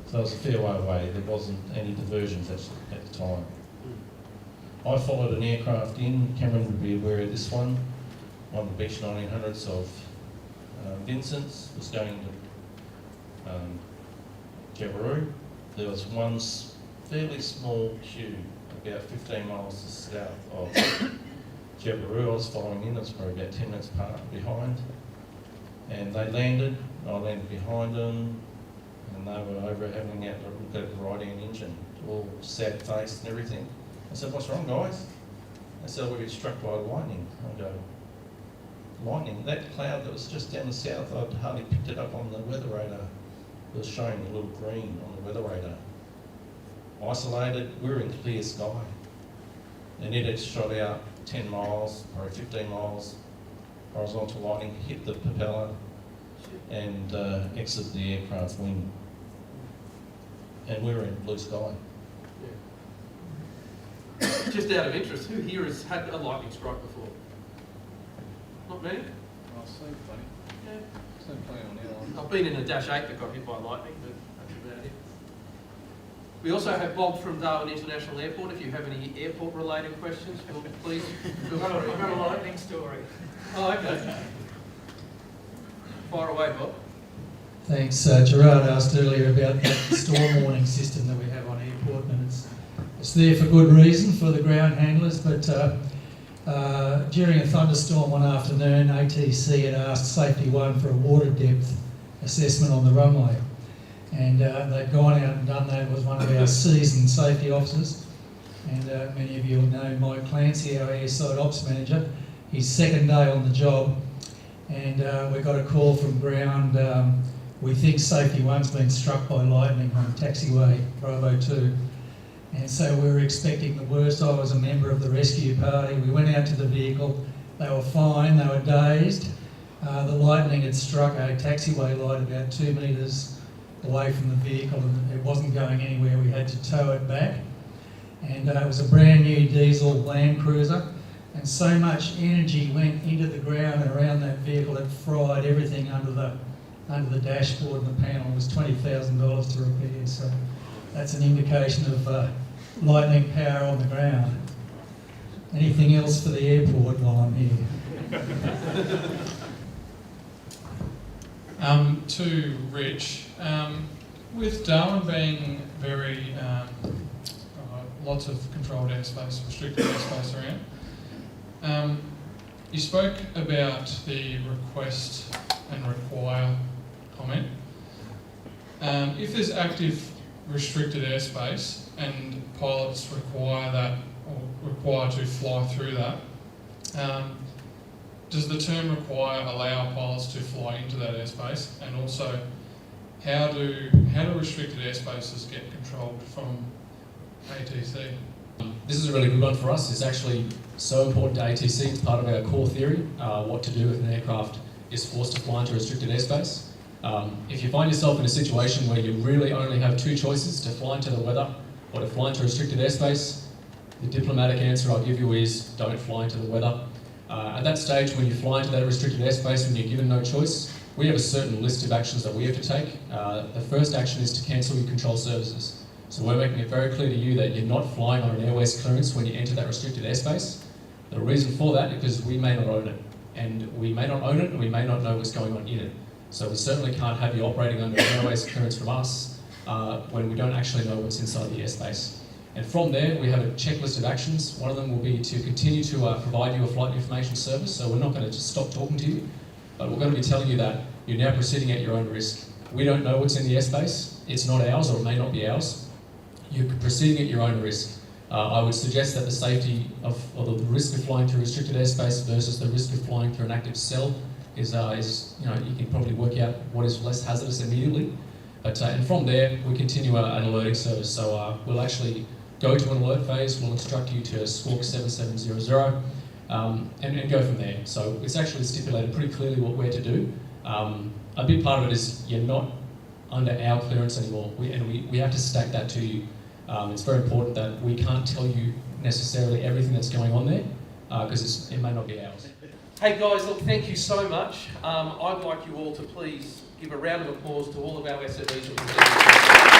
So it was a fair way away. There wasn't any diversions at the time. I followed an aircraft in. Cameron would be aware of this one of the Beech 1900s of Vincent's, was going to Jabiru. There was one fairly small queue, about 15 miles to the south of Jabiru. I was following in, it was probably about 10 minutes behind. And they landed, I landed behind them, and they were over having out a look at the right-hand engine, all sad-faced and everything. I said, "What's wrong, guys?" They said, "We got struck by lightning." I go, "Lightning? That cloud that was just down the south, I'd hardly picked it up on the weather radar. It was showing a little green on the weather radar. Isolated, we were in clear sky. And it had shot out 10 miles, or 15 miles, horizontal lightning, hit the propeller and exited the aircraft wing. And we were in blue sky." Just out of interest, who here has had a lightning strike before? Not me? I've seen plenty. Yeah. Seen plenty on the airline. I've been in a Dash 8 that got hit by lightning, but that's about it. We also have Bob from Darwin International Airport. If you have any airport-related questions, please feel free. I've got a lightning story. Oh, okay. Fire away, Bob. Thanks. Gerard asked earlier about that storm warning system that we have on airport, and it's there for good reason for the ground handlers, but during a thunderstorm one afternoon, ATC had asked Safety 1 for a water depth assessment on the runway. And they'd gone out and done that. It was one of our seasoned safety officers. And many of you will know Mike Clancy, our airside ops manager. His second day on the job. And we got a call from ground. We think Safety 1's been struck by lightning on taxiway Bravo 2. And so we were expecting the worst. I was a member of the rescue party. We went out to the vehicle. They were fine. They were dazed. The lightning had struck a taxiway light about 2 metres away from the vehicle, and it wasn't going anywhere. We had to tow it back. And it was a brand new diesel Land Cruiser. And so much energy went into the ground and around that vehicle, it fried everything under the under the dashboard and the panel was $20,000 to repair. So that's an indication of lightning power on the ground. Anything else for the airport while I'm here? To Rich, with Darwin being very lots of controlled airspace, restricted airspace around, you spoke about the request and require comment. If there's active restricted airspace and pilots require that or require to fly through that, does the term require allow pilots to fly into that airspace? And also, how do restricted airspaces get controlled from ATC? This is a really good one for us. It's actually so important to ATC. It's part of our core theory, what to do if an aircraft is forced to fly into restricted airspace. If you find yourself in a situation where you really only have two choices, to fly into the weather or to fly into restricted airspace, the diplomatic answer I'll give you is don't fly into the weather. At that stage, when you fly into that restricted airspace, when you're given no choice, we have a certain list of actions that we have to take. The first action is to cancel your control services. So we're making it very clear to you that you're not flying on an airways clearance when you enter that restricted airspace. The reason for that is because we may not own it. And we may not own it and we may not know what's going on in it. So we certainly can't have you operating under an airways clearance from us when we don't actually know what's inside the airspace. And from there, we have a checklist of actions. One of them will be to continue to provide you a flight information service. So we're not going to just stop talking to you, but we're going to be telling you that you're now proceeding at your own risk. We don't know what's in the airspace. It's not ours, or it may not be ours. You're proceeding at your own risk. I would suggest that the safety of, or the risk of flying through restricted airspace versus the risk of flying through an active cell is you can probably work out what is less hazardous immediately. But and from there, we continue an alerting service. So we'll actually go to an alert phase. We'll instruct you to squawk 7700 and go from there. So it's actually stipulated pretty clearly what we're to do. A big part of it is you're not under our clearance anymore, we have to stack that to you. It's very important that we can't tell you necessarily everything that's going on there because it may not be ours. Hey guys, look, thank you so much. I'd like you all to please give a round of applause to all of our SMEs.